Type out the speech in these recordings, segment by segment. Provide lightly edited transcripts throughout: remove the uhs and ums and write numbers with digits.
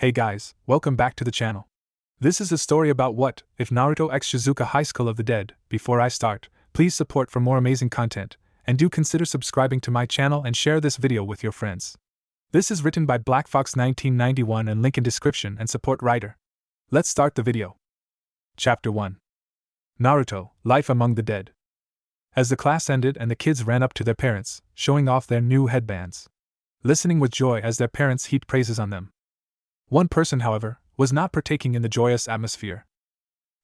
Hey guys, welcome back to the channel. This is a story about what if Naruto x Shizuka Highschool of the Dead. Before I start, please support for more amazing content, and do consider subscribing to my channel and share this video with your friends. This is written by Black Fox 1991 and link in description and support writer. Let's start the video. Chapter 1. Naruto, Life Among the Dead. As the class ended and the kids ran up to their parents, showing off their new headbands, listening with joy as their parents heaped praises on them. One person, however, was not partaking in the joyous atmosphere.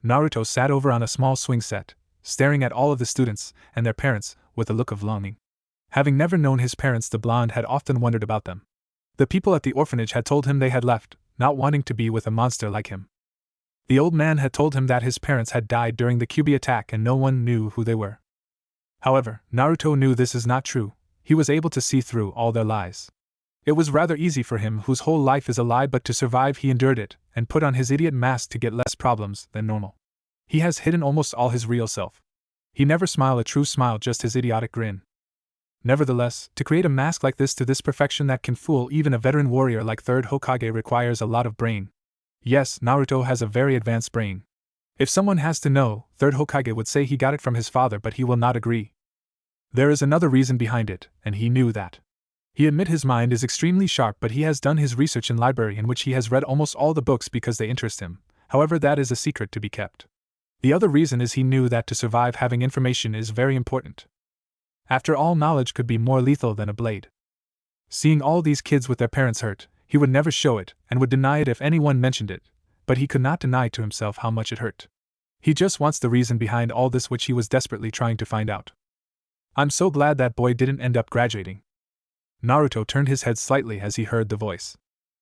Naruto sat over on a small swing set, staring at all of the students and their parents with a look of longing. Having never known his parents, the blonde had often wondered about them. The people at the orphanage had told him they had left, not wanting to be with a monster like him. The old man had told him that his parents had died during the Kyuubi attack and no one knew who they were. However, Naruto knew this is not true. He was able to see through all their lies. It was rather easy for him, whose whole life is a lie, but to survive he endured it, and put on his idiot mask to get less problems than normal. He has hidden almost all his real self. He never smiled a true smile, just his idiotic grin. Nevertheless, to create a mask like this to this perfection that can fool even a veteran warrior like Third Hokage requires a lot of brain. Yes, Naruto has a very advanced brain. If someone has to know, Third Hokage would say he got it from his father, but he will not agree. There is another reason behind it, and he knew that. He admit his mind is extremely sharp, but he has done his research in library in which he has read almost all the books because they interest him. However, that is a secret to be kept. The other reason is he knew that to survive, having information is very important. After all, knowledge could be more lethal than a blade. Seeing all these kids with their parents hurt, he would never show it and would deny it if anyone mentioned it, but he could not deny to himself how much it hurt. He just wants the reason behind all this, which he was desperately trying to find out. I'm so glad that boy didn't end up graduating. Naruto turned his head slightly as he heard the voice.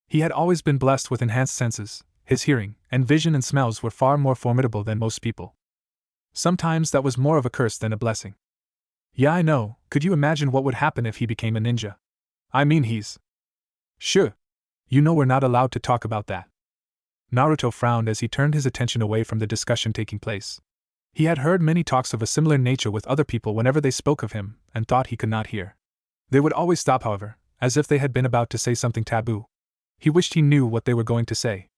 He had always been blessed with enhanced senses. His hearing and vision and smells were far more formidable than most people. Sometimes that was more of a curse than a blessing. Yeah, I know. Could you imagine what would happen if he became a ninja? I mean, he's... Sure. You know we're not allowed to talk about that. Naruto frowned as he turned his attention away from the discussion taking place. He had heard many talks of a similar nature with other people whenever they spoke of him, and thought he could not hear. They would always stop, however, as if they had been about to say something taboo. He wished he knew what they were going to say.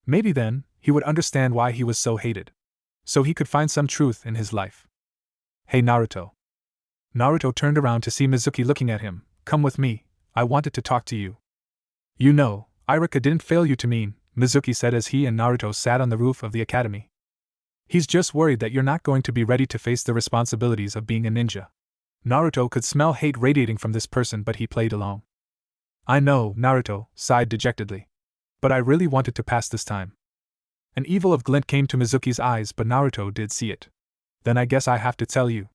Maybe then, he would understand why he was so hated. So he could find some truth in his life. Hey Naruto. Naruto turned around to see Mizuki looking at him. Come with me, I wanted to talk to you. You know, Irika didn't fail you to mean, Mizuki said as he and Naruto sat on the roof of the academy. He's just worried that you're not going to be ready to face the responsibilities of being a ninja. Naruto could smell hate radiating from this person, but he played along. I know, Naruto sighed dejectedly. But I really wanted to pass this time. An evil of glint came to Mizuki's eyes, but Naruto did see it. Then I guess I have to tell you.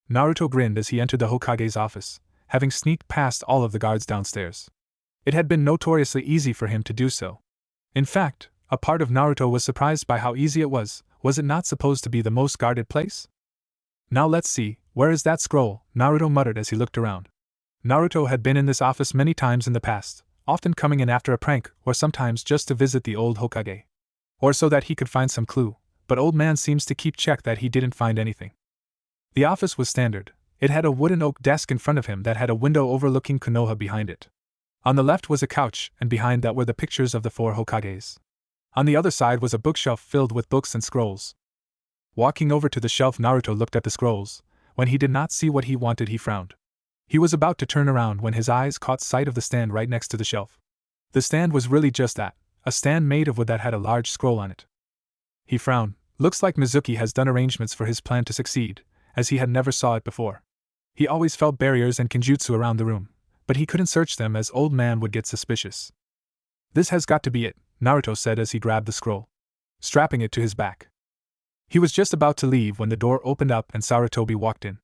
Naruto grinned as he entered the Hokage's office, having sneaked past all of the guards downstairs. It had been notoriously easy for him to do so. In fact, a part of Naruto was surprised by how easy it was. Was it not supposed to be the most guarded place? Now let's see, where is that scroll? Naruto muttered as he looked around. Naruto had been in this office many times in the past, often coming in after a prank or sometimes just to visit the old Hokage. Or so that he could find some clue, but old man seems to keep check that he didn't find anything. The office was standard. It had a wooden oak desk in front of him that had a window overlooking Konoha behind it. On the left was a couch, and behind that were the pictures of the 4 Hokages. On the other side was a bookshelf filled with books and scrolls. Walking over to the shelf, Naruto looked at the scrolls. When he did not see what he wanted, he frowned. He was about to turn around when his eyes caught sight of the stand right next to the shelf. The stand was really just that, a stand made of wood that had a large scroll on it. He frowned. Looks like Mizuki has done arrangements for his plan to succeed, as he had never saw it before. He always felt barriers and kenjutsu around the room, but he couldn't search them as old man would get suspicious. This has got to be it, Naruto said as he grabbed the scroll, strapping it to his back. He was just about to leave when the door opened up and Sarutobi walked in.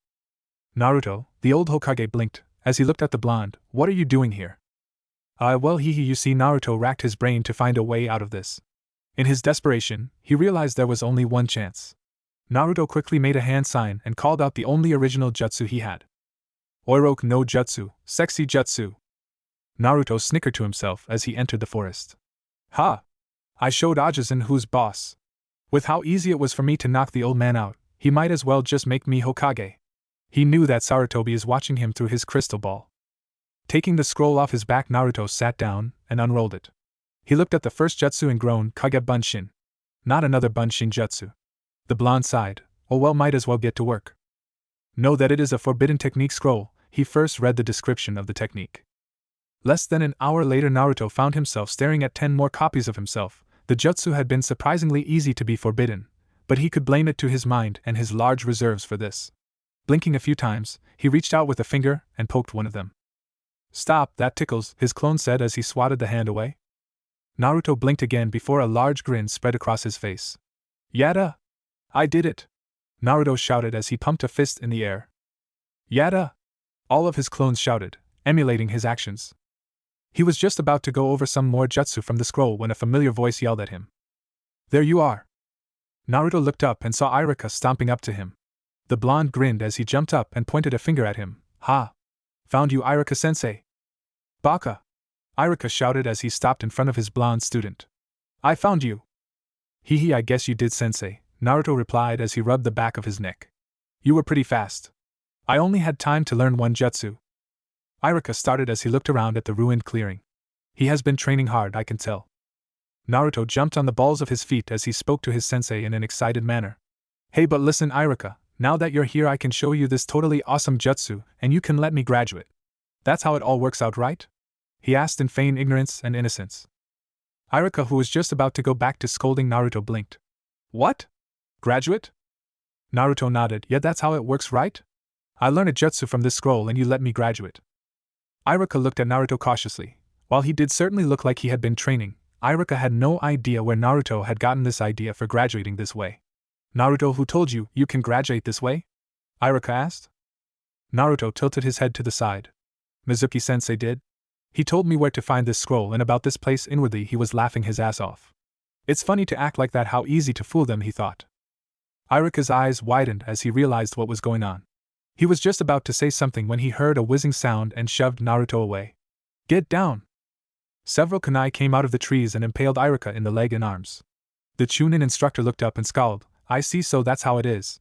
Naruto, the old Hokage, blinked as he looked at the blonde. What are you doing here? Well, you see, Naruto racked his brain to find a way out of this. In his desperation, he realized there was only one chance. Naruto quickly made a hand sign and called out the only original jutsu he had. Oiroku no jutsu, sexy jutsu. Naruto snickered to himself as he entered the forest. Ha! I showed Ajisen who's boss. With how easy it was for me to knock the old man out, he might as well just make me Hokage. He knew that Sarutobi is watching him through his crystal ball. Taking the scroll off his back, Naruto sat down and unrolled it. He looked at the first jutsu and groaned, Kage Bunshin. Not another Bunshin jutsu. The blonde sighed, oh well, might as well get to work. Know that it is a forbidden technique scroll. He first read the description of the technique. Less than an hour later, Naruto found himself staring at 10 more copies of himself. The jutsu had been surprisingly easy to be forbidden, but he could blame it to his mind and his large reserves for this. Blinking a few times, he reached out with a finger and poked one of them. Stop, that tickles, his clone said as he swatted the hand away. Naruto blinked again before a large grin spread across his face. Yada! I did it! Naruto shouted as he pumped a fist in the air. Yada! All of his clones shouted, emulating his actions. He was just about to go over some more jutsu from the scroll when a familiar voice yelled at him. There you are! Naruto looked up and saw Iruka stomping up to him. The blonde grinned as he jumped up and pointed a finger at him. Ha! Found you, Iruka-sensei! Baka! Iruka shouted as he stopped in front of his blonde student. I found you! Hee hee, I guess you did, sensei, Naruto replied as he rubbed the back of his neck. You were pretty fast. I only had time to learn one jutsu. Iruka started as he looked around at the ruined clearing. He has been training hard, I can tell. Naruto jumped on the balls of his feet as he spoke to his sensei in an excited manner. Hey, but listen, Iruka, now that you're here I can show you this totally awesome jutsu and you can let me graduate. That's how it all works out, right? He asked in feigned ignorance and innocence. Iruka, who was just about to go back to scolding Naruto, blinked. What? Graduate? Naruto nodded. Yeah, that's how it works, right? I learned a jutsu from this scroll and you let me graduate. Iruka looked at Naruto cautiously. While he did certainly look like he had been training, Iruka had no idea where Naruto had gotten this idea for graduating this way. Naruto, who told you you can graduate this way? Iruka asked. Naruto tilted his head to the side. Mizuki-sensei did. He told me where to find this scroll and about this place. Inwardly he was laughing his ass off. It's funny to act like that, how easy to fool them, he thought. Iruka's eyes widened as he realized what was going on. He was just about to say something when he heard a whizzing sound and shoved Naruto away. Get down! Several kunai came out of the trees and impaled Iruka in the leg and arms. The Chunin instructor looked up and scowled. I see, so that's how it is.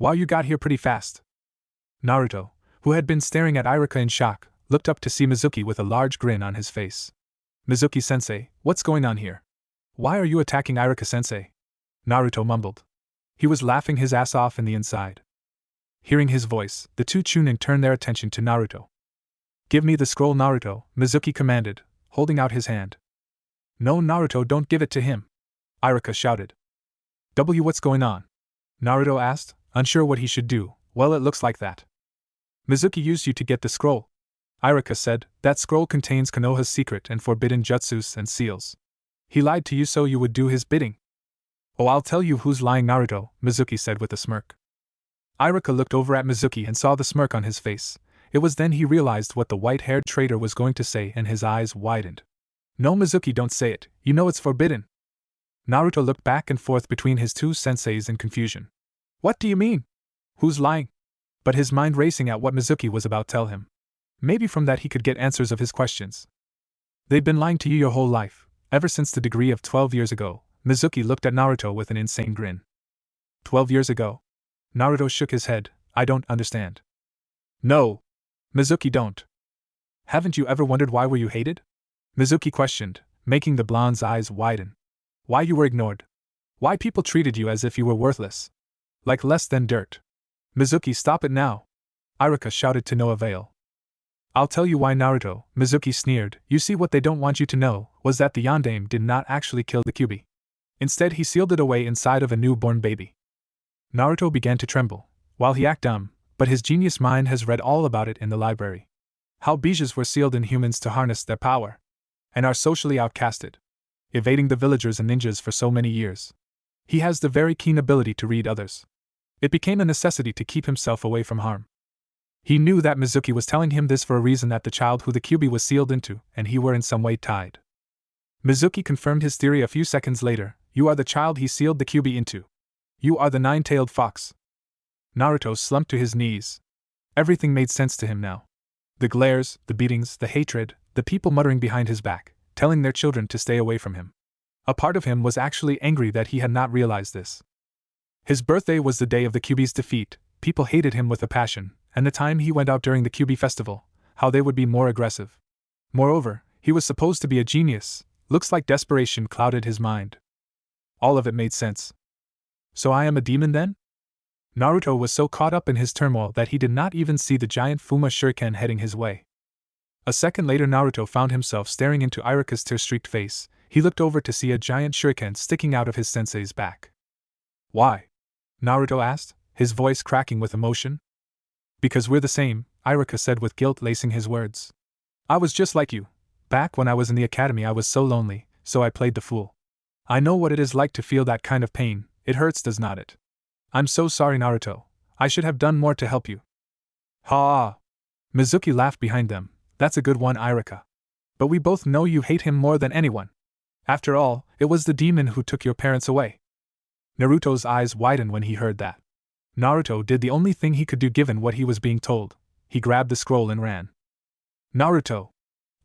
Wow, you got here pretty fast. Naruto, who had been staring at Iruka in shock, looked up to see Mizuki with a large grin on his face. Mizuki-sensei, what's going on here? Why are you attacking Iruka-sensei? Naruto mumbled. He was laughing his ass off in the inside. Hearing his voice, the two Chunin turned their attention to Naruto. Give me the scroll, Naruto, Mizuki commanded, holding out his hand. No, Naruto, don't give it to him, Iruka shouted. What's going on? Naruto asked, unsure what he should do. Well, it looks like that. Mizuki used you to get the scroll, Iruka said. That scroll contains Konoha's secret and forbidden jutsus and seals. He lied to you so you would do his bidding. Oh, I'll tell you who's lying, Naruto, Mizuki said with a smirk. Iruka looked over at Mizuki and saw the smirk on his face. It was then he realized what the white-haired traitor was going to say and his eyes widened. No, Mizuki, don't say it, you know it's forbidden. Naruto looked back and forth between his two senseis in confusion. What do you mean? Who's lying? But his mind racing at what Mizuki was about to tell him. Maybe from that he could get answers of his questions. They've been lying to you your whole life, ever since the degree of 12 years ago. Mizuki looked at Naruto with an insane grin. 12 years ago? Naruto shook his head. I don't understand. No. Mizuki, don't. Haven't you ever wondered why were you hated? Mizuki questioned, making the blonde's eyes widen. Why you were ignored? Why people treated you as if you were worthless? Like less than dirt. Mizuki, stop it now. Iruka shouted to no avail. I'll tell you why, Naruto, Mizuki sneered. You see, what they don't want you to know was that the Yondaime did not actually kill the Kyuubi. Instead, he sealed it away inside of a newborn baby. Naruto began to tremble. While he acted dumb, but his genius mind has read all about it in the library. How bejas were sealed in humans to harness their power, and are socially outcasted, evading the villagers and ninjas for so many years. He has the very keen ability to read others. It became a necessity to keep himself away from harm. He knew that Mizuki was telling him this for a reason, that the child who the Kyuubi was sealed into and he were in some way tied. Mizuki confirmed his theory a few seconds later. You are the child he sealed the Kyuubi into. You are the nine-tailed fox. Naruto slumped to his knees. Everything made sense to him now. The glares, the beatings, the hatred, the people muttering behind his back, telling their children to stay away from him. A part of him was actually angry that he had not realized this. His birthday was the day of the Kyuubi's defeat. People hated him with a passion, and the time he went out during the Kyuubi festival, how they would be more aggressive. Moreover, he was supposed to be a genius, Looks like desperation clouded his mind. All of it made sense. So I am a demon then? Naruto was so caught up in his turmoil that he did not even see the giant Fuma shuriken heading his way. A second later, Naruto found himself staring into Iruka's tear-streaked face. He looked over to see a giant shuriken sticking out of his sensei's back. Why? Naruto asked, his voice cracking with emotion. Because we're the same, Iruka said with guilt lacing his words. I was just like you. Back when I was in the academy I was so lonely, so I played the fool. I know what it is like to feel that kind of pain. It hurts, does not it? I'm so sorry, Naruto. I should have done more to help you. Ha! Mizuki laughed behind them. That's a good one, Iruka. But we both know you hate him more than anyone. After all, it was the demon who took your parents away. Naruto's eyes widened when he heard that. Naruto did the only thing he could do given what he was being told. He grabbed the scroll and ran. Naruto!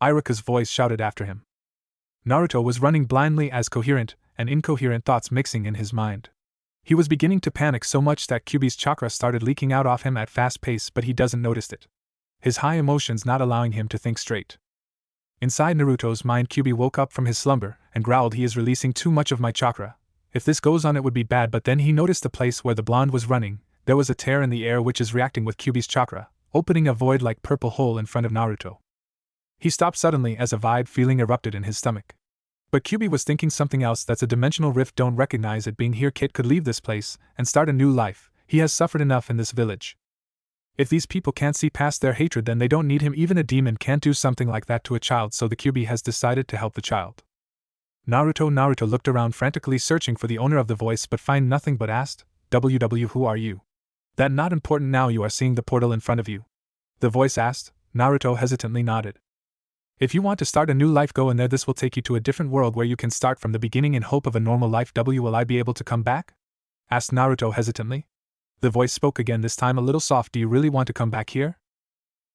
Iruka's voice shouted after him. Naruto was running blindly as coherent and incoherent thoughts mixing in his mind. He was beginning to panic so much that Kyuubi's chakra started leaking out of him at fast pace, but he doesn't notice it. His high emotions not allowing him to think straight. Inside Naruto's mind, Kyuubi woke up from his slumber and growled, he is releasing too much of my chakra. If this goes on it would be bad, but then he noticed the place where the blonde was running. There was a tear in the air which is reacting with Kyuubi's chakra, opening a void-like purple hole in front of Naruto. He stopped suddenly as a vibe feeling erupted in his stomach. But Kyuubi was thinking something else. That's a dimensional rift, don't recognize it being here. Kid could leave this place and start a new life. He has suffered enough in this village. If these people can't see past their hatred, then they don't need him. Even a demon can't do something like that to a child, so the Kyuubi has decided to help the child. Naruto looked around frantically searching for the owner of the voice but find nothing, but asked, WW, who are you? That not important now, you are seeing the portal in front of you. The voice asked. Naruto hesitantly nodded. If you want to start a new life, go in there. This will take you to a different world where you can start from the beginning in hope of a normal life. Will I be able to come back? Asked Naruto hesitantly. The voice spoke again, this time a little soft. Do you really want to come back here?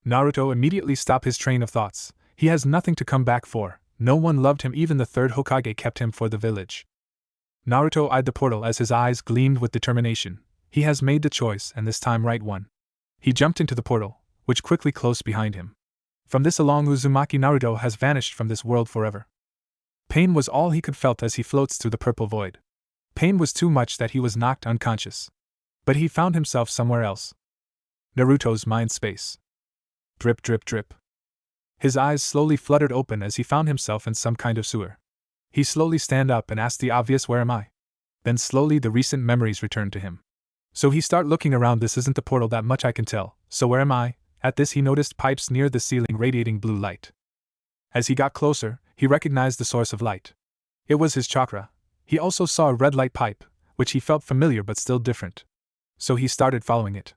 Naruto immediately stopped his train of thoughts. He has nothing to come back for. No one loved him, even the third Hokage kept him for the village. Naruto eyed the portal as his eyes gleamed with determination. He has made the choice, and this time right one. He jumped into the portal, which quickly closed behind him. From this along Uzumaki, Naruto has vanished from this world forever. Pain was all he could felt as he floats through the purple void. Pain was too much that he was knocked unconscious. But he found himself somewhere else. Naruto's mind space. Drip, drip, drip. His eyes slowly fluttered open as he found himself in some kind of sewer. He slowly stand up and asked the obvious, where am I? Then slowly the recent memories returned to him. So he start looking around. This isn't the portal, that much I can tell. So where am I? At this he noticed pipes near the ceiling radiating blue light. As he got closer, he recognized the source of light. It was his chakra. He also saw a red light pipe, which he felt familiar but still different. So he started following it.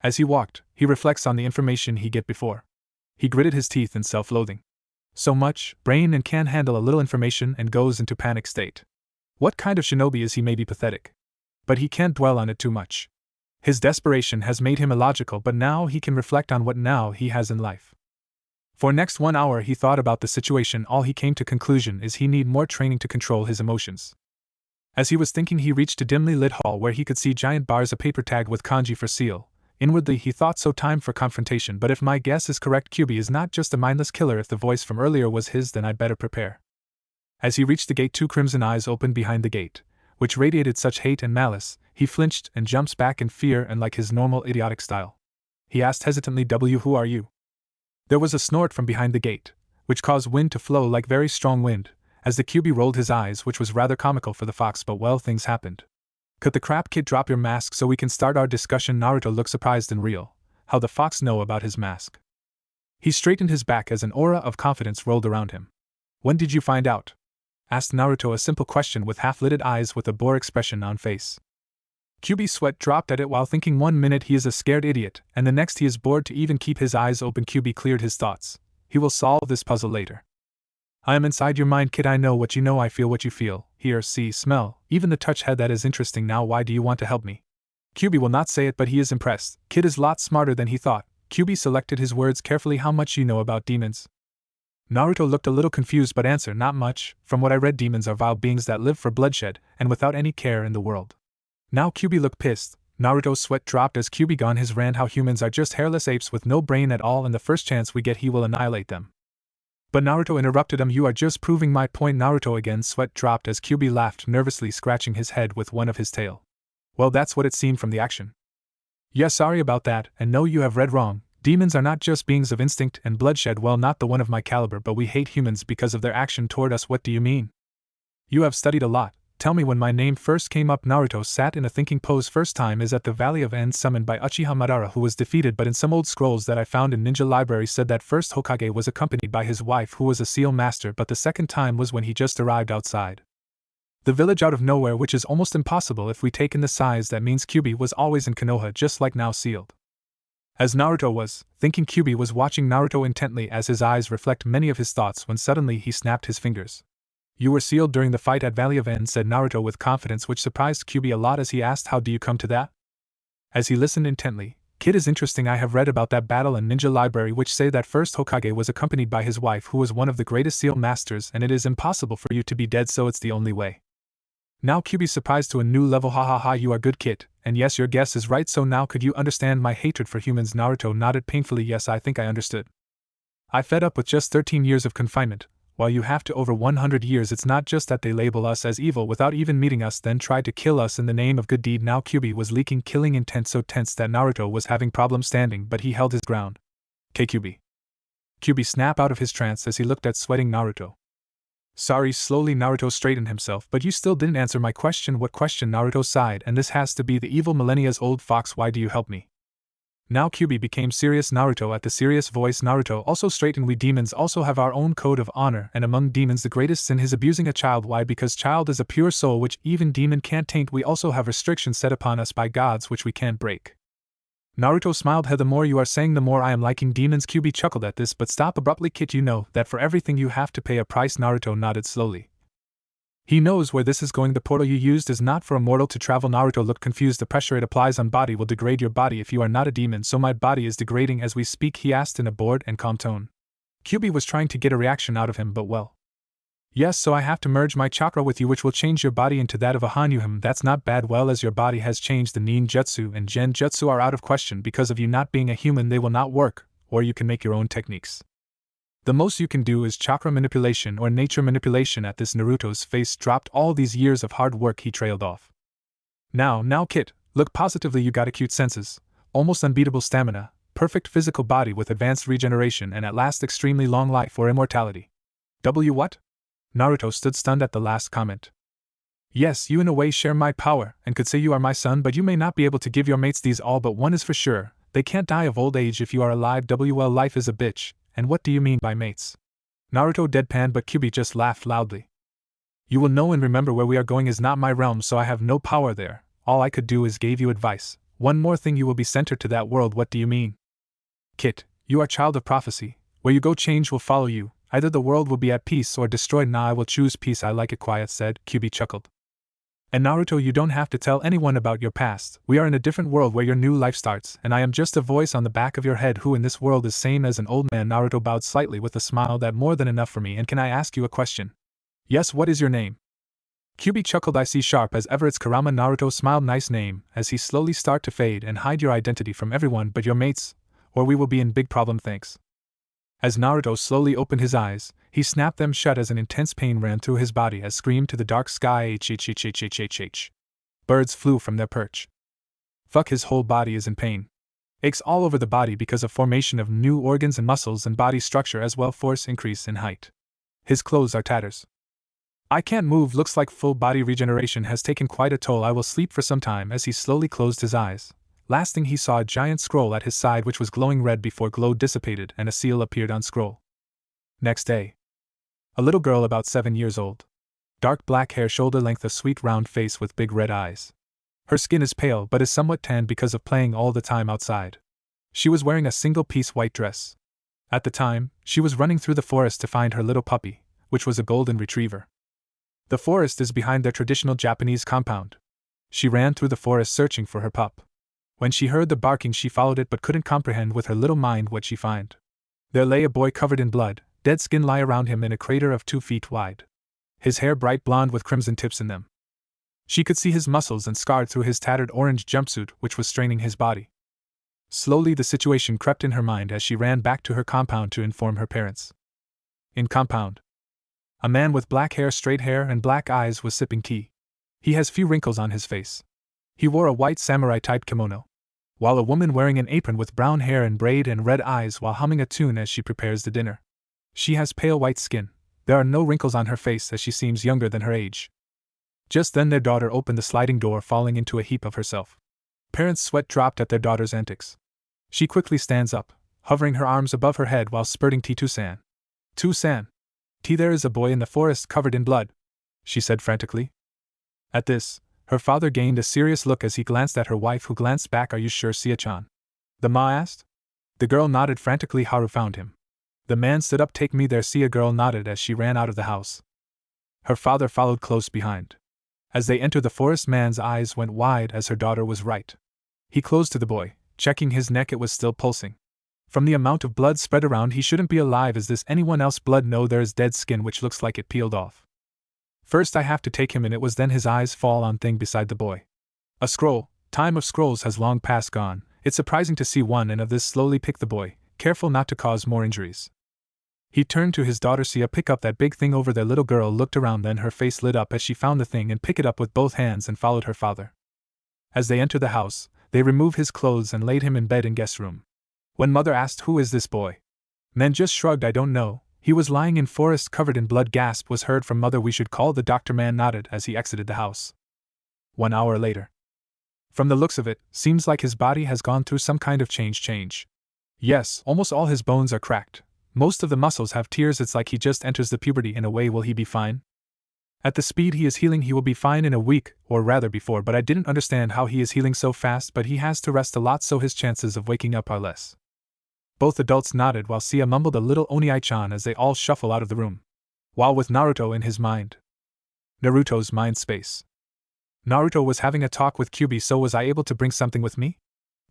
As he walked, he reflects on the information he get before. He gritted his teeth in self-loathing. So much brain and can't handle a little information and goes into panic state. What kind of shinobi is he? Maybe pathetic. But he can't dwell on it too much. His desperation has made him illogical, but now he can reflect on what now he has in life. For next 1 hour he thought about the situation. All he came to conclusion is he need more training to control his emotions. As he was thinking, he reached a dimly lit hall where he could see giant bars, a paper tag with kanji for seal. Inwardly he thought, so time for confrontation, but if my guess is correct, Kyuubi is not just a mindless killer. If the voice from earlier was his, then I'd better prepare. As he reached the gate, 2 crimson eyes opened behind the gate, which radiated such hate and malice. He flinched and jumps back in fear, and like his normal idiotic style, he asked hesitantly, who are you? There was a snort from behind the gate, which caused wind to flow like very strong wind, as the Kyuubi rolled his eyes, which was rather comical for the fox, but well, things happened. Could the crap kid drop your mask so we can start our discussion? Naruto looked surprised and real. How the fox know about his mask? He straightened his back as an aura of confidence rolled around him. When did you find out? Asked Naruto, a simple question with half-lidded eyes with a bored expression on face. Kyuubi's sweat dropped at it while thinking. 1 minute he is a scared idiot, and the next he is bored to even keep his eyes open. Kyuubi cleared his thoughts. He will solve this puzzle later. I am inside your mind, kid. I know what you know. I feel what you feel. Hear, see, smell, even the touch head. That is interesting. Now why do you want to help me? Kyuubi will not say it, but he is impressed. Kid is lots smarter than he thought. Kyuubi selected his words carefully. How much you know about demons? Naruto looked a little confused but answered, not much. From what I read, demons are vile beings that live for bloodshed, and without any care in the world. Now Kyuubi looked pissed. Naruto's sweat dropped as Kyuubi gone his rant how humans are just hairless apes with no brain at all, and the first chance we get he will annihilate them. But Naruto interrupted him. You are just proving my point. Naruto again sweat dropped as Kyubi laughed nervously, scratching his head with one of his tail. Well, that's what it seemed from the action. Yeah, sorry about that, and no, you have read wrong. Demons are not just beings of instinct and bloodshed. Well, not the one of my caliber, but we hate humans because of their action toward us. What do you mean? You have studied a lot. Tell me when my name first came up. Naruto sat in a thinking pose. First time is at the Valley of End, summoned by Uchiha Madara, who was defeated, but in some old scrolls that I found in Ninja Library said that first Hokage was accompanied by his wife, who was a seal master, but the second time was when he just arrived outside the village out of nowhere, which is almost impossible if we take in the size. That means Kyubi was always in Konoha, just like now sealed. As Naruto was thinking, Kyubi was watching Naruto intently as his eyes reflect many of his thoughts when suddenly he snapped his fingers. You were sealed during the fight at Valley of End, said Naruto with confidence, which surprised Kyubi a lot as he asked, how do you come to that? As he listened intently, Kid is interesting. I have read about that battle in Ninja Library, which say that first Hokage was accompanied by his wife, who was one of the greatest seal masters, and it is impossible for you to be dead, so it's the only way. Now Kyubi surprised to a new level. Ha ha ha, you are good, Kid, and yes, your guess is right. So now could you understand my hatred for humans? Naruto nodded painfully. Yes, I think I understood. I fed up with just 13 years of confinement, while you have to over 100 years. It's not just that they label us as evil without even meeting us, then tried to kill us in the name of good deed. Now Kyubi was leaking killing intent, so tense that Naruto was having problems standing, but he held his ground. Kyubi. Kyubi snapped out of his trance as he looked at sweating Naruto. Sorry, slowly Naruto straightened himself, but you still didn't answer my question. What question? Naruto sighed. And this has to be the evil millennia's old fox. Why do you help me? Now Kyubi became serious. Naruto at the serious voice. Naruto also straightened. We demons also have our own code of honor, and among demons the greatest sin is abusing a child. Why? Because child is a pure soul which even demon can't taint. We also have restrictions set upon us by gods which we can't break. Naruto smiled. The more you are saying, the more I am liking demons. Kyubi chuckled at this, but stopped abruptly. Kid, you know that for everything you have to pay a price. Naruto nodded slowly. He knows where this is going. The portal you used is not for a mortal to travel. Naruto looked confused. The pressure it applies on body will degrade your body if you are not a demon, so my body is degrading as we speak, he asked in a bored and calm tone. Kyubi was trying to get a reaction out of him, but well. Yes, so I have to merge my chakra with you, which will change your body into that of a Hanyu. That's not bad. Well, as your body has changed, the Nin Jutsu and Gen Jutsu are out of question. Because of you not being a human, they will not work, or you can make your own techniques. The most you can do is chakra manipulation or nature manipulation. At this, Naruto's face dropped. All these years of hard work, he trailed off. Now, Kid, look positively. You got acute senses, almost unbeatable stamina, perfect physical body with advanced regeneration, and at last extremely long life or immortality. What? Naruto stood stunned at the last comment. Yes, you in a way share my power, and could say you are my son, but you may not be able to give your mates these. All but one is for sure, they can't die of old age if you are alive. Well, life is a bitch, and what do you mean by mates? Naruto deadpanned, but Kyubi just laughed loudly. You will know and remember where we are going is not my realm, so I have no power there. All I could do is give you advice. One more thing, you will be sent to that world. What do you mean? Kid, you are child of prophecy. Where you go, change will follow you. Either the world will be at peace or destroyed. Nah, I will choose peace. I like it quiet, said Kyubi chuckled. And Naruto, you don't have to tell anyone about your past. We are in a different world where your new life starts, and I am just a voice on the back of your head who in this world is same as an old man. Naruto bowed slightly with a smile. That more than enough for me. And can I ask you a question? Yes, what is your name? Kyubi chuckled. I see, sharp as ever, it's Kurama. Naruto smiled. Nice name, as he slowly start to fade and hide your identity from everyone but your mates, or we will be in big problem. Thanks. As Naruto slowly opened his eyes, he snapped them shut as an intense pain ran through his body as screamed to the dark sky. H. Birds flew from their perch. Fuck, his whole body is in pain. Aches all over the body because of formation of new organs and muscles and body structure as well, force increase in height. His clothes are tatters. I can't move. Looks like full body regeneration has taken quite a toll. I will sleep for some time. As he slowly closed his eyes, last thing he saw a giant scroll at his side which was glowing red before glow dissipated and a seal appeared on scroll. Next day. A little girl about 7 years old. Dark black hair, shoulder length, a sweet round face with big red eyes. Her skin is pale but is somewhat tanned because of playing all the time outside. She was wearing a single-piece white dress. At the time, she was running through the forest to find her little puppy, which was a golden retriever. The forest is behind their traditional Japanese compound. She ran through the forest searching for her pup. When she heard the barking, she followed it but couldn't comprehend with her little mind what she found. There lay a boy covered in blood, dead skin lay around him in a crater of 2 feet wide. His hair bright blonde with crimson tips in them. She could see his muscles and scarred through his tattered orange jumpsuit which was straining his body. Slowly the situation crept in her mind as she ran back to her compound to inform her parents. In compound. A man with black hair, straight hair, and black eyes was sipping tea. He has few wrinkles on his face. He wore a white samurai-type kimono, while a woman wearing an apron with brown hair and braid and red eyes while humming a tune as she prepares the dinner. She has pale white skin. There are no wrinkles on her face as she seems younger than her age. Just then their daughter opened the sliding door, falling into a heap of herself. Parents' sweat dropped at their daughter's antics. She quickly stands up, hovering her arms above her head while spurting tea. To-san. To-san. Tea, there is a boy in the forest covered in blood, she said frantically. At this, her father gained a serious look as he glanced at her wife, who glanced back. Are you sure, Sia-chan? The ma asked. The girl nodded frantically. Haru found him. The man stood up. Take me there. Sia girl nodded as she ran out of the house. Her father followed close behind. As they entered the forest, man's eyes went wide as her daughter was right. He closed to the boy, checking his neck. It was still pulsing. From the amount of blood spread around, he shouldn't be alive. Is this anyone else blood? No, there is dead skin which looks like it peeled off. First I have to take him in. It was then his eyes fall on thing beside the boy. A scroll. Time of scrolls has long past gone. It's surprising to see one, and of this slowly pick the boy, careful not to cause more injuries. He turned to his daughter. Sia, pick up that big thing over there. Little girl looked around, then her face lit up as she found the thing and picked it up with both hands and followed her father. As they entered the house, they removed his clothes and laid him in bed in guest room. When mother asked, who is this boy? Men just shrugged. I don't know. He was lying in forest covered in blood. Gasp was heard from mother. We should call the doctor. Man nodded as he exited the house. 1 hour later. From the looks of it, seems like his body has gone through some kind of change. Yes, almost all his bones are cracked. Most of the muscles have tears. It's like he just enters the puberty in a way. Will he be fine? At the speed he is healing, he will be fine in a week, or rather before, but I didn't understand how he is healing so fast. But he has to rest a lot, so his chances of waking up are less. Both adults nodded while Sia mumbled a little Onii-chan as they all shuffle out of the room. While with Naruto in his mind. Naruto's mind space. Naruto was having a talk with Kyubi. So was I able to bring something with me?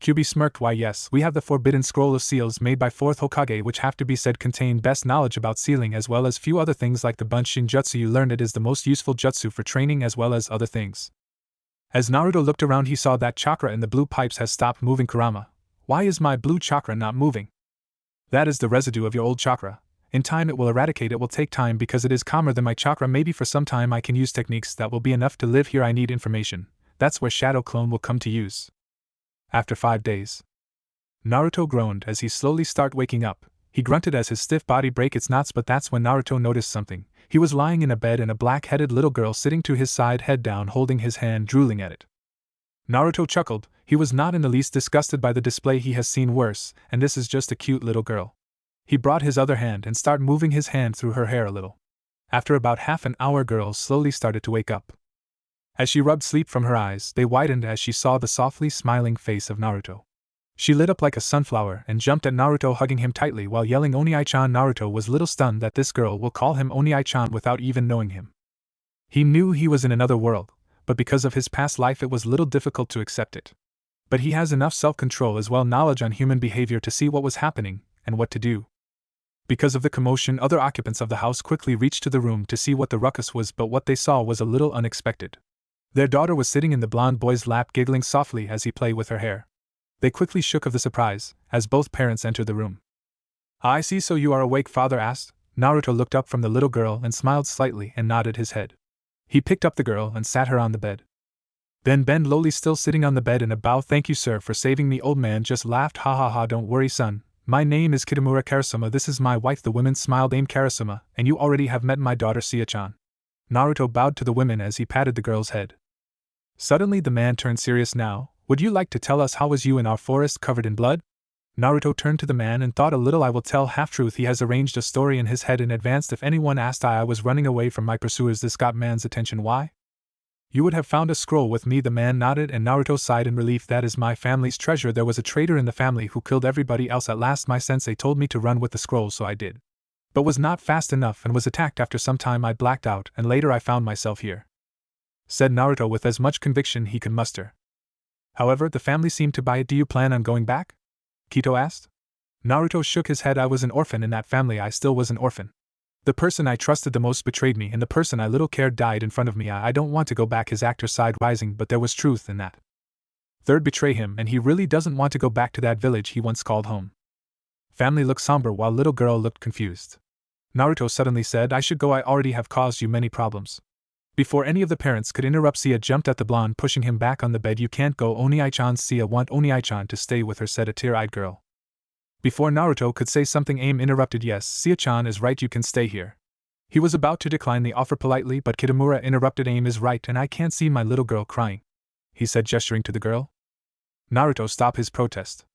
Kyubi smirked. Why yes, we have the forbidden scroll of seals made by 4th Hokage, which have to be said contain best knowledge about sealing as well as few other things like the Bunshin Jutsu. You learn it is the most useful jutsu for training as well as other things. As Naruto looked around, he saw that chakra in the blue pipes has stopped moving. Kurama, why is my blue chakra not moving? That is the residue of your old chakra. In time it will eradicate. It will take time because it is calmer than my chakra. Maybe for some time I can use techniques that will be enough to live here. I need information. That's where Shadow Clone will come to use. After 5 days. Naruto groaned as he slowly started waking up. He grunted as his stiff body broke its knots, but that's when Naruto noticed something. He was lying in a bed and a black-headed little girl sitting to his side, head down, holding his hand, drooling at it. Naruto chuckled. He was not in the least disgusted by the display. He has seen worse, and this is just a cute little girl. He brought his other hand and started moving his hand through her hair a little. After about half an hour, girl slowly started to wake up. As she rubbed sleep from her eyes, they widened as she saw the softly smiling face of Naruto. She lit up like a sunflower and jumped at Naruto, hugging him tightly while yelling Onii-chan. Naruto was little stunned that this girl will call him Onii-chan without even knowing him. He knew he was in another world, but because of his past life it was little difficult to accept it. But he has enough self-control as well knowledge on human behavior to see what was happening and what to do. Because of the commotion, other occupants of the house quickly reached to the room to see what the ruckus was, but what they saw was a little unexpected. Their daughter was sitting in the blonde boy's lap, giggling softly as he played with her hair. They quickly shook of the surprise as both parents entered the room. I see, so you are awake, father asked. Naruto looked up from the little girl and smiled slightly and nodded his head. He picked up the girl and sat her on the bed. Then bent lowly, still sitting on the bed, in a bow. Thank you, sir, for saving me. Old man just laughed. Ha ha ha, don't worry, son. My name is Kitamura Karasuma. This is my wife. The women smiled. I'm Karasuma, and you already have met my daughter Sia-chan. Naruto bowed to the women as he patted the girl's head. Suddenly the man turned serious. Now, would you like to tell us how was you in our forest covered in blood? Naruto turned to the man and thought a little. I will tell half-truth. He has arranged a story in his head in advance. If anyone asked, I was running away from my pursuers. This got man's attention. Why? You would have found a scroll with me. The man nodded and Naruto sighed in relief. That is my family's treasure. There was a traitor in the family who killed everybody else. At last my sensei told me to run with the scroll, so I did. But was not fast enough and was attacked. After some time I blacked out and later I found myself here, said Naruto with as much conviction he could muster. However, the family seemed to buy it. Do you plan on going back? Kito asked. Naruto shook his head. I was an orphan in that family. I still was an orphan. The person I trusted the most betrayed me, and the person I little cared died in front of me. I don't want to go back. His actor sighed, rising, but there was truth in that. Third betray him, and he really doesn't want to go back to that village he once called home. Family looked somber while little girl looked confused. Naruto suddenly said, "I should go, I already have caused you many problems." Before any of the parents could interrupt, Sia jumped at the blonde, pushing him back on the bed. "You can't go, Oni-chan." Sia want Oni-chan to stay with her, said a tear-eyed girl. Before Naruto could say something, Aim interrupted. "Yes, Sia-chan is right, you can stay here." He was about to decline the offer politely, but Kitamura interrupted. "Aim is right, and I can't see my little girl crying," he said, gesturing to the girl. Naruto stopped his protest.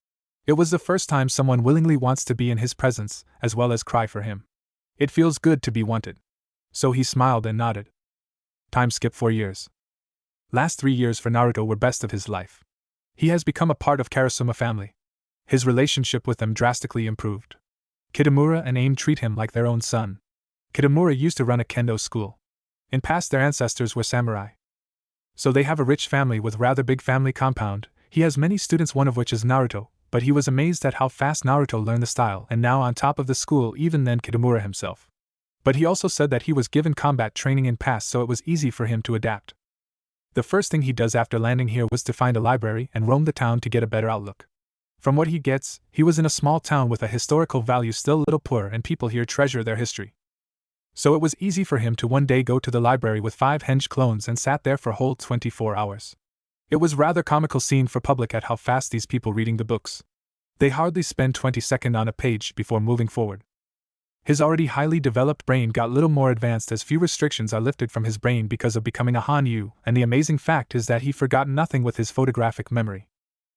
It was the first time someone willingly wants to be in his presence, as well as cry for him. It feels good to be wanted. So he smiled and nodded. Time skip 4 years. Last 3 years for Naruto were best of his life. He has become a part of Karasuma family. His relationship with them drastically improved. Kitamura and Aim treat him like their own son. Kitamura used to run a kendo school. In past, their ancestors were samurai. So they have a rich family with rather big family compound. He has many students, one of which is Naruto, but he was amazed at how fast Naruto learned the style, and now on top of the school, even then Kitamura himself. But he also said that he was given combat training in past, so it was easy for him to adapt. The first thing he does after landing here was to find a library and roam the town to get a better outlook. From what he gets, he was in a small town with a historical value, still a little poor, and people here treasure their history. So it was easy for him to one day go to the library with 5 henge clones and sat there for whole 24 hours. It was rather comical scene for public at how fast these people reading the books. They hardly spend 20 seconds on a page before moving forward. His already highly developed brain got little more advanced as few restrictions are lifted from his brain because of becoming a Hanyu, and the amazing fact is that he forgot nothing with his photographic memory.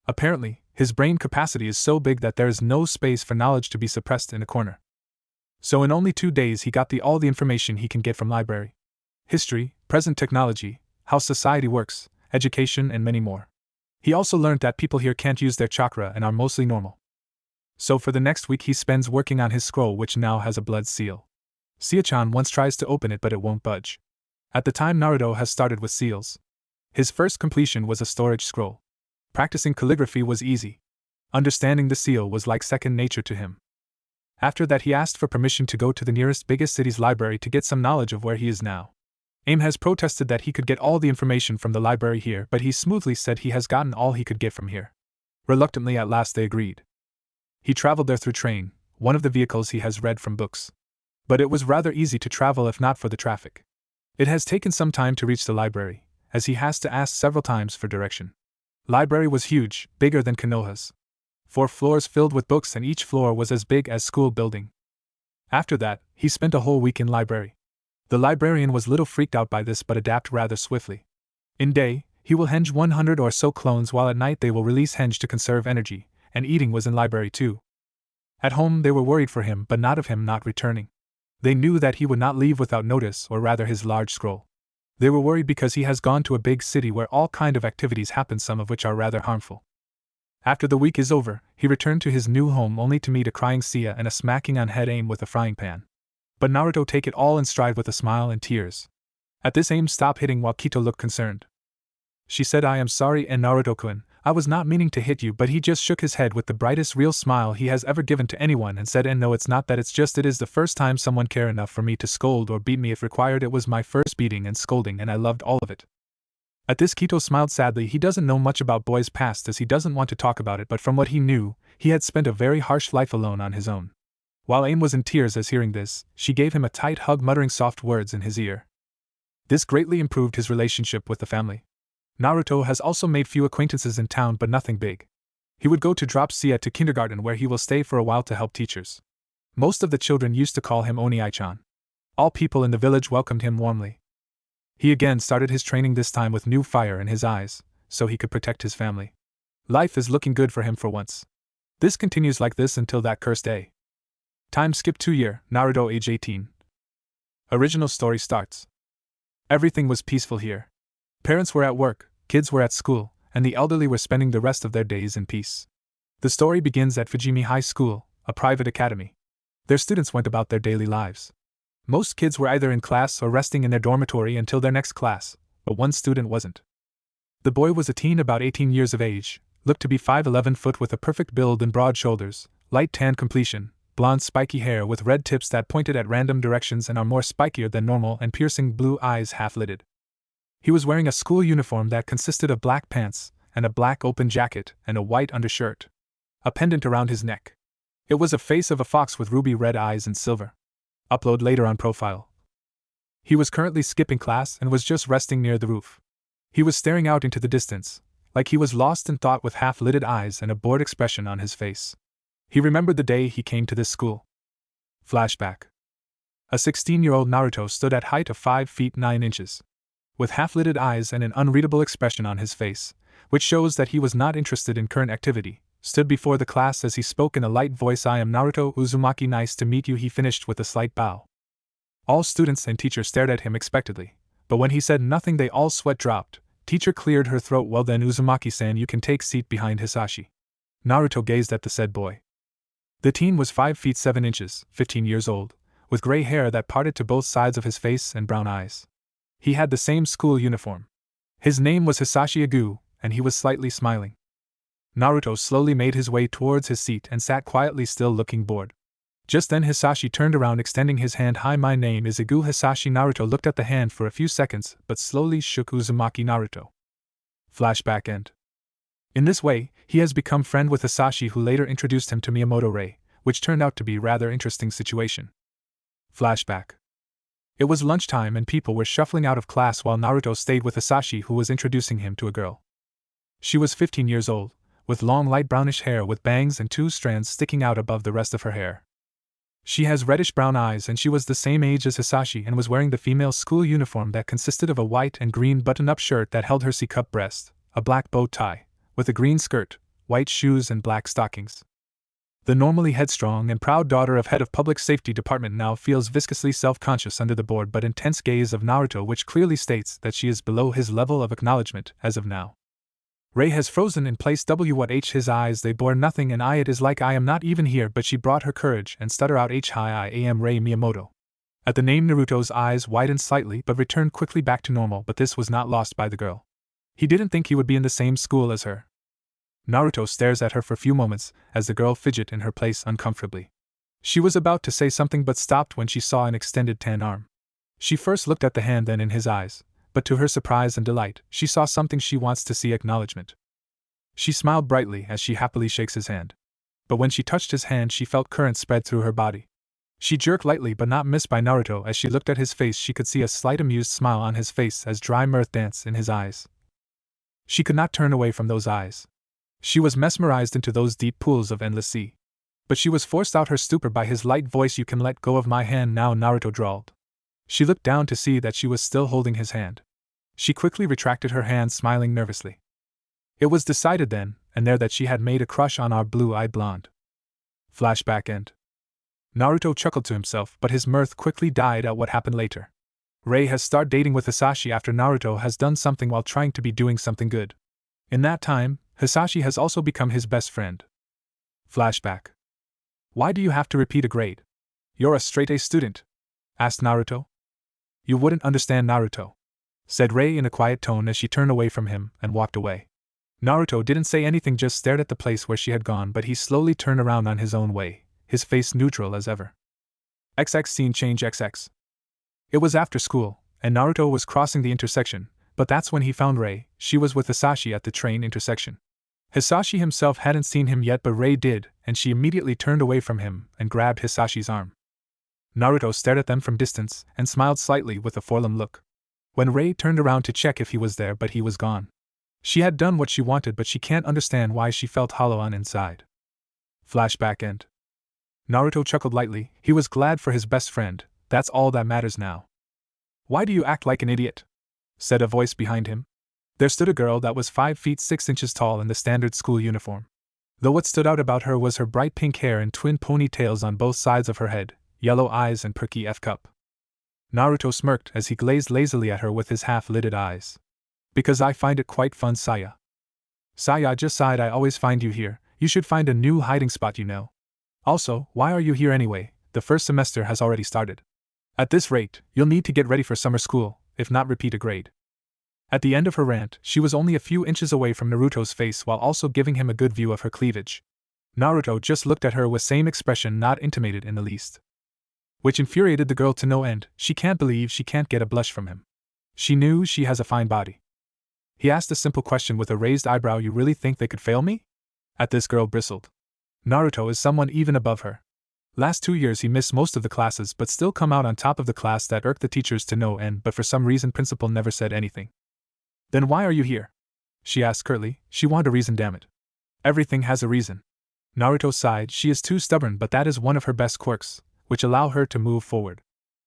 Apparently, his brain capacity is so big that there is no space for knowledge to be suppressed in a corner. So in only 2 days he got all the information he can get from library. History, present technology, how society works, education, and many more. He also learned that people here can't use their chakra and are mostly normal. So for the next week he spends working on his scroll, which now has a blood seal. Sia-chan once tries to open it but it won't budge. At the time Naruto has started with seals. His first completion was a storage scroll. Practicing calligraphy was easy. Understanding the seal was like second nature to him. After that he asked for permission to go to the nearest biggest city's library to get some knowledge of where he is now. Aim has protested that he could get all the information from the library here, but he smoothly said he has gotten all he could get from here. Reluctantly at last they agreed. He traveled there through train, one of the vehicles he has read from books. But it was rather easy to travel if not for the traffic. It has taken some time to reach the library, as he has to ask several times for direction. Library was huge, bigger than Konoha's. 4 floors filled with books, and each floor was as big as school building. After that, he spent a whole week in library. The librarian was little freaked out by this but adapted rather swiftly. In day, he will henge 100 or so clones, while at night they will release henge to conserve energy, and eating was in library too. At home they were worried for him, but not of him not returning. They knew that he would not leave without notice, or rather his large scroll. They were worried because he has gone to a big city where all kind of activities happen, some of which are rather harmful. After the week is over, he returned to his new home only to meet a crying Sia and a smacking on head Aim with a frying pan. But Naruto take it all in stride with a smile and tears. At this Aim stopped hitting while Kito looked concerned. She said, "I am sorry, and Naruto-kun, I was not meaning to hit you," but he just shook his head with the brightest real smile he has ever given to anyone and said, "And no, it's not that, it is the first time someone care enough for me to scold or beat me if required. It was my first beating and scolding and I loved all of it." At this Kito smiled sadly. He doesn't know much about boys' past as he doesn't want to talk about it, but from what he knew, he had spent a very harsh life alone on his own. While Aim was in tears as hearing this, she gave him a tight hug, muttering soft words in his ear. This greatly improved his relationship with the family. Naruto has also made few acquaintances in town, but nothing big. He would go to drop Sia to kindergarten, where he will stay for a while to help teachers. Most of the children used to call him Oni-chan. All people in the village welcomed him warmly. He again started his training, this time with new fire in his eyes, so he could protect his family. Life is looking good for him for once. This continues like this until that cursed day. Time skip 2 years, Naruto age 18. Original story starts. Everything was peaceful here. Parents were at work, kids were at school, and the elderly were spending the rest of their days in peace. The story begins at Fujimi High School, a private academy. Their students went about their daily lives. Most kids were either in class or resting in their dormitory until their next class, but one student wasn't. The boy was a teen about 18 years of age, looked to be 5'11" with a perfect build and broad shoulders, light tan complexion, blonde spiky hair with red tips that pointed at random directions and are more spikier than normal, and piercing blue eyes half-lidded. He was wearing a school uniform that consisted of black pants, and a black open jacket, and a white undershirt. A pendant around his neck. It was a face of a fox with ruby red eyes and silver. Upload later on profile. He was currently skipping class and was just resting near the roof. He was staring out into the distance, like he was lost in thought with half-lidded eyes and a bored expression on his face. He remembered the day he came to this school. Flashback. A 16-year-old Naruto stood at height of 5 feet 9 inches. With half-lidded eyes and an unreadable expression on his face, which shows that he was not interested in current activity, stood before the class as he spoke in a light voice. I am Naruto Uzumaki, nice to meet you, he finished with a slight bow. All students and teacher stared at him expectantly, but when he said nothing they all sweat dropped. Teacher cleared her throat. Well then, Uzumaki-san, you can take seat behind Hisashi. Naruto gazed at the said boy. The teen was 5 feet 7 inches, 15 years old, with gray hair that parted to both sides of his face and brown eyes. He had the same school uniform. His name was Hisashi Agu, and he was slightly smiling. Naruto slowly made his way towards his seat and sat quietly, still looking bored. Just then Hisashi turned around, extending his hand. Hi, my name is Agu Hisashi. Naruto looked at the hand for a few seconds, but slowly shook. Uzumaki Naruto. Flashback end. In this way, he has become friend with Hisashi, who later introduced him to Miyamoto Rei, which turned out to be rather interesting situation. Flashback. It was lunchtime and people were shuffling out of class while Naruto stayed with Hisashi, who was introducing him to a girl. She was 15 years old, with long light brownish hair with bangs and 2 strands sticking out above the rest of her hair. She has reddish-brown eyes and she was the same age as Hisashi and was wearing the female school uniform that consisted of a white and green button-up shirt that held her C-cup breast, a black bow tie, with a green skirt, white shoes and black stockings. The normally headstrong and proud daughter of head of public safety department now feels viscously self-conscious under the bored but intense gaze of Naruto, which clearly states that she is below his level of acknowledgement as of now. Rei has frozen in place. His eyes they bore nothing, and it is like I am not even here, but she brought her courage and stutter out hi I am Rei Miyamoto. At the name Naruto's eyes widened slightly but returned quickly back to normal, but this was not lost by the girl. He didn't think he would be in the same school as her. Naruto stares at her for a few moments as the girl fidgeted in her place uncomfortably. She was about to say something but stopped when she saw an extended tan arm. She first looked at the hand, then in his eyes, but to her surprise and delight, she saw something she wants to see: acknowledgement. She smiled brightly as she happily shakes his hand. But when she touched his hand, she felt currents spread through her body. She jerked lightly but not missed by Naruto. As she looked at his face, she could see a slight amused smile on his face as dry mirth danced in his eyes. She could not turn away from those eyes. She was mesmerized into those deep pools of endless sea. But she was forced out her stupor by his light voice. You can let go of my hand now, Naruto drawled. She looked down to see that she was still holding his hand. She quickly retracted her hand, smiling nervously. It was decided then and there that she had made a crush on our blue-eyed blonde. Flashback end. Naruto chuckled to himself, but his mirth quickly died out. What happened later? Rei has started dating with Hisashi after Naruto has done something while trying to be doing something good. In that time, Hisashi has also become his best friend. Flashback. Why do you have to repeat a grade? You're a straight A student? Asked Naruto. You wouldn't understand, Naruto, said Rei in a quiet tone as she turned away from him and walked away. Naruto didn't say anything, just stared at the place where she had gone, but he slowly turned around on his own way, his face neutral as ever. XX scene change XX. It was after school, and Naruto was crossing the intersection, but that's when he found Rei. She was with Hisashi at the train intersection. Hisashi himself hadn't seen him yet, but Rei did, and she immediately turned away from him and grabbed Hisashi's arm. Naruto stared at them from distance and smiled slightly with a forlorn look. When Rei turned around to check if he was there, but he was gone. She had done what she wanted, but she can't understand why she felt hollow on inside. Flashback end. Naruto chuckled lightly. He was glad for his best friend. That's all that matters now. Why do you act like an idiot? Said a voice behind him. There stood a girl that was 5 feet 6 inches tall in the standard school uniform. Though what stood out about her was her bright pink hair and twin ponytails on both sides of her head, yellow eyes and perky F-cup. Naruto smirked as he gazed lazily at her with his half-lidded eyes. Because I find it quite fun, Saya. Saya just sighed. I always find you here. You should find a new hiding spot, you know. Also, why are you here anyway? The first semester has already started. At this rate, you'll need to get ready for summer school, if not repeat a grade. At the end of her rant, she was only a few inches away from Naruto's face while also giving him a good view of her cleavage. Naruto just looked at her with same expression, not intimated in the least. Which infuriated the girl to no end. She can't believe she can't get a blush from him. She knew she has a fine body. He asked a simple question with a raised eyebrow. You really think they could fail me? At this, girl bristled. Naruto is someone even above her. Last 2 years he missed most of the classes but still come out on top of the class. That irked the teachers to no end, but for some reason principal never said anything. Then why are you here? She asked curtly. She wanted a reason, damn it. Everything has a reason. Naruto sighed. She is too stubborn, but that is one of her best quirks, which allow her to move forward.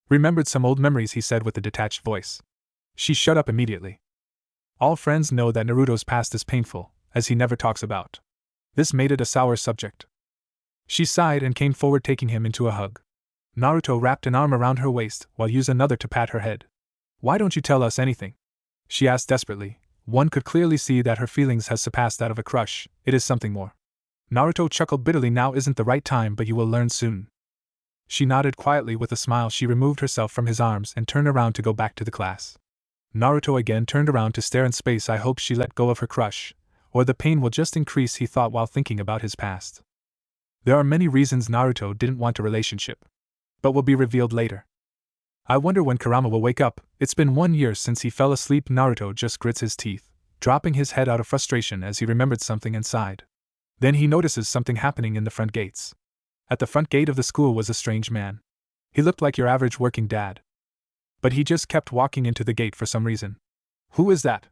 Remembered some old memories, he said with a detached voice. She shut up immediately. All friends know that Naruto's past is painful, as he never talks about. This made it a sour subject. She sighed and came forward, taking him into a hug. Naruto wrapped an arm around her waist, while used another to pat her head. Why don't you tell us anything? She asked desperately. One could clearly see that her feelings has surpassed that of a crush. It is something more. Naruto chuckled bitterly. Now isn't the right time, but you will learn soon. She nodded quietly with a smile. She removed herself from his arms and turned around to go back to the class. Naruto again turned around to stare in space. I hope she let go of her crush, or the pain will just increase, he thought while thinking about his past. There are many reasons Naruto didn't want a relationship, but will be revealed later. I wonder when Kurama will wake up. It's been 1 year since he fell asleep. Naruto just grits his teeth, dropping his head out of frustration as he remembered something and sighed. Then he notices something happening in the front gates. At the front gate of the school was a strange man. He looked like your average working dad. But he just kept walking into the gate for some reason. Who is that?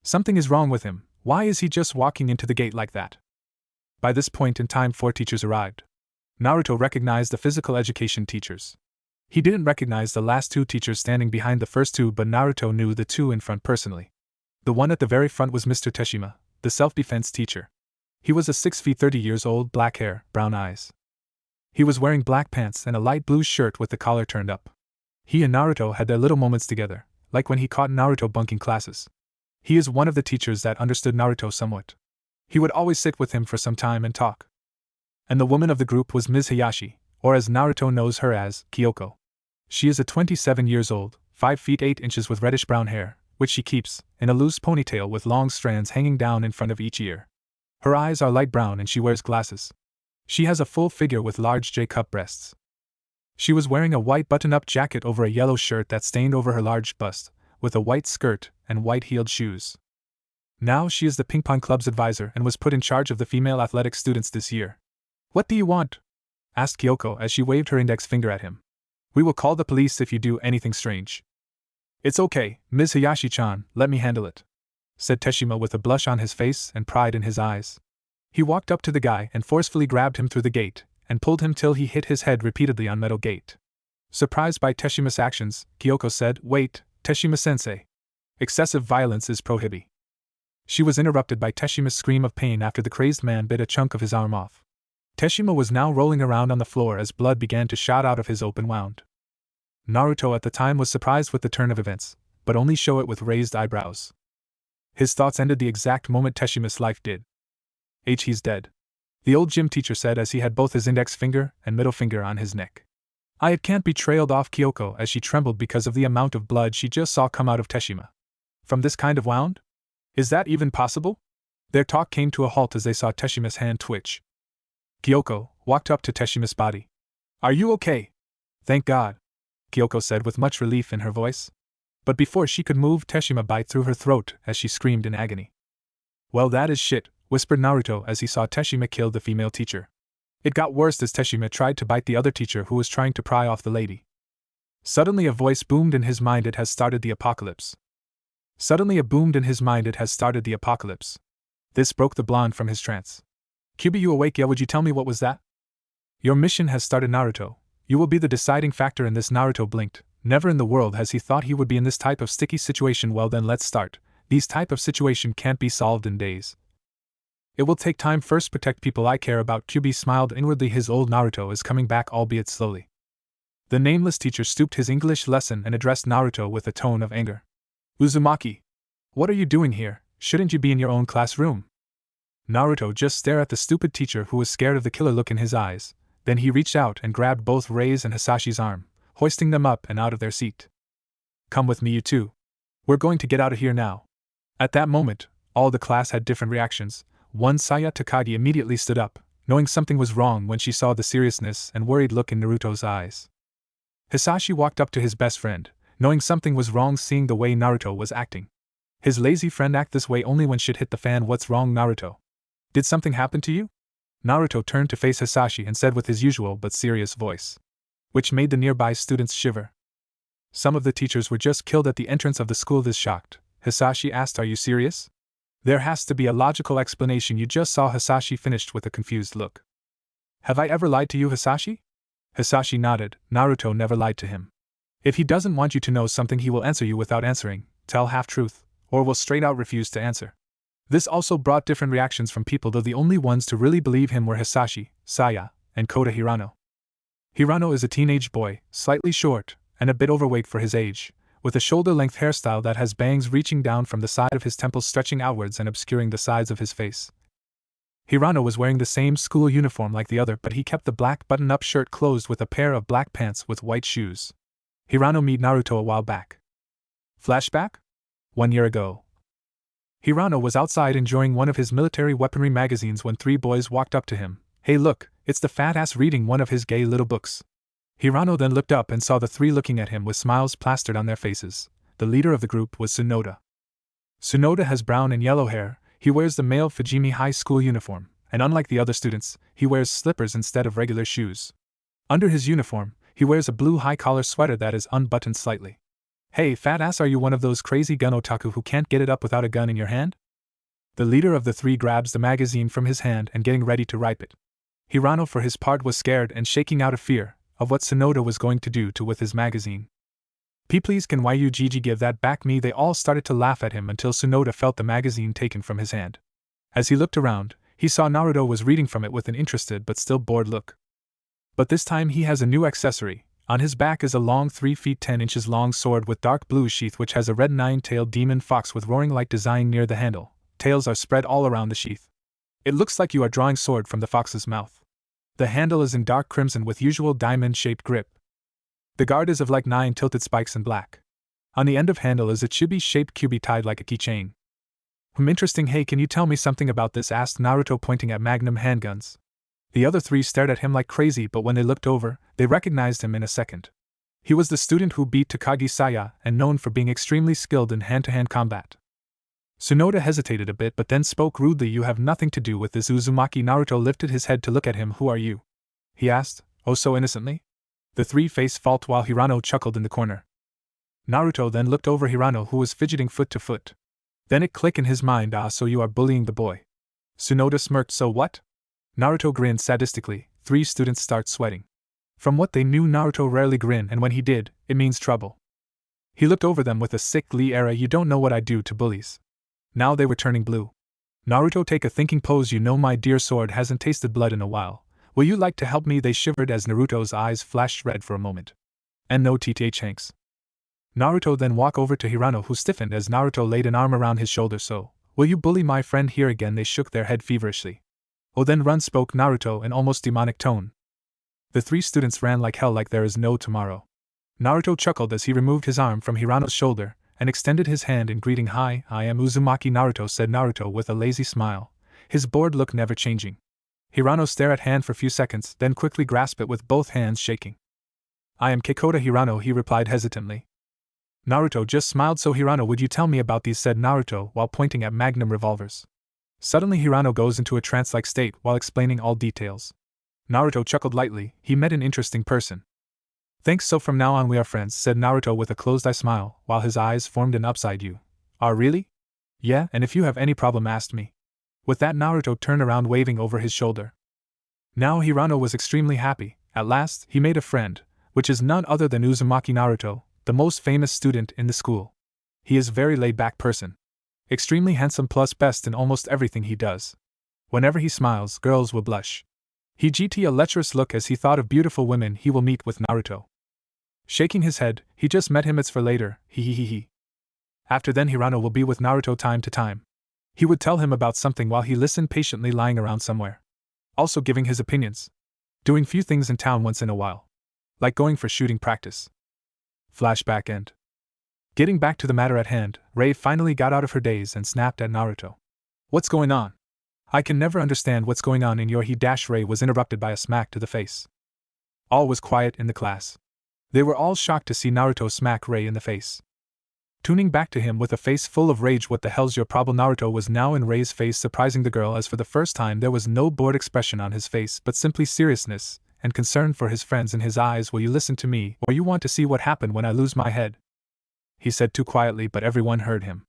Something is wrong with him. Why is he just walking into the gate like that? By this point in time 4 teachers arrived. Naruto recognized the physical education teachers. He didn't recognize the last 2 teachers standing behind the first 2, but Naruto knew the 2 in front personally. The one at the very front was Mr. Teshima, the self-defense teacher. He was a 6 feet 30 years old, black hair, brown eyes. He was wearing black pants and a light blue shirt with the collar turned up. He and Naruto had their little moments together, like when he caught Naruto bunking classes. He is one of the teachers that understood Naruto somewhat. He would always sit with him for some time and talk. And the woman of the group was Ms. Hayashi, or as Naruto knows her as, Kyoko. She is a 27 years old, 5 feet 8 inches with reddish-brown hair, which she keeps in a loose ponytail with long strands hanging down in front of each ear. Her eyes are light brown and she wears glasses. She has a full figure with large J-cup breasts. She was wearing a white button-up jacket over a yellow shirt that stained over her large bust, with a white skirt and white-heeled shoes. Now she is the ping pong club's advisor and was put in charge of the female athletic students this year. What do you want? Asked Kyoko as she waved her index finger at him. We will call the police if you do anything strange. It's okay, Ms. Hayashi-chan, let me handle it, said Teshima with a blush on his face and pride in his eyes. He walked up to the guy and forcefully grabbed him through the gate, and pulled him till he hit his head repeatedly on metal gate. Surprised by Teshima's actions, Kyoko said, Wait, Teshima-sensei. Excessive violence is prohibited. She was interrupted by Teshima's scream of pain after the crazed man bit a chunk of his arm off. Teshima was now rolling around on the floor as blood began to shoot out of his open wound. Naruto at the time was surprised with the turn of events, but only show it with raised eyebrows. His thoughts ended the exact moment Teshima's life did. He's dead, the old gym teacher said as he had both his index finger and middle finger on his neck. It can't be, trailed off Kyoko as she trembled because of the amount of blood she just saw come out of Teshima. From this kind of wound? Is that even possible? Their talk came to a halt as they saw Teshima's hand twitch. Kyoko walked up to Teshima's body. Are you okay? Thank God, Kyoko said with much relief in her voice. But before she could move, Teshima bit through her throat as she screamed in agony. Well, that is shit, whispered Naruto as he saw Teshima kill the female teacher. It got worse as Teshima tried to bite the other teacher who was trying to pry off the lady. Suddenly a voice boomed in his mind, it has started the apocalypse. This broke the blonde from his trance. Kyubi, you awake? Yeah, would you tell me what was that? Your mission has started, Naruto. You will be the deciding factor in this. Naruto blinked. Never in the world has he thought he would be in this type of sticky situation. Well then, let's start. These type of situation can't be solved in days. It will take time. First, protect people I care about. Kyubi smiled inwardly. His old Naruto is coming back, albeit slowly. The nameless teacher stooped his English lesson and addressed Naruto with a tone of anger. Uzumaki, what are you doing here? Shouldn't you be in your own classroom? Naruto just stared at the stupid teacher who was scared of the killer look in his eyes. Then he reached out and grabbed both Rei's and Hisashi's arm, hoisting them up and out of their seat. Come with me, you two. We're going to get out of here now. At that moment, all the class had different reactions. One, Saya Takagi, immediately stood up, knowing something was wrong when she saw the seriousness and worried look in Naruto's eyes. Hisashi walked up to his best friend, knowing something was wrong seeing the way Naruto was acting. His lazy friend act this way only when shit hit the fan. What's wrong, Naruto? Did something happen to you? Naruto turned to face Hisashi and said with his usual but serious voice, which made the nearby students shiver. Some of the teachers were just killed at the entrance of the school. This shocked. Hisashi asked, "Are you serious?" "There has to be a logical explanation. You just saw." Hisashi finished with a confused look. "Have I ever lied to you, Hisashi?" Hisashi nodded. Naruto never lied to him. If he doesn't want you to know something, he will answer you without answering, tell half-truth, or will straight out refuse to answer. This also brought different reactions from people, though the only ones to really believe him were Hisashi, Saya, and Kota Hirano. Hirano is a teenage boy, slightly short, and a bit overweight for his age, with a shoulder-length hairstyle that has bangs reaching down from the side of his temples stretching outwards and obscuring the sides of his face. Hirano was wearing the same school uniform like the other, but he kept the black button-up shirt closed with a pair of black pants with white shoes. Hirano met Naruto a while back. Flashback? 1 year ago. Hirano was outside enjoying one of his military weaponry magazines when 3 boys walked up to him. "Hey look, it's the fat ass reading one of his gay little books." Hirano then looked up and saw the 3 looking at him with smiles plastered on their faces. The leader of the group was Tsunoda. Tsunoda has brown and yellow hair. He wears the male Fujimi High School uniform, and unlike the other students, he wears slippers instead of regular shoes. Under his uniform, he wears a blue high-collar sweater that is unbuttoned slightly. "Hey, fat ass, are you one of those crazy gun otaku who can't get it up without a gun in your hand?" The leader of the 3 grabs the magazine from his hand and getting ready to rip it. Hirano for his part was scared and shaking out of fear of what Tsunoda was going to do with his magazine. "Please can you Gigi give that back me?" They all started to laugh at him until Tsunoda felt the magazine taken from his hand. As he looked around, he saw Naruto was reading from it with an interested but still bored look. But this time he has a new accessory. On his back is a long 3 feet 10 inches long sword with dark blue sheath which has a red 9-tailed demon fox with roaring light design near the handle. Tails are spread all around the sheath. It looks like you are drawing sword from the fox's mouth. The handle is in dark crimson with usual diamond-shaped grip. The guard is of like 9 tilted spikes in black. On the end of handle is a chibi-shaped cubie tied like a keychain. Interesting. Hey, can you tell me something about this?" asked Naruto pointing at Magnum handguns. The other 3 stared at him like crazy, but when they looked over, they recognized him in a second. He was the student who beat Takagi Saya and known for being extremely skilled in hand-to-hand combat. Tsunoda hesitated a bit but then spoke rudely. "You have nothing to do with this, Uzumaki." Naruto lifted his head to look at him. "Who are you?" he asked, oh so innocently. The 3 faced fault while Hirano chuckled in the corner. Naruto then looked over Hirano, who was fidgeting foot to foot. Then it clicked in his mind, "Ah, so you are bullying the boy." Tsunoda smirked. "So what?" Naruto grinned sadistically. 3 students start sweating. From what they knew, Naruto rarely grinned, and when he did, it means trouble. He looked over them with a sickly air. "You don't know what I do to bullies." Now they were turning blue. Naruto, take a thinking pose. "You know, my dear, sword hasn't tasted blood in a while. Will you like to help me?" They shivered as Naruto's eyes flashed red for a moment. "And no TTH Hanks." Naruto then walked over to Hirano, who stiffened as Naruto laid an arm around his shoulder. "So, will you bully my friend here again?" They shook their head feverishly. "Oh then run," spoke Naruto in almost demonic tone. The 3 students ran like hell, like there is no tomorrow. Naruto chuckled as he removed his arm from Hirano's shoulder and extended his hand in greeting. "Hi, I am Uzumaki." Naruto said. Naruto with a lazy smile, his bored look never changing. Hirano stared at hand for a few seconds, then quickly grasped it with both hands shaking. "I am Kota Hirano," he replied hesitantly. Naruto just smiled. "So Hirano, would you tell me about these?" said Naruto while pointing at Magnum revolvers. Suddenly Hirano goes into a trance-like state while explaining all details. Naruto chuckled lightly. He met an interesting person. "Thanks, so from now on we are friends," said Naruto with a closed-eye smile, while his eyes formed an upside U. "Are really?" "Yeah, and if you have any problem, ask me." With that, Naruto turned around waving over his shoulder. Now Hirano was extremely happy. At last, he made a friend, which is none other than Uzumaki. Naruto, the most famous student in the school. He is a very laid-back person. Extremely handsome plus best in almost everything he does. Whenever he smiles, girls will blush. He got a lecherous look as he thought of beautiful women he will meet with Naruto. Shaking his head, he just met him. "It's for later, he. After then Hirano will be with Naruto time to time. He would tell him about something while he listened patiently lying around somewhere. Also giving his opinions. Doing few things in town once in a while. Like going for shooting practice." Flashback end. Getting back to the matter at hand, Rei finally got out of her daze and snapped at Naruto. "What's going on? I can never understand what's going on in your he." Rei was interrupted by a smack to the face. All was quiet in the class. They were all shocked to see Naruto smack Rei in the face. tuning back to him with a face full of rage. What the hell's your problem? Naruto was now in Rei's face, surprising the girl, as for the first time there was no bored expression on his face but simply seriousness and concern for his friends in his eyes. Will you listen to me, or you want to see what happened when I lose my head? He said too quietly, but everyone heard him.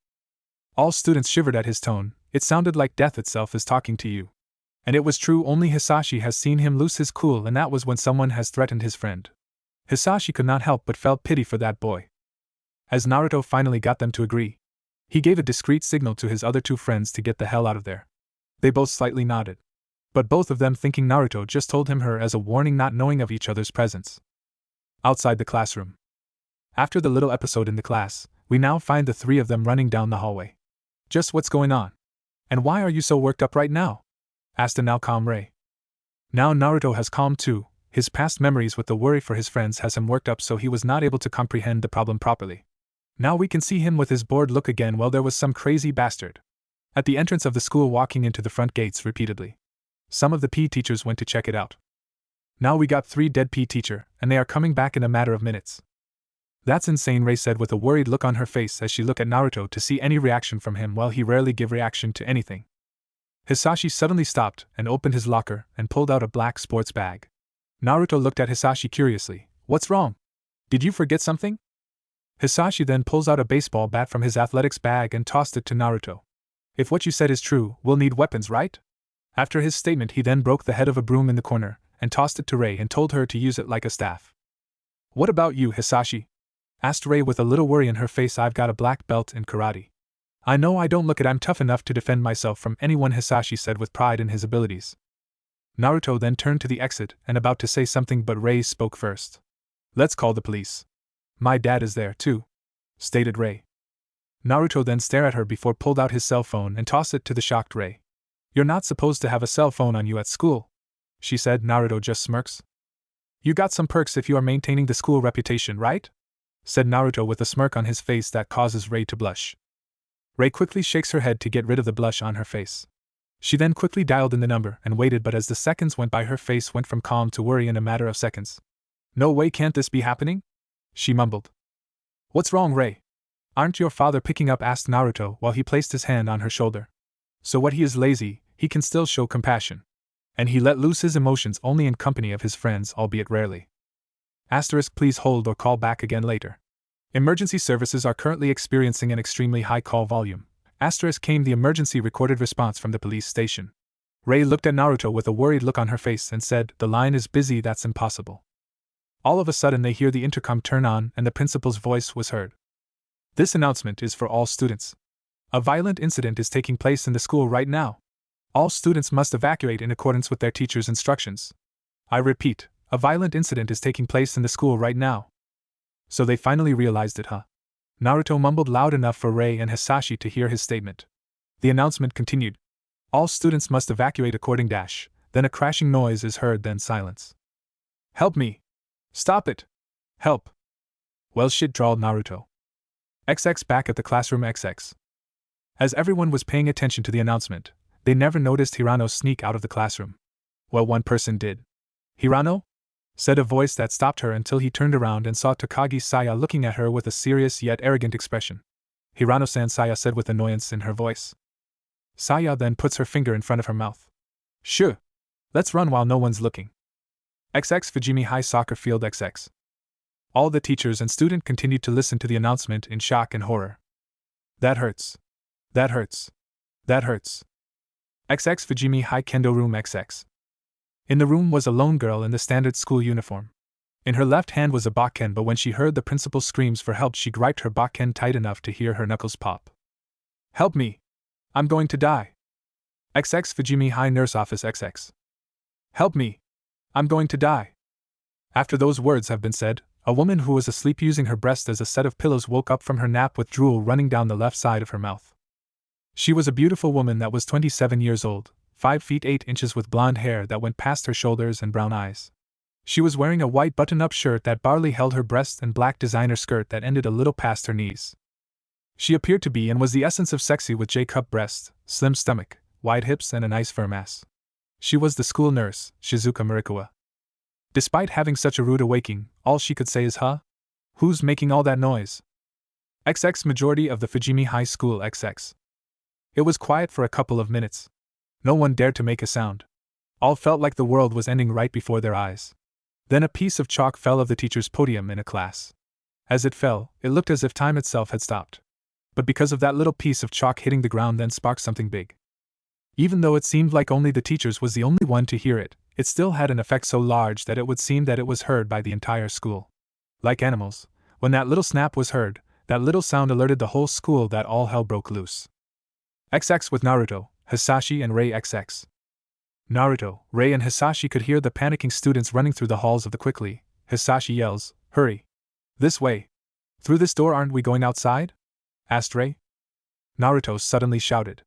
All students shivered at his tone. It sounded like death itself is talking to you. And it was true. Only Hisashi has seen him lose his cool, and that was when someone has threatened his friend. Hisashi could not help but felt pity for that boy. As Naruto finally got them to agree, he gave a discreet signal to his other two friends to get the hell out of there. They both slightly nodded, but both of them thinking Naruto just told him her as a warning, not knowing of each other's presence. Outside the classroom. After the little episode in the class, we now find the three of them running down the hallway. Just what's going on? And why are you so worked up right now? Asked a now calm Rei. Now Naruto has calmed too. His past memories with the worry for his friends has him worked up, so he was not able to comprehend the problem properly. Now we can see him with his bored look again. Well, there was some crazy bastard at the entrance of the school walking into the front gates repeatedly. Some of the PE teachers went to check it out. Now we got 3 dead PE teacher, and they are coming back in a matter of minutes. That's insane, Rei said with a worried look on her face as she looked at Naruto to see any reaction from him. Well, he rarely give reaction to anything. Hisashi suddenly stopped and opened his locker and pulled out a black sports bag. Naruto looked at Hisashi curiously. What's wrong? Did you forget something? Hisashi then pulls out a baseball bat from his athletics bag and tossed it to Naruto. If what you said is true, we'll need weapons, right? After his statement, he then broke the head of a broom in the corner and tossed it to Rei and told her to use it like a staff. What about you, Hisashi? Asked Rei with a little worry in her face. I've got a black belt in karate. I know I don't look it. I'm tough enough to defend myself from anyone, Hisashi said with pride in his abilities. Naruto then turned to the exit and about to say something, but Rei spoke first. Let's call the police. My dad is there too, stated Rei. Naruto then stared at her before pulled out his cell phone and tossed it to the shocked Rei. You're not supposed to have a cell phone on you at school, she said. Naruto just smirks. You got some perks if you are maintaining the school reputation, right? Said Naruto with a smirk on his face that causes Rei to blush. Rei quickly shakes her head to get rid of the blush on her face. She then quickly dialed in the number and waited, but as the seconds went by, her face went from calm to worry in a matter of seconds. No way, can't this be happening? She mumbled. What's wrong, Rei? Aren't your father picking up? Asked Naruto while he placed his hand on her shoulder. So what, he is lazy, he can still show compassion. And he let loose his emotions only in company of his friends, albeit rarely. Asterisk, please hold or call back again later. Emergency services are currently experiencing an extremely high call volume. Asterisk, came the emergency recorded response from the police station. Rei looked at Naruto with a worried look on her face and said, the line is busy, that's impossible. All of a sudden they hear the intercom turn on and the principal's voice was heard. This announcement is for all students. A violent incident is taking place in the school right now. All students must evacuate in accordance with their teacher's instructions. I repeat, a violent incident is taking place in the school right now. So they finally realized it, huh? Naruto mumbled loud enough for Rei and Hisashi to hear his statement. The announcement continued. All students must evacuate according dash. Then a crashing noise is heard, then silence. Help me! Stop it! Help! Well shit, drawled Naruto. XX back at the classroom XX. As everyone was paying attention to the announcement, they never noticed Hirano sneak out of the classroom. Well, one person did. Hirano? Said a voice that stopped her until he turned around and saw Takagi Saya looking at her with a serious yet arrogant expression. Hirano-san, Saya said with annoyance in her voice. Saya then puts her finger in front of her mouth. Sure. Let's run while no one's looking. XX Fujimi High Soccer Field XX. All the teachers and student continued to listen to the announcement in shock and horror. That hurts. That hurts. That hurts. XX Fujimi High Kendo Room XX. In the room was a lone girl in the standard school uniform. In her left hand was a bakken, but when she heard the principal's screams for help, she gripped her bakken tight enough to hear her knuckles pop. Help me! I'm going to die! XX Fujimi High Nurse Office XX. Help me! I'm going to die! After those words have been said, a woman who was asleep using her breast as a set of pillows woke up from her nap with drool running down the left side of her mouth. She was a beautiful woman that was 27 years old, 5 feet 8 inches with blonde hair that went past her shoulders and brown eyes. She was wearing a white button-up shirt that barely held her breast and black designer skirt that ended a little past her knees. She appeared to be and was the essence of sexy with J-cup breasts, slim stomach, wide hips and a nice firm ass. She was the school nurse, Shizuka Murikawa. Despite having such a rude awakening, all she could say is, huh? Who's making all that noise? XX majority of the Fujimi High School XX. It was quiet for a couple of minutes. No one dared to make a sound. All felt like the world was ending right before their eyes. Then a piece of chalk fell off the teacher's podium in a class. As it fell, it looked as if time itself had stopped. But because of that little piece of chalk hitting the ground then sparked something big. Even though it seemed like only the teachers was the only one to hear it, it still had an effect so large that it would seem that it was heard by the entire school. Like animals, when that little snap was heard, that little sound alerted the whole school that all hell broke loose. XX with Naruto, Hisashi and Rei XX. Naruto, Rei and Hisashi could hear the panicking students running through the halls of the quickly. Hisashi yells, "Hurry! This way! Through this door, aren't we going outside?" asked Rei. Naruto suddenly shouted.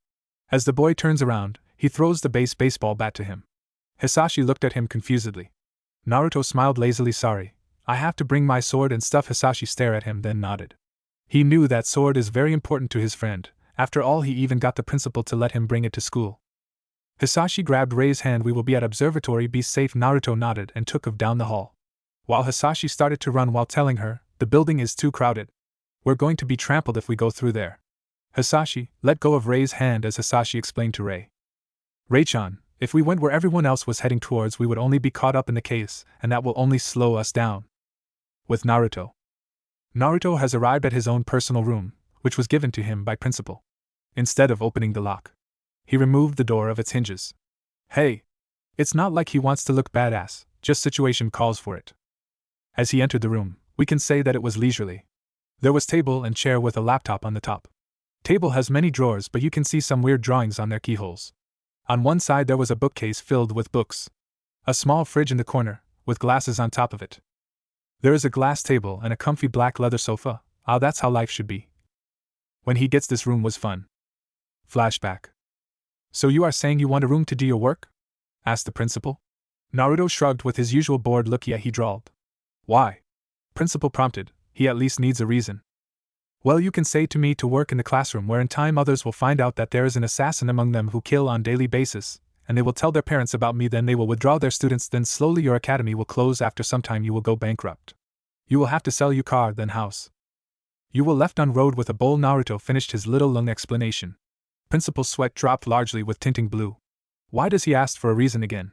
As the boy turns around, he throws the baseball bat to him. Hisashi looked at him confusedly. Naruto smiled lazily. "Sorry, I have to bring my sword and stuff." Hisashi stared at him then nodded. He knew that sword is very important to his friend. After all, he even got the principal to let him bring it to school. Hisashi grabbed Rei's hand. "We will be at observatory, be safe." Naruto nodded and took off down the hall. While Hisashi started to run while telling her, "The building is too crowded. We're going to be trampled if we go through there." Hisashi let go of Rei's hand as Hisashi explained to Rei. "Rei-chan, if we went where everyone else was heading towards, we would only be caught up in the chaos, and that will only slow us down." With Naruto. Naruto has arrived at his own personal room, which was given to him by principal. Instead of opening the lock, he removed the door of its hinges. Hey! It's not like he wants to look badass, just situation calls for it. As he entered the room, we can say that it was leisurely. There was table and chair with a laptop on the top. Table has many drawers, but you can see some weird drawings on their keyholes. On one side there was a bookcase filled with books. A small fridge in the corner, with glasses on top of it. There is a glass table and a comfy black leather sofa. Ah, that's how life should be. When he gets this room was fun. Flashback. "So you are saying you want a room to do your work?" asked the principal. Naruto shrugged with his usual bored look. "Yeah," he drawled. "Why?" Principal prompted. "He at least needs a reason." "Well, you can say to me to work in the classroom where in time others will find out that there is an assassin among them who kill on daily basis, and they will tell their parents about me, then they will withdraw their students, then slowly your academy will close. After some time you will go bankrupt. You will have to sell your car, then house. You will left on road with a bowl." Naruto finished his little long explanation. Principal's sweat dropped largely with tinting blue. Why does he ask for a reason again?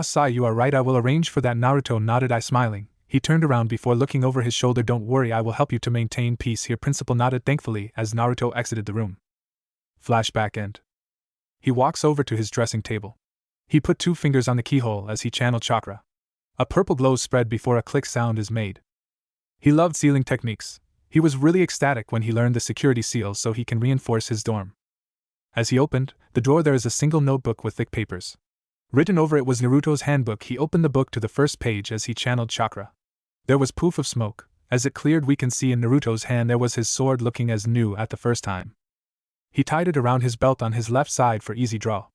"Sai, you are right, I will arrange for that." Naruto nodded, smiling. He turned around before looking over his shoulder. "Don't worry, I will help you to maintain peace here." Principal nodded thankfully as Naruto exited the room. Flashback end. He walks over to his dressing table. He put 2 fingers on the keyhole as he channeled chakra. A purple glow spread before a click sound is made. He loved sealing techniques. He was really ecstatic when he learned the security seal so he can reinforce his dorm. As he opened the drawer, there is a single notebook with thick papers. Written over it was Naruto's handbook. He opened the book to the first page as he channeled chakra. There was poof of smoke. As it cleared, we can see in Naruto's hand there was his sword, looking as new at the first time. He tied it around his belt on his left side for easy draw,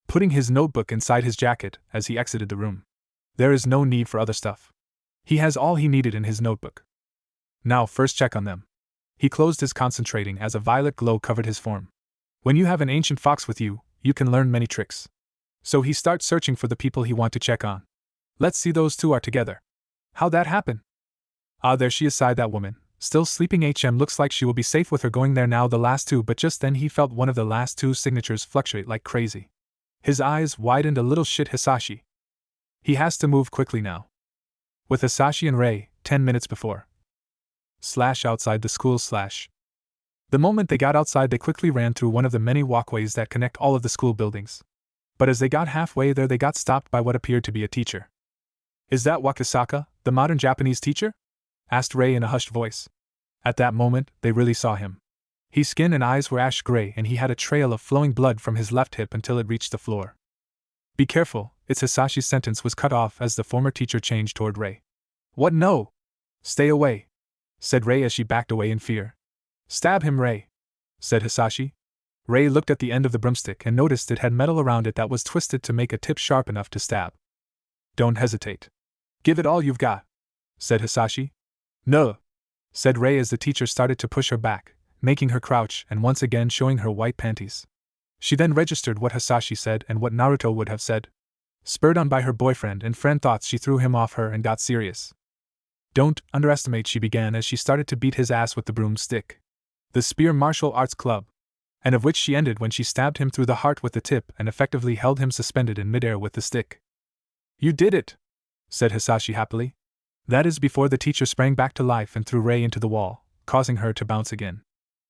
putting his notebook inside his jacket as he exited the room. There is no need for other stuff. He has all he needed in his notebook. Now first check on them. He closed his concentrating as a violet glow covered his form. When you have an ancient fox with you, you can learn many tricks. So he starts searching for the people he want to check on. Let's see, those 2 are together. How'd that happen? Ah, there she is, sighed that woman, still sleeping. Looks like she will be safe with her going there now. The last 2, but just then he felt one of the last 2 signatures fluctuate like crazy. His eyes widened a little. Shit, Hisashi. He has to move quickly now. With Hisashi and Rei, 10 minutes before. Outside the school. The moment they got outside, they quickly ran through one of the many walkways that connect all of the school buildings. But as they got halfway there, they got stopped by what appeared to be a teacher. "Is that Wakasaka, the modern Japanese teacher?" asked Rei in a hushed voice. At that moment, they really saw him. His skin and eyes were ash gray, and he had a trail of flowing blood from his left hip until it reached the floor. "Be careful," Hisashi's sentence was cut off as the former teacher changed toward Rei. "What? No! Stay away," said Rei as she backed away in fear. "Stab him, Rei," said Hisashi. Rei looked at the end of the broomstick and noticed it had metal around it that was twisted to make a tip sharp enough to stab. "Don't hesitate. Give it all you've got," said Hisashi. "No," said Rei as the teacher started to push her back, making her crouch and once again showing her white panties. She then registered what Hisashi said and what Naruto would have said. Spurred on by her boyfriend and friend thoughts, she threw him off her and got serious. Don't underestimate, she began as she started to beat his ass with the broomstick. The Spear Martial Arts Club. And of which she ended when she stabbed him through the heart with the tip and effectively held him suspended in midair with the stick. You did it, said Hisashi happily. That is before the teacher sprang back to life and threw Rei into the wall, causing her to bounce again.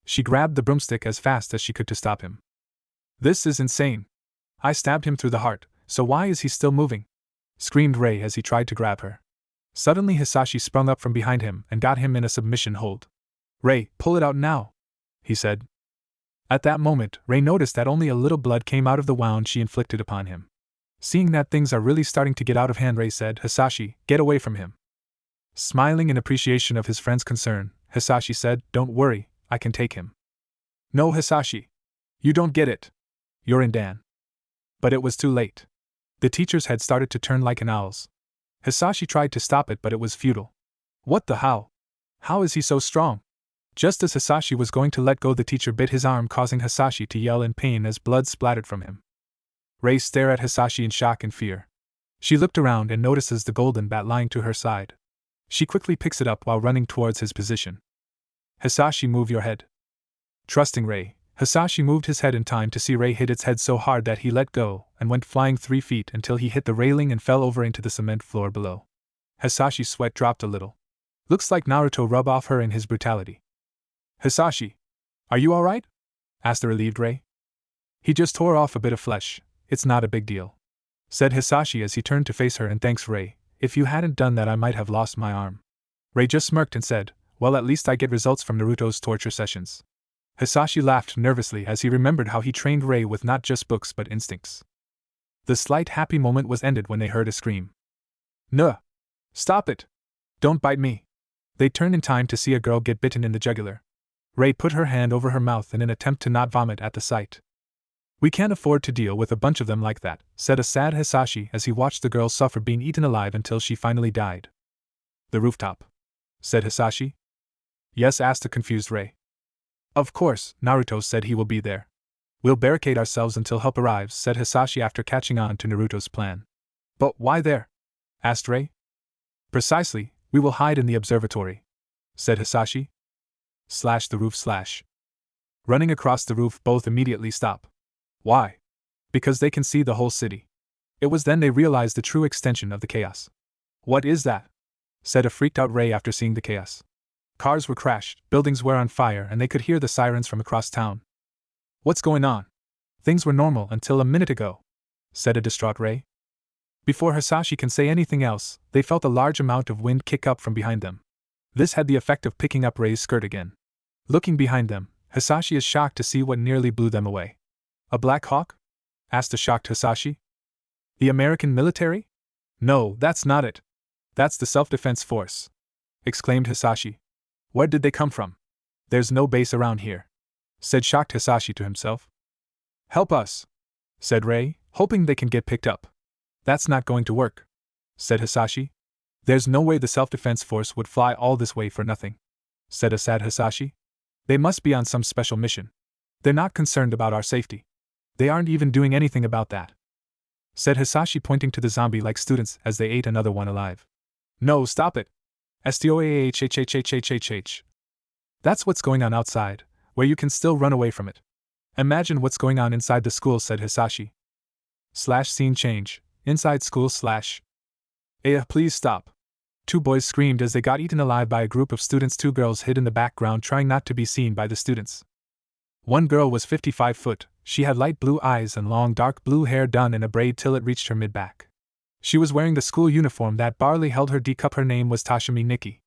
She grabbed the broomstick as fast as she could to stop him. This is insane. I stabbed him through the heart, so why is he still moving? Screamed Rei as he tried to grab her. Suddenly Hisashi sprung up from behind him and got him in a submission hold. Rei, pull it out now, he said. At that moment, Rei noticed that only a little blood came out of the wound she inflicted upon him. Seeing that things are really starting to get out of hand, Rei said, Hisashi, get away from him. Smiling in appreciation of his friend's concern, Hisashi said, Don't worry, I can take him. No, Hisashi. You don't get it. You're in Dan. But it was too late. The teacher's head started to turn like an owl's. Hisashi tried to stop it, but it was futile. What the how? How is he so strong? Just as Hisashi was going to let go, the teacher bit his arm, causing Hisashi to yell in pain as blood splattered from him. Rei stared at Hisashi in shock and fear. She looked around and notices the golden bat lying to her side. She quickly picks it up while running towards his position. Hisashi, move your head. Trusting Rei, Hisashi moved his head in time to see Rei hit its head so hard that he let go and went flying 3 feet until he hit the railing and fell over into the cement floor below. Hisashi's sweat dropped a little. Looks like Naruto rubbed off her in his brutality. Hisashi, are you alright? Asked the relieved Rei. He just tore off a bit of flesh, it's not a big deal, said Hisashi as he turned to face her, and thanks Rei, if you hadn't done that I might have lost my arm. Rei just smirked and said, well, at least I get results from Naruto's torture sessions. Hisashi laughed nervously as he remembered how he trained Rei with not just books but instincts. The slight happy moment was ended when they heard a scream. Nuh! Stop it! Don't bite me! They turned in time to see a girl get bitten in the jugular. Rei put her hand over her mouth in an attempt to not vomit at the sight. We can't afford to deal with a bunch of them like that, said a sad Hisashi as he watched the girl suffer being eaten alive until she finally died. The rooftop, said Hisashi. Yes, asked a confused Rei. Of course, Naruto said he will be there. We'll barricade ourselves until help arrives, said Hisashi after catching on to Naruto's plan. But why there? Asked Rei. Precisely, we will hide in the observatory, said Hisashi. The roof. Running across the roof, both immediately stop. Why? Because they can see the whole city. It was then they realized the true extension of the chaos. What is that? Said a freaked out Rei after seeing the chaos. Cars were crashed, buildings were on fire, and they could hear the sirens from across town. What's going on? Things were normal until a minute ago, said a distraught Rei. Before Hisashi can say anything else, they felt a large amount of wind kick up from behind them. This had the effect of picking up Rei's skirt again. Looking behind them, Hisashi is shocked to see what nearly blew them away. A Black Hawk? Asked the shocked Hisashi. The American military? No, that's not it. That's the self-defense force, exclaimed Hisashi. Where did they come from? There's no base around here, said shocked Hisashi to himself. Help us, said Rei, hoping they can get picked up. That's not going to work, said Hisashi. There's no way the self-defense force would fly all this way for nothing, said a sad Hisashi. They must be on some special mission. They're not concerned about our safety. They aren't even doing anything about that, said Hisashi, pointing to the zombie-like students as they ate another one alive. No, stop it. STOAHHHHHHH. That's what's going on outside, where you can still run away from it. Imagine what's going on inside the school, said Hisashi. Scene change. Inside school. Please stop. 2 boys screamed as they got eaten alive by a group of students. 2 girls hid in the background trying not to be seen by the students. One girl was 55 foot, she had light blue eyes and long dark blue hair done in a braid till it reached her mid-back. She was wearing the school uniform that Barley held her D-cup. Her name was Tashimi Nikki.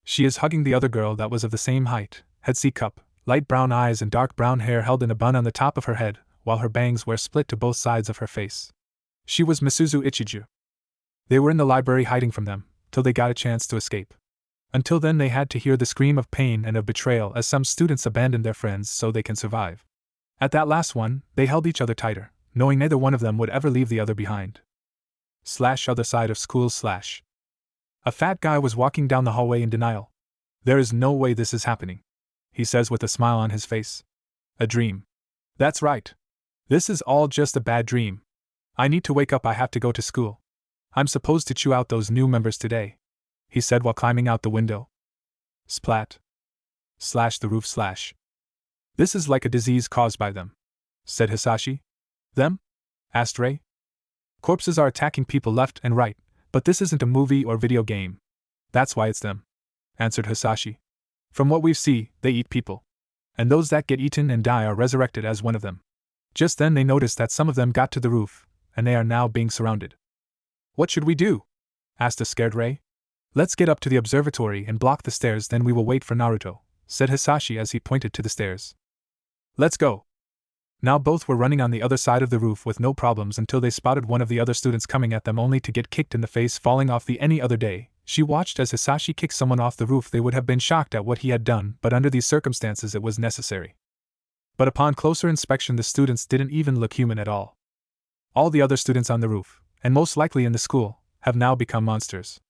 She is hugging the other girl that was of the same height, had C-cup, light brown eyes and dark brown hair held in a bun on the top of her head, while her bangs were split to both sides of her face. She was Misuzu Ichiju. They were in the library hiding from them, till they got a chance to escape. Until then they had to hear the scream of pain and of betrayal as some students abandoned their friends so they can survive. At that last one, they held each other tighter, knowing neither one of them would ever leave the other behind. Other side of school. A fat guy was walking down the hallway in denial. There is no way this is happening, he says with a smile on his face. A dream. That's right. This is all just a bad dream. I need to wake up, I have to go to school. I'm supposed to chew out those new members today. he said while climbing out the window. Splat. Slash the roof slash. This is like a disease caused by them, said Hisashi. Them? Asked Ray. Corpses are attacking people left and right, but this isn't a movie or video game. That's why it's them, answered Hisashi. From what we see, they eat people. And those that get eaten and die are resurrected as one of them. Just then they noticed that some of them got to the roof, and they are now being surrounded. What should we do? Asked a scared Ray. Let's get up to the observatory and block the stairs, then we will wait for Naruto, said Hisashi as he pointed to the stairs. Let's go. Now both were running on the other side of the roof with no problems until they spotted one of the other students coming at them only to get kicked in the face, falling off the any other day. She watched as Hisashi kicked someone off the roof. They would have been shocked at what he had done, but under these circumstances it was necessary. But upon closer inspection the students didn't even look human at all. All the other students on the roof, and most likely in the school, have now become monsters.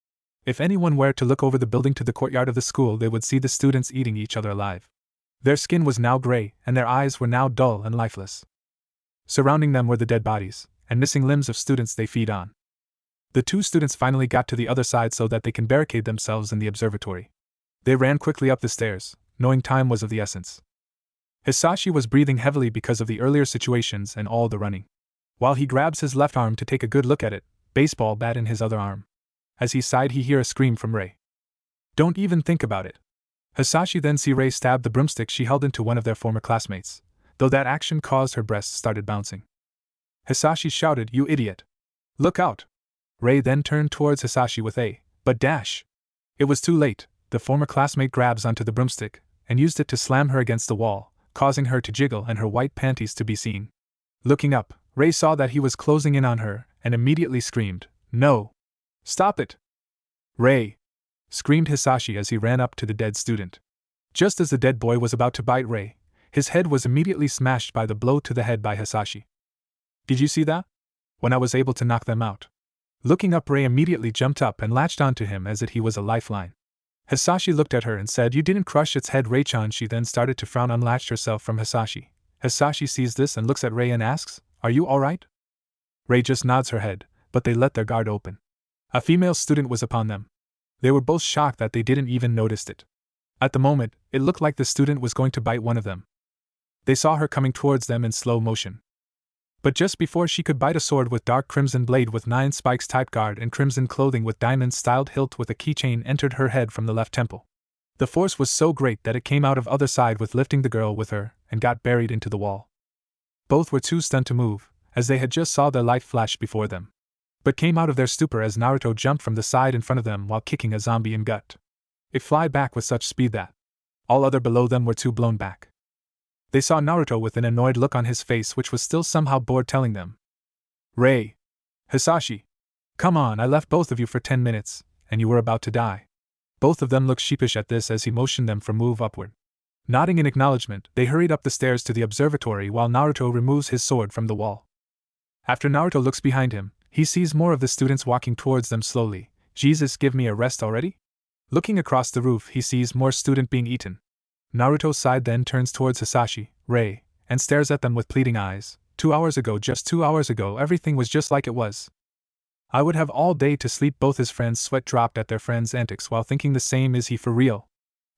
If anyone were to look over the building to the courtyard of the school, they would see the students eating each other alive. Their skin was now gray, and their eyes were now dull and lifeless. Surrounding them were the dead bodies, and missing limbs of students they feed on. The two students finally got to the other side so that they can barricade themselves in the observatory. They ran quickly up the stairs, knowing time was of the essence. Hisashi was breathing heavily because of the earlier situations and all the running. While he grabs his left arm to take a good look at it, baseball bat in his other arm. As he sighed, he hear a scream from Ray. Don't even think about it. Hisashi then see Ray stab the broomstick she held into one of their former classmates, though that action caused her breasts started bouncing. Hisashi shouted, "You idiot! Look out!" Ray then turned towards Hisashi with a but dash. It was too late. The former classmate grabs onto the broomstick and used it to slam her against the wall, causing her to jiggle and her white panties to be seen. Looking up, Ray saw that he was closing in on her and immediately screamed, "No! Stop it!" "Ray!" screamed Hisashi as he ran up to the dead student. Just as the dead boy was about to bite Ray, his head was immediately smashed by the blow to the head by Hisashi. "Did you see that? When I was able to knock them out." Looking up, Ray immediately jumped up and latched onto him as if he was a lifeline. Hisashi looked at her and said, "You didn't crush its head, Ray-chan." She then started to frown, unlatched herself from Hisashi. Hisashi sees this and looks at Ray and asks, "Are you alright?" Ray just nods her head, but they let their guard open. A female student was upon them. They were both shocked that they didn't even notice it. At the moment, it looked like the student was going to bite one of them. They saw her coming towards them in slow motion. But just before she could bite, a sword with dark crimson blade with 9 spikes type guard and crimson clothing with diamond-styled hilt with a keychain entered her head from the left temple. The force was so great that it came out of other side with lifting the girl with her and got buried into the wall. Both were too stunned to move, as they had just saw their light flash before them, but came out of their stupor as Naruto jumped from the side in front of them while kicking a zombie in gut. It fly back with such speed that all other below them were too blown back. They saw Naruto with an annoyed look on his face, which was still somehow bored, telling them, "Ray! Hisashi! Come on, I left both of you for 10 minutes, and you were about to die." Both of them looked sheepish at this as he motioned them for move upward. Nodding in acknowledgement, they hurried up the stairs to the observatory while Naruto removes his sword from the wall. After Naruto looks behind him, he sees more of the students walking towards them slowly. "Jesus, give me a rest already?" Looking across the roof, he sees more student being eaten. Naruto sighed, then turns towards Hisashi, Ray, and stares at them with pleading eyes. 2 hours ago, just 2 hours ago, everything was just like it was. I would have all day to sleep. Both his friends' sweat dropped at their friend's antics while thinking the same. Is he for real?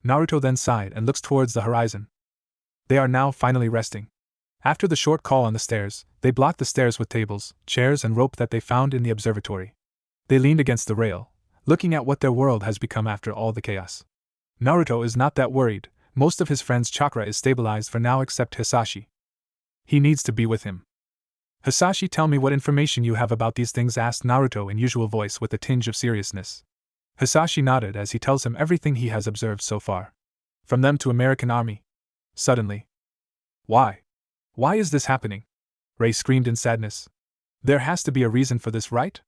Naruto then sighed and looks towards the horizon. They are now finally resting. After the short call on the stairs, they blocked the stairs with tables, chairs and rope that they found in the observatory. They leaned against the rail, looking at what their world has become after all the chaos. Naruto is not that worried. Most of his friend's chakra is stabilized for now except Hisashi. He needs to be with him. "Hisashi, tell me what information you have about these things," asked Naruto in usual voice with a tinge of seriousness. Hisashi nodded as he tells him everything he has observed so far. From them to American army. Suddenly. Why? Why is this happening? Ray screamed in sadness. "There has to be a reason for this, right?"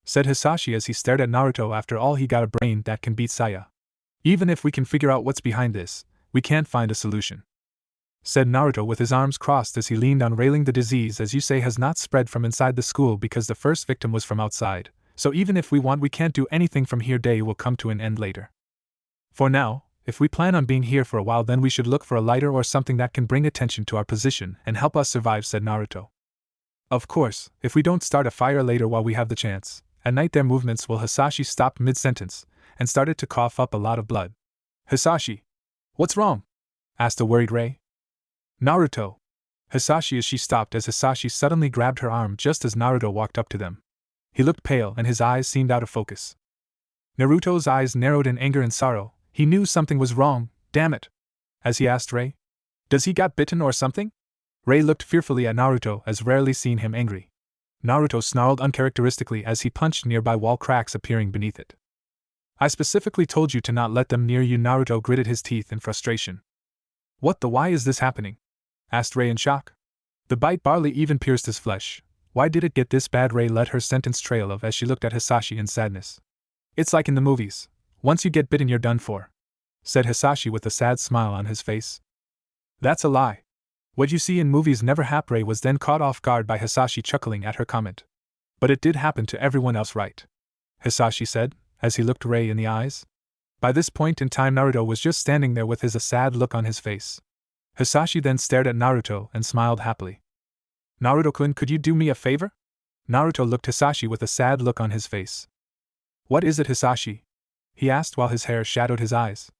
said Hisashi as he stared at Naruto. "After all, he got a brain that can beat Saya. Even if we can figure out what's behind this, we can't find a solution," said Naruto with his arms crossed as he leaned on railing. "The disease, as you say, has not spread from inside the school because the first victim was from outside, so even if we want, we can't do anything from here. Day will come to an end later. For now, if we plan on being here for a while, then we should look for a lighter or something that can bring attention to our position and help us survive," said Naruto. "Of course, if we don't start a fire later while we have the chance, at night their movements will." Hisashi stopped mid-sentence and started to cough up a lot of blood. Hisashi! What's wrong? Asked a worried Rei. Naruto! Hisashi as she stopped as Hisashi suddenly grabbed her arm just as Naruto walked up to them. He looked pale and his eyes seemed out of focus. Naruto's eyes narrowed in anger and sorrow. He knew something was wrong, damn it! As he asked Rei, "Does he got bitten or something?" Rei looked fearfully at Naruto as rarely seen him angry. Naruto snarled uncharacteristically as he punched nearby wall cracks appearing beneath it. "I specifically told you to not let them near you." Naruto gritted his teeth in frustration. "What the why is this happening?" asked Rei in shock. The bite barely even pierced his flesh. Why did it get this bad? Rei let her sentence trail off as she looked at Hisashi in sadness. "It's like in the movies. Once you get bitten you're done for," said Hisashi with a sad smile on his face. "That's a lie. What you see in movies never happened." Rei was then caught off guard by Hisashi chuckling at her comment. "But it did happen to everyone else, right?" Hisashi said, as he looked Rei in the eyes. By this point in time Naruto was just standing there with a sad look on his face. Hisashi then stared at Naruto and smiled happily. "Naruto-kun, could you do me a favor?" Naruto looked Hisashi with a sad look on his face. "What is it, Hisashi?" he asked while his hair shadowed his eyes.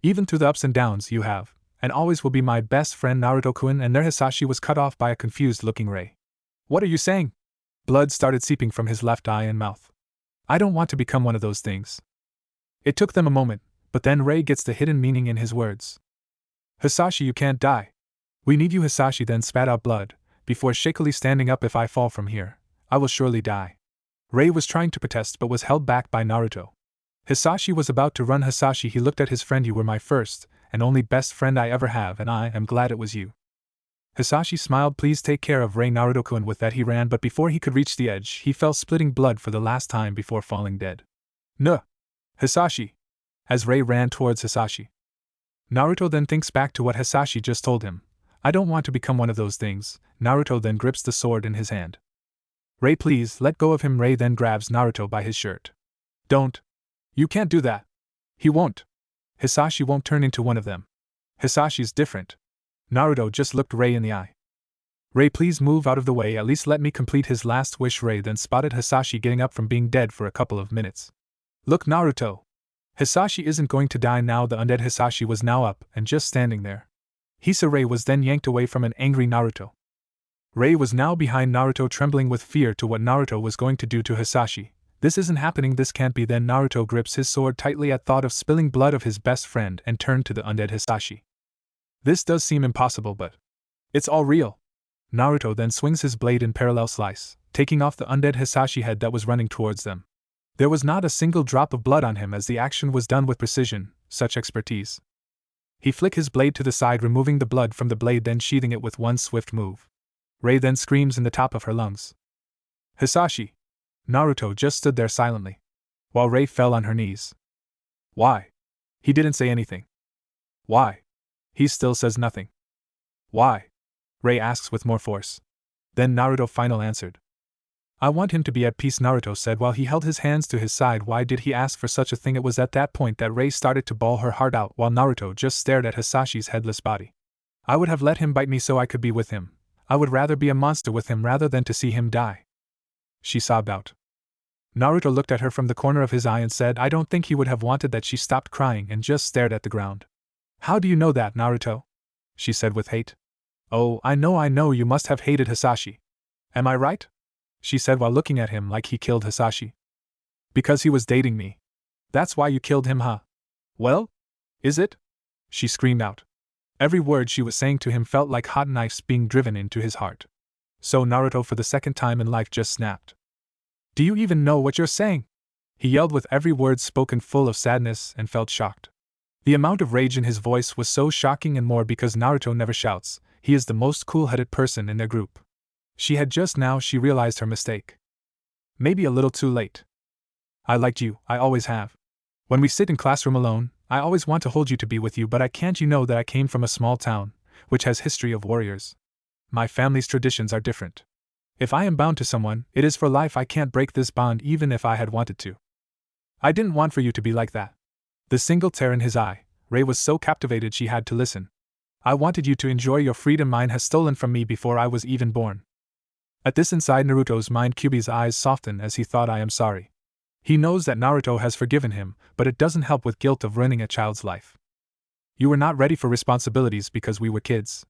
"Even through the ups and downs you have, and always will be my best friend Naruto-kun." And there Hisashi was cut off by a confused-looking Rei. "What are you saying?" Blood started seeping from his left eye and mouth. "I don't want to become one of those things." It took them a moment, but then Rei gets the hidden meaning in his words. "Hisashi, you can't die. We need you." Hisashi then spat out blood, before shakily standing up. "If I fall from here, I will surely die." Rei was trying to protest but was held back by Naruto. Hisashi was about to run. "Hisashi," he looked at his friend, "you were my first and only best friend I ever have, and I am glad it was you." Hisashi smiled. "Please take care of Rei." Naruto-kun. With that he ran, but before he could reach the edge he fell, splitting blood for the last time before falling dead. "Nuh! Hisashi!" as Rei ran towards Hisashi. Naruto then thinks back to what Hisashi just told him. "I don't want to become one of those things." Naruto then grips the sword in his hand. "Rei, please let go of him." Rei then grabs Naruto by his shirt. "Don't! You can't do that. He won't. Hisashi won't turn into one of them. Hisashi's different." Naruto just looked Rei in the eye. "Rei, please move out of the way, at least let me complete his last wish." Rei then spotted Hisashi getting up from being dead for a couple of minutes. "Look, Naruto! Hisashi isn't going to die now." The undead Hisashi was now up and just standing there. Rei was then yanked away from an angry Naruto. Rei was now behind Naruto, trembling with fear to what Naruto was going to do to Hisashi. "This isn't happening, this can't be." Then Naruto grips his sword tightly at thought of spilling blood of his best friend and turned to the undead Hisashi. "This does seem impossible, but it's all real." Naruto then swings his blade in parallel slice, taking off the undead Hisashi head that was running towards them. There was not a single drop of blood on him as the action was done with precision, such expertise. He flicked his blade to the side, removing the blood from the blade, then sheathing it with one swift move. Rei then screams in the top of her lungs. "Hisashi!" Naruto just stood there silently, while Rei fell on her knees. "Why?" He didn't say anything. "Why?" He still says nothing. "Why?" Rei asks with more force. Then Naruto finally answered. "I want him to be at peace," Naruto said while he held his hands to his side. Why did he ask for such a thing? It was at that point that Rei started to bawl her heart out while Naruto just stared at Hisashi's headless body. "I would have let him bite me so I could be with him. I would rather be a monster with him rather than to see him die," she sobbed out. Naruto looked at her from the corner of his eye and said, "I don't think he would have wanted that." She stopped crying and just stared at the ground. "How do you know that, Naruto?" she said with hate. "Oh, I know, you must have hated Hisashi. Am I right?" she said while looking at him like he killed Hisashi. "Because he was dating me. That's why you killed him, huh? Well? Is it?" she screamed out. Every word she was saying to him felt like hot knives being driven into his heart. So Naruto, for the second time in life, just snapped. "Do you even know what you're saying?" he yelled with every word spoken full of sadness and felt shocked. The amount of rage in his voice was so shocking, and more because Naruto never shouts. He is the most cool-headed person in their group. She had just now she realized her mistake. Maybe a little too late. "I liked you, I always have. When we sit in classroom alone, I always want to hold you to be with you, but I can't. You know that I came from a small town, which has history of warriors. My family's traditions are different. If I am bound to someone, it is for life. I can't break this bond even if I had wanted to. I didn't want for you to be like that." The single tear in his eye, Rei was so captivated she had to listen. "I wanted you to enjoy your freedom. Mine has stolen from me before I was even born." At this inside Naruto's mind, Kyuubi's eyes softened as he thought, "I am sorry." He knows that Naruto has forgiven him, but it doesn't help with guilt of ruining a child's life. You were not ready for responsibilities because we were kids.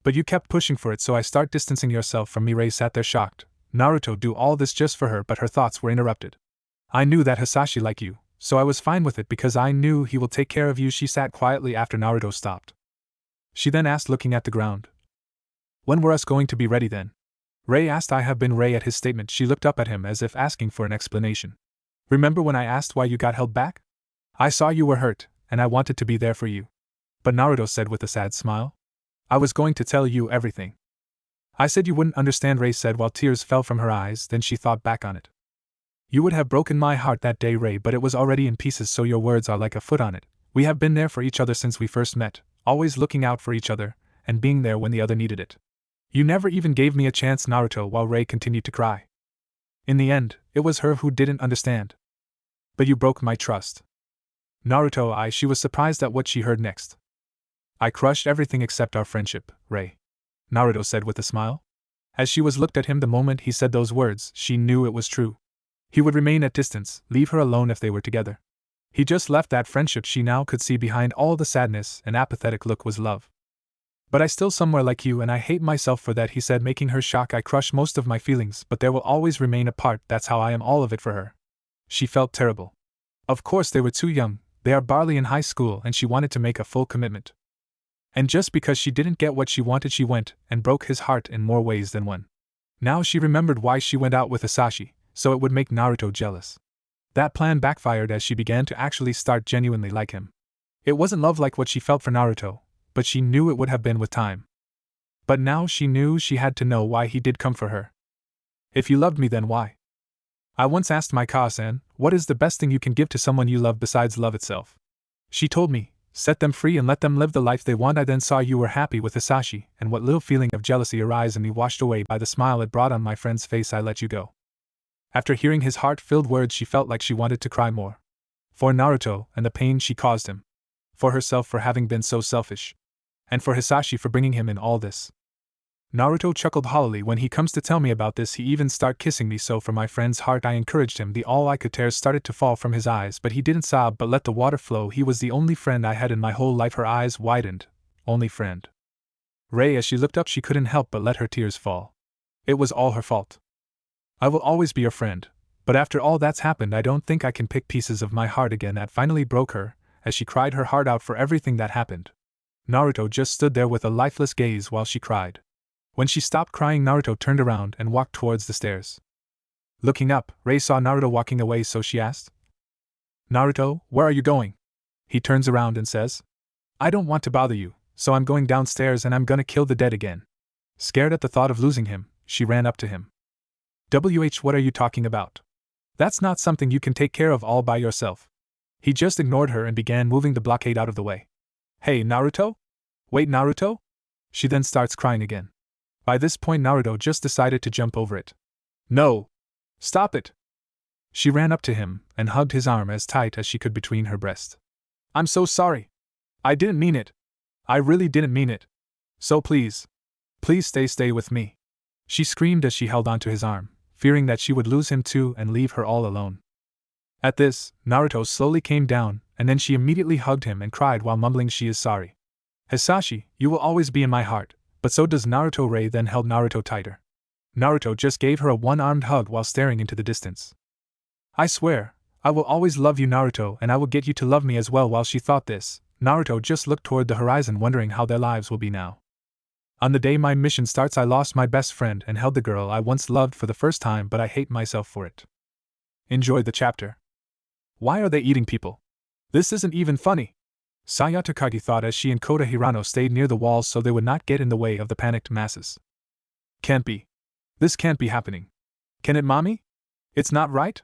But you kept pushing for it, so I start distancing yourself from me. Rei sat there shocked. Naruto do all this just for her, but her thoughts were interrupted. I knew that Hisashi liked you, so I was fine with it because I knew he will take care of you. She sat quietly after Naruto stopped. She then asked, looking at the ground. When were us going to be ready then? Rei asked. I have been. Rei at his statement, she looked up at him as if asking for an explanation. Remember when I asked why you got held back? I saw you were hurt, and I wanted to be there for you. But Naruto said with a sad smile. I was going to tell you everything. I said you wouldn't understand, Rei said while tears fell from her eyes. Then she thought back on it. You would have broken my heart that day, Rei, but it was already in pieces, so your words are like a foot on it. We have been there for each other since we first met, always looking out for each other, and being there when the other needed it. You never even gave me a chance, Naruto, while Rei continued to cry. In the end, it was her who didn't understand. But you broke my trust. Naruto, she was surprised at what she heard next. I crushed everything except our friendship, Rei. Naruto said with a smile. As she was looked at him the moment he said those words, she knew it was true. He would remain at distance, leave her alone if they were together. He just left that friendship. She now could see behind all the sadness and apathetic look was love. But I still somewhere like you, and I hate myself for that, he said, making her shock. I crush most of my feelings, but there will always remain a part. That's how I am, all of it for her. She felt terrible. Of course they were too young, they are barely in high school, and she wanted to make a full commitment. And just because she didn't get what she wanted, she went and broke his heart in more ways than one. Now she remembered why she went out with Hisashi, so it would make Naruto jealous. That plan backfired as she began to actually start genuinely like him. It wasn't love like what she felt for Naruto, but she knew it would have been with time. But now she knew she had to know why he did come for her. If you loved me, then why? I once asked my Kaa-san, what is the best thing you can give to someone you love besides love itself? She told me, set them free and let them live the life they want. I then saw you were happy with Hisashi, and what little feeling of jealousy arose in me washed away by the smile it brought on my friend's face. I let you go. After hearing his heart-filled words, she felt like she wanted to cry more. For Naruto and the pain she caused him. For herself for having been so selfish. And for Hisashi for bringing him in all this. Naruto chuckled hollowly. When he comes to tell me about this, he even start kissing me. So for my friend's heart I encouraged him. The all I could tears started to fall from his eyes, but he didn't sob but let the water flow. He was the only friend I had in my whole life. Her eyes widened. Only friend. Rei, as she looked up, she couldn't help but let her tears fall. It was all her fault. I will always be your friend, but after all that's happened, I don't think I can pick pieces of my heart again. That finally broke her, as she cried her heart out for everything that happened. Naruto just stood there with a lifeless gaze while she cried. When she stopped crying, Naruto turned around and walked towards the stairs. Looking up, Rei saw Naruto walking away, so she asked, Naruto, where are you going? He turns around and says, I don't want to bother you, so I'm going downstairs and I'm gonna kill the dead again. Scared at the thought of losing him, she ran up to him. What are you talking about? That's not something you can take care of all by yourself. He just ignored her and began moving the blockade out of the way. Hey, Naruto? Wait, Naruto? She then starts crying again. By this point, Naruto just decided to jump over it. No! Stop it! She ran up to him and hugged his arm as tight as she could between her breasts. I'm so sorry. I didn't mean it. I really didn't mean it. So please stay with me. She screamed as she held onto his arm, fearing that she would lose him too and leave her all alone. At this, Naruto slowly came down, and then she immediately hugged him and cried while mumbling she is sorry. Hisashi, you will always be in my heart, but so does Naruto. Rei then held Naruto tighter. Naruto just gave her a one-armed hug while staring into the distance. I swear, I will always love you, Naruto, and I will get you to love me as well. While she thought this, Naruto just looked toward the horizon, wondering how their lives will be now. On the day my mission starts, I lost my best friend and held the girl I once loved for the first time, but I hate myself for it. Enjoy the chapter. Why are they eating people? This isn't even funny. Saya Takagi thought as she and Kota Hirano stayed near the walls so they would not get in the way of the panicked masses. Can't be. This can't be happening. Can it, mommy? It's not right?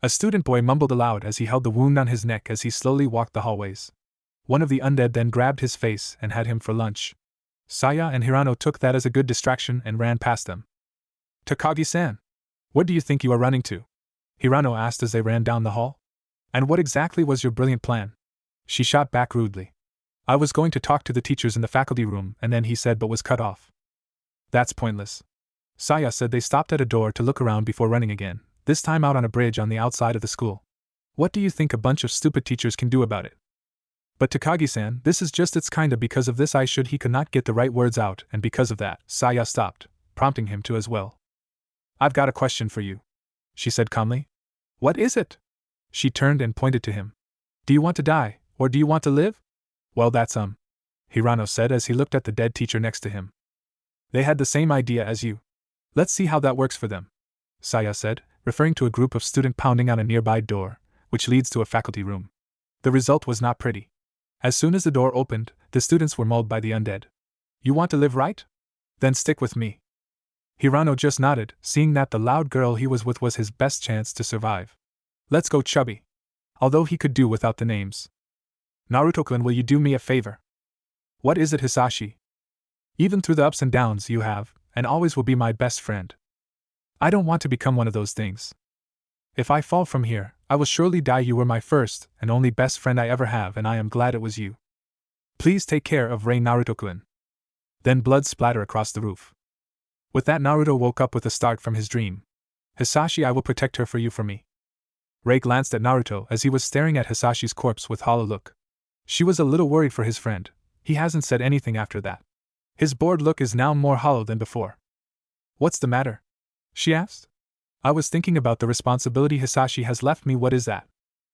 A student boy mumbled aloud as he held the wound on his neck as he slowly walked the hallways. One of the undead then grabbed his face and had him for lunch. Saya and Hirano took that as a good distraction and ran past them. Takagi-san, what do you think you are running to? Hirano asked as they ran down the hall. And what exactly was your brilliant plan? She shot back rudely. I was going to talk to the teachers in the faculty room, and then he said but was cut off. That's pointless. Saya said. They stopped at a door to look around before running again, this time out on a bridge on the outside of the school. What do you think a bunch of stupid teachers can do about it? But Takagi-san, this is just it's kinda because of this he could not get the right words out, and because of that, Saya stopped, prompting him to as well. I've got a question for you, she said calmly. What is it? She turned and pointed to him. Do you want to die, or do you want to live? Well, that's Hirano said as he looked at the dead teacher next to him. They had the same idea as you. Let's see how that works for them, Saya said, referring to a group of students pounding on a nearby door, which leads to a faculty room. The result was not pretty. As soon as the door opened, the students were mauled by the undead. You want to live, right? Then stick with me. Hirano just nodded, seeing that the loud girl he was with was his best chance to survive. Let's go, Chubby. Although he could do without the names. Naruto-kun, will you do me a favor? What is it, Hisashi? Even through the ups and downs, you have, and always will be my best friend. I don't want to become one of those things. If I fall from here, I will surely die. You were my first and only best friend I ever have, and I am glad it was you. Please take care of Rei, Naruto-kun. Then blood splattered across the roof. With that, Naruto woke up with a start from his dream. Hisashi, I will protect her for you, for me. Rei glanced at Naruto as he was staring at Hisashi's corpse with hollow look. She was a little worried for his friend. He hasn't said anything after that. His bored look is now more hollow than before. What's the matter? She asked. I was thinking about the responsibility Hisashi has left me. What is that?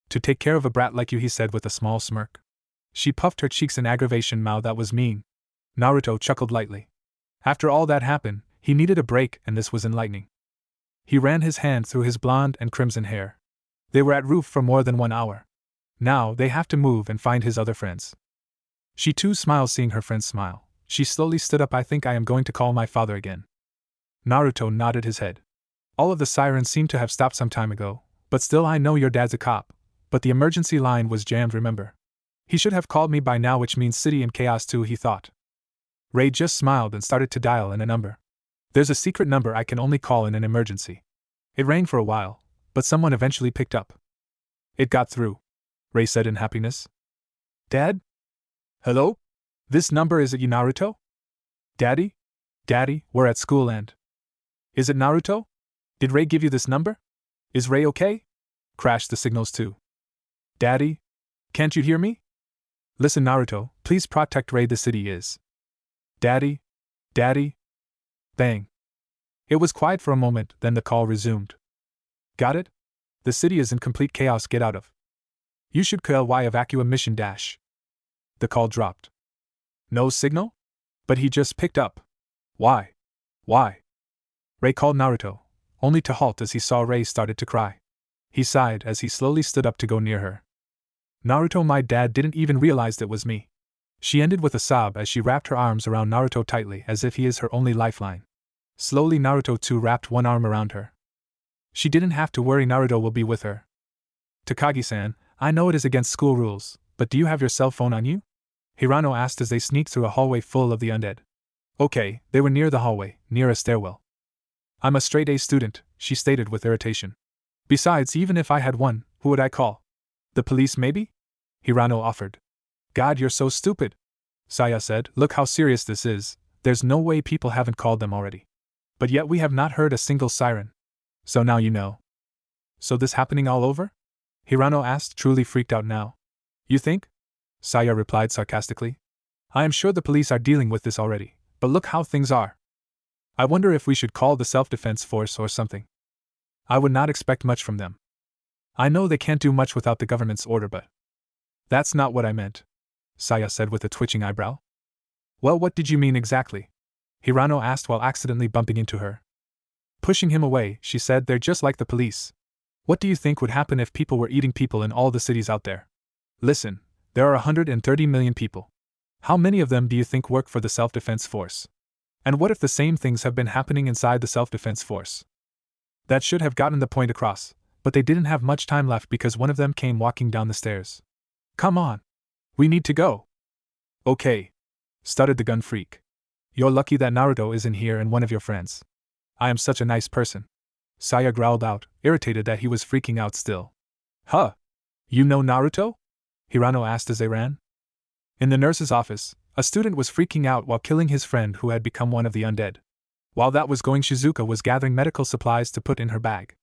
To take care of a brat like you, he said with a small smirk. She puffed her cheeks in aggravation. Mao, that was mean. Naruto chuckled lightly. After all that happened, he needed a break, and this was enlightening. He ran his hand through his blonde and crimson hair. They were at roof for more than 1 hour. Now they have to move and find his other friends. She too smiled, seeing her friends smile. She slowly stood up. I think I am going to call my father again. Naruto nodded his head. All of the sirens seem to have stopped some time ago, but still, I know your dad's a cop. But the emergency line was jammed, remember? He should have called me by now, which means city in chaos too, he thought. Rei just smiled and started to dial in a number. There's a secret number I can only call in an emergency. It rang for a while, but someone eventually picked up. It got through, Rei said in happiness. Dad? Hello? This number, is it you, Naruto? Daddy? Daddy, we're at school and… Is it Naruto? Did Rei give you this number? Is Rei okay? Crashed the signals too. Daddy? Can't you hear me? Listen, Naruto, please protect Rei, the city is… Daddy? Daddy? Bang. It was quiet for a moment, then the call resumed. Got it? The city is in complete chaos, get out of. You should evacuate mission dash. The call dropped. No signal? But he just picked up. Why? Why? Rei called Naruto, only to halt as he saw Rei started to cry. He sighed as he slowly stood up to go near her. Naruto, my dad didn't even realize it was me. She ended with a sob as she wrapped her arms around Naruto tightly, as if he is her only lifeline. Slowly, Naruto too wrapped one arm around her. She didn't have to worry, Naruto will be with her. Takagi-san, I know it is against school rules, but do you have your cell phone on you? Hirano asked as they sneaked through a hallway full of the undead. Okay, they were near the hallway, near a stairwell. I'm a straight A student, she stated with irritation. Besides, even if I had one, who would I call? The police, maybe? Hirano offered. God, you're so stupid, Saya said. Look how serious this is. There's no way people haven't called them already. But yet we have not heard a single siren. So now you know. So this happening all over? Hirano asked, truly freaked out now. You think? Saya replied sarcastically. I am sure the police are dealing with this already, but look how things are. I wonder if we should call the self-defense force or something. I would not expect much from them. I know they can't do much without the government's order, but… That's not what I meant, Saya said with a twitching eyebrow. Well, what did you mean exactly? Hirano asked while accidentally bumping into her. Pushing him away, she said, they're just like the police. What do you think would happen if people were eating people in all the cities out there? Listen, there are 130 million people. How many of them do you think work for the self-defense force? And what if the same things have been happening inside the self-defense force? That should have gotten the point across, but they didn't have much time left because one of them came walking down the stairs. Come on. We need to go. Okay, stuttered the gun freak. You're lucky that Naruto isn't here and one of your friends. I am such a nice person. Saya growled out, irritated that he was freaking out still. Huh? You know Naruto? Hirano asked as they ran. In the nurse's office, a student was freaking out while killing his friend who had become one of the undead. While that was going, Shizuka was gathering medical supplies to put in her bag.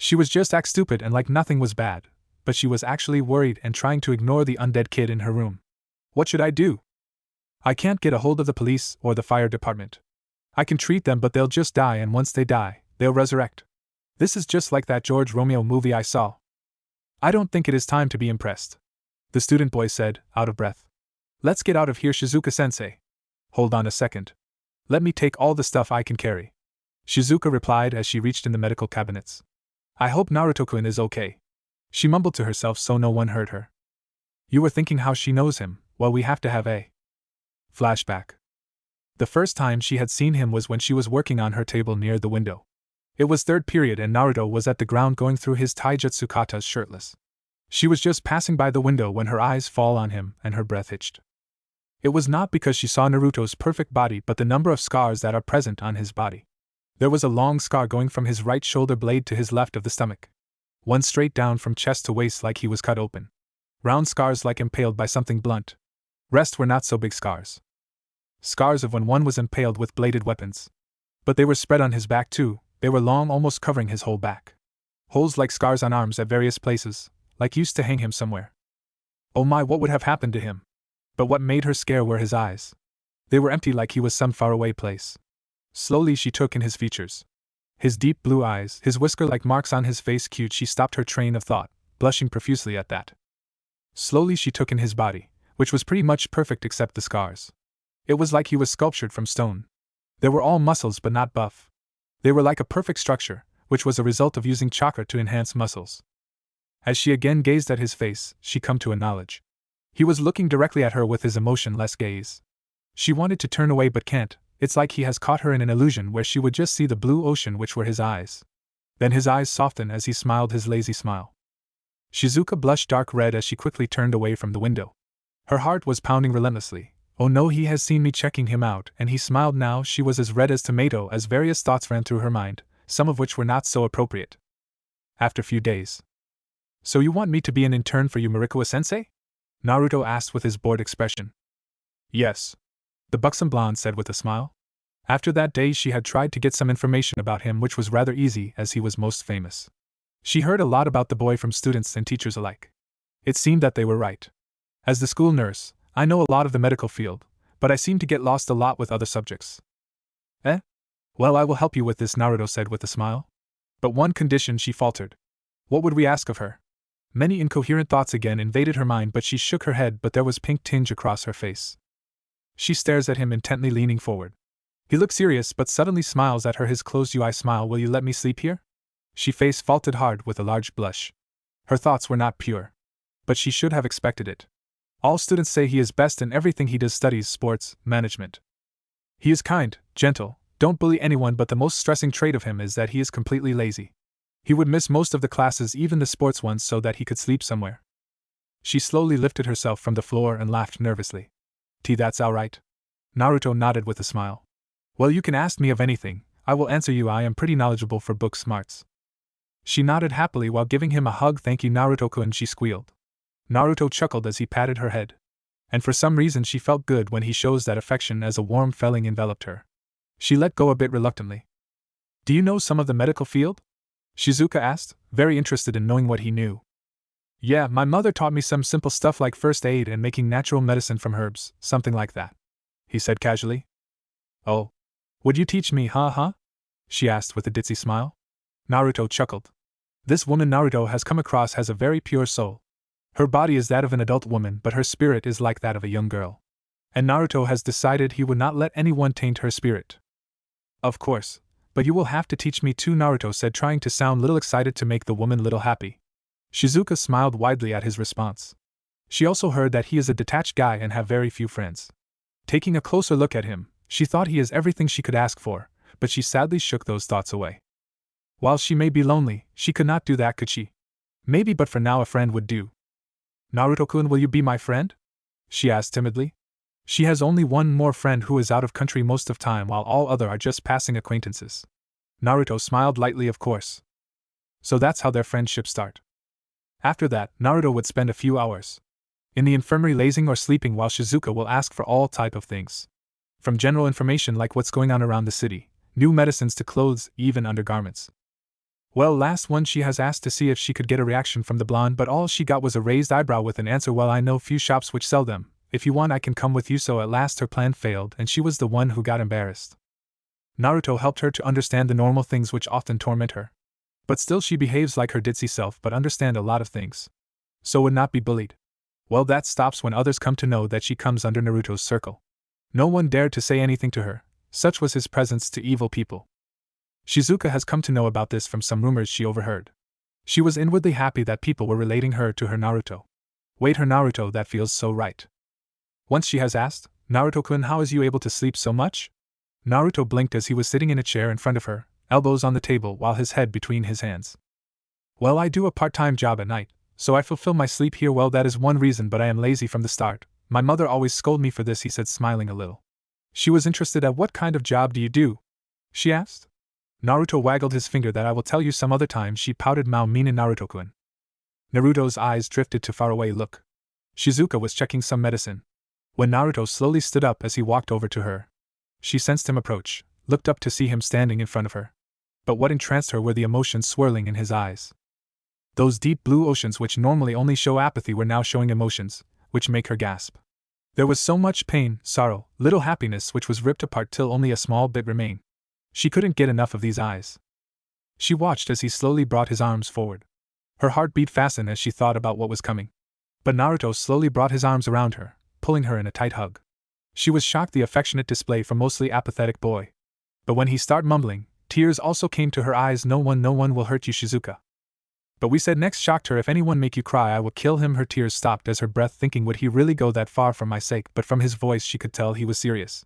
She was just act stupid and like nothing was bad, but she was actually worried and trying to ignore the undead kid in her room. What should I do? I can't get a hold of the police or the fire department. I can treat them, but they'll just die, and once they die, they'll resurrect. This is just like that George Romeo movie I saw. I don't think it is time to be impressed, the student boy said, out of breath. Let's get out of here, Shizuka-sensei. Hold on a second. Let me take all the stuff I can carry. Shizuka replied as she reached in the medical cabinets. I hope Naruto-kun is okay. She mumbled to herself so no one heard her. You were thinking how she knows him. Well, we have to have a flashback. The first time she had seen him was when she was working on her table near the window. It was third period and Naruto was at the ground going through his taijutsu katas shirtless. She was just passing by the window when her eyes fall on him and her breath hitched. It was not because she saw Naruto's perfect body but the number of scars that are present on his body. There was a long scar going from his right shoulder blade to his left of the stomach. One straight down from chest to waist like he was cut open. Round scars like impaled by something blunt. Rest were not so big scars. Scars of when one was impaled with bladed weapons. But they were spread on his back too, they were long, almost covering his whole back. Holes like scars on arms at various places, like used to hang him somewhere. Oh my, what would have happened to him? But what made her scare were his eyes. They were empty like he was some faraway place. Slowly she took in his features. His deep blue eyes, his whisker-like marks on his face. Cute. She stopped her train of thought, blushing profusely at that. Slowly she took in his body, which was pretty much perfect except the scars. It was like he was sculptured from stone. There were all muscles but not buff. They were like a perfect structure, which was a result of using chakra to enhance muscles. As she again gazed at his face, she come to a knowledge. He was looking directly at her with his emotionless gaze. She wanted to turn away but can't. It's like he has caught her in an illusion where she would just see the blue ocean which were his eyes. Then his eyes softened as he smiled his lazy smile. Shizuka blushed dark red as she quickly turned away from the window. Her heart was pounding relentlessly. Oh no, he has seen me checking him out, and he smiled now. She was as red as tomato as various thoughts ran through her mind, some of which were not so appropriate. After a few days. So you want me to be an intern for you, Marikoa-sensei? Naruto asked with his bored expression. Yes. The buxom blonde said with a smile. After that day she had tried to get some information about him, which was rather easy as he was most famous. She heard a lot about the boy from students and teachers alike. It seemed that they were right. As the school nurse, I know a lot of the medical field, but I seem to get lost a lot with other subjects. Eh? Well, I will help you with this, Naruto said with a smile. But one condition, she faltered. What would we ask of her? Many incoherent thoughts again invaded her mind, but she shook her head, but there was pink tinge across her face. She stares at him intently, leaning forward. He looks serious but suddenly smiles at her, his closed eye smile. Will you let me sleep here? She face faulted hard with a large blush. Her thoughts were not pure. But she should have expected it. All students say he is best in everything he does, studies, sports, management. He is kind, gentle, don't bully anyone, but the most stressing trait of him is that he is completely lazy. He would miss most of the classes, even the sports ones, so that he could sleep somewhere. She slowly lifted herself from the floor and laughed nervously. That's all right. Naruto nodded with a smile. Well, you can ask me of anything, I will answer you. I am pretty knowledgeable for book smarts. She nodded happily while giving him a hug. Thank you, Naruto-kun, she squealed. Naruto chuckled as he patted her head. And for some reason she felt good when he shows that affection, as a warm feeling enveloped her. She let go a bit reluctantly. Do you know some of the medical field? Shizuka asked, very interested in knowing what he knew. Yeah, my mother taught me some simple stuff like first aid and making natural medicine from herbs, something like that, he said casually. Oh. Would you teach me, huh? She asked with a ditzy smile. Naruto chuckled. This woman Naruto has come across has a very pure soul. Her body is that of an adult woman, but her spirit is like that of a young girl. And Naruto has decided he would not let anyone taint her spirit. Of course, but you will have to teach me too, Naruto said, trying to sound little excited to make the woman little happy. Shizuka smiled widely at his response. She also heard that he is a detached guy and have very few friends. Taking a closer look at him, she thought he is everything she could ask for, but she sadly shook those thoughts away. While she may be lonely, she could not do that, could she? Maybe, but for now a friend would do. Naruto-kun, will you be my friend? She asked timidly. She has only one more friend who is out of country most of time, while all other are just passing acquaintances. Naruto smiled lightly, of course. So that's how their friendship start. After that, Naruto would spend a few hours in the infirmary lazing or sleeping, while Shizuka will ask for all type of things. From general information like what's going on around the city, new medicines to clothes, even undergarments. Well, last one she has asked to see if she could get a reaction from the blonde, but all she got was a raised eyebrow with an answer, well, I know few shops which sell them. If you want I can come with you. So at last her plan failed and she was the one who got embarrassed. Naruto helped her to understand the normal things which often torment her. But still she behaves like her ditzy self but understand a lot of things. So would not be bullied. Well, that stops when others come to know that she comes under Naruto's circle. No one dared to say anything to her, such was his presence to evil people. Shizuka has come to know about this from some rumors she overheard. She was inwardly happy that people were relating her to her Naruto. Wait, her Naruto, that feels so right. Once she has asked, Naruto-kun, how is you able to sleep so much? Naruto blinked as he was sitting in a chair in front of her, elbows on the table while his head between his hands. Well, I do a part-time job at night, so I fulfill my sleep here. Well, that is one reason, but I am lazy from the start. My mother always scolded me for this, he said, smiling a little. She was interested. At what kind of job do you do? She asked. Naruto waggled his finger. That I will tell you some other time, she pouted. Mao meaning Naruto-kun. Naruto's eyes drifted to faraway look. Shizuka was checking some medicine. When Naruto slowly stood up as he walked over to her, she sensed him approach, looked up to see him standing in front of her. But what entranced her were the emotions swirling in his eyes. Those deep blue oceans which normally only show apathy were now showing emotions, which make her gasp. There was so much pain, sorrow, little happiness which was ripped apart till only a small bit remained. She couldn't get enough of these eyes. She watched as he slowly brought his arms forward. Her heart beat fast as she thought about what was coming. But Naruto slowly brought his arms around her, pulling her in a tight hug. She was shocked, the affectionate display from mostly apathetic boy. But when he started mumbling, tears also came to her eyes. No one will hurt you, Shizuka. But we said next shocked her, if anyone make you cry I will kill him. Her tears stopped as her breath, thinking would he really go that far for my sake, but from his voice she could tell he was serious.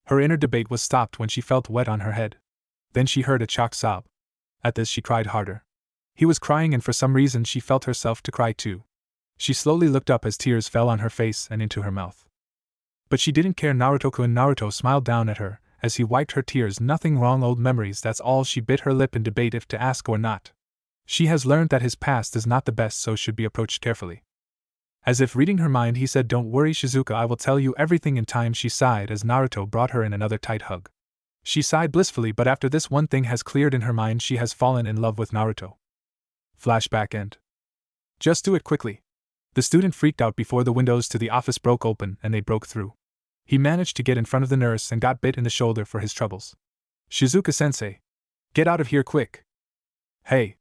Her inner debate was stopped when she felt wet on her head. Then she heard a choked sob. At this she cried harder. He was crying and for some reason she felt herself to cry too. She slowly looked up as tears fell on her face and into her mouth. But she didn't care. Naruto-kun. Naruto smiled down at her as he wiped her tears. Nothing wrong, old memories, that's all. She bit her lip in debate if to ask or not. She has learned that his past is not the best, so should be approached carefully. As if reading her mind, he said, don't worry, Shizuka, I will tell you everything in time. She sighed as Naruto brought her in another tight hug. She sighed blissfully, but after this one thing has cleared in her mind, she has fallen in love with Naruto. Flashback end. Just do it quickly. The student freaked out before the windows to the office broke open and they broke through. He managed to get in front of the nurse and got bit in the shoulder for his troubles. Shizuka-sensei. Get out of here quick. Hey.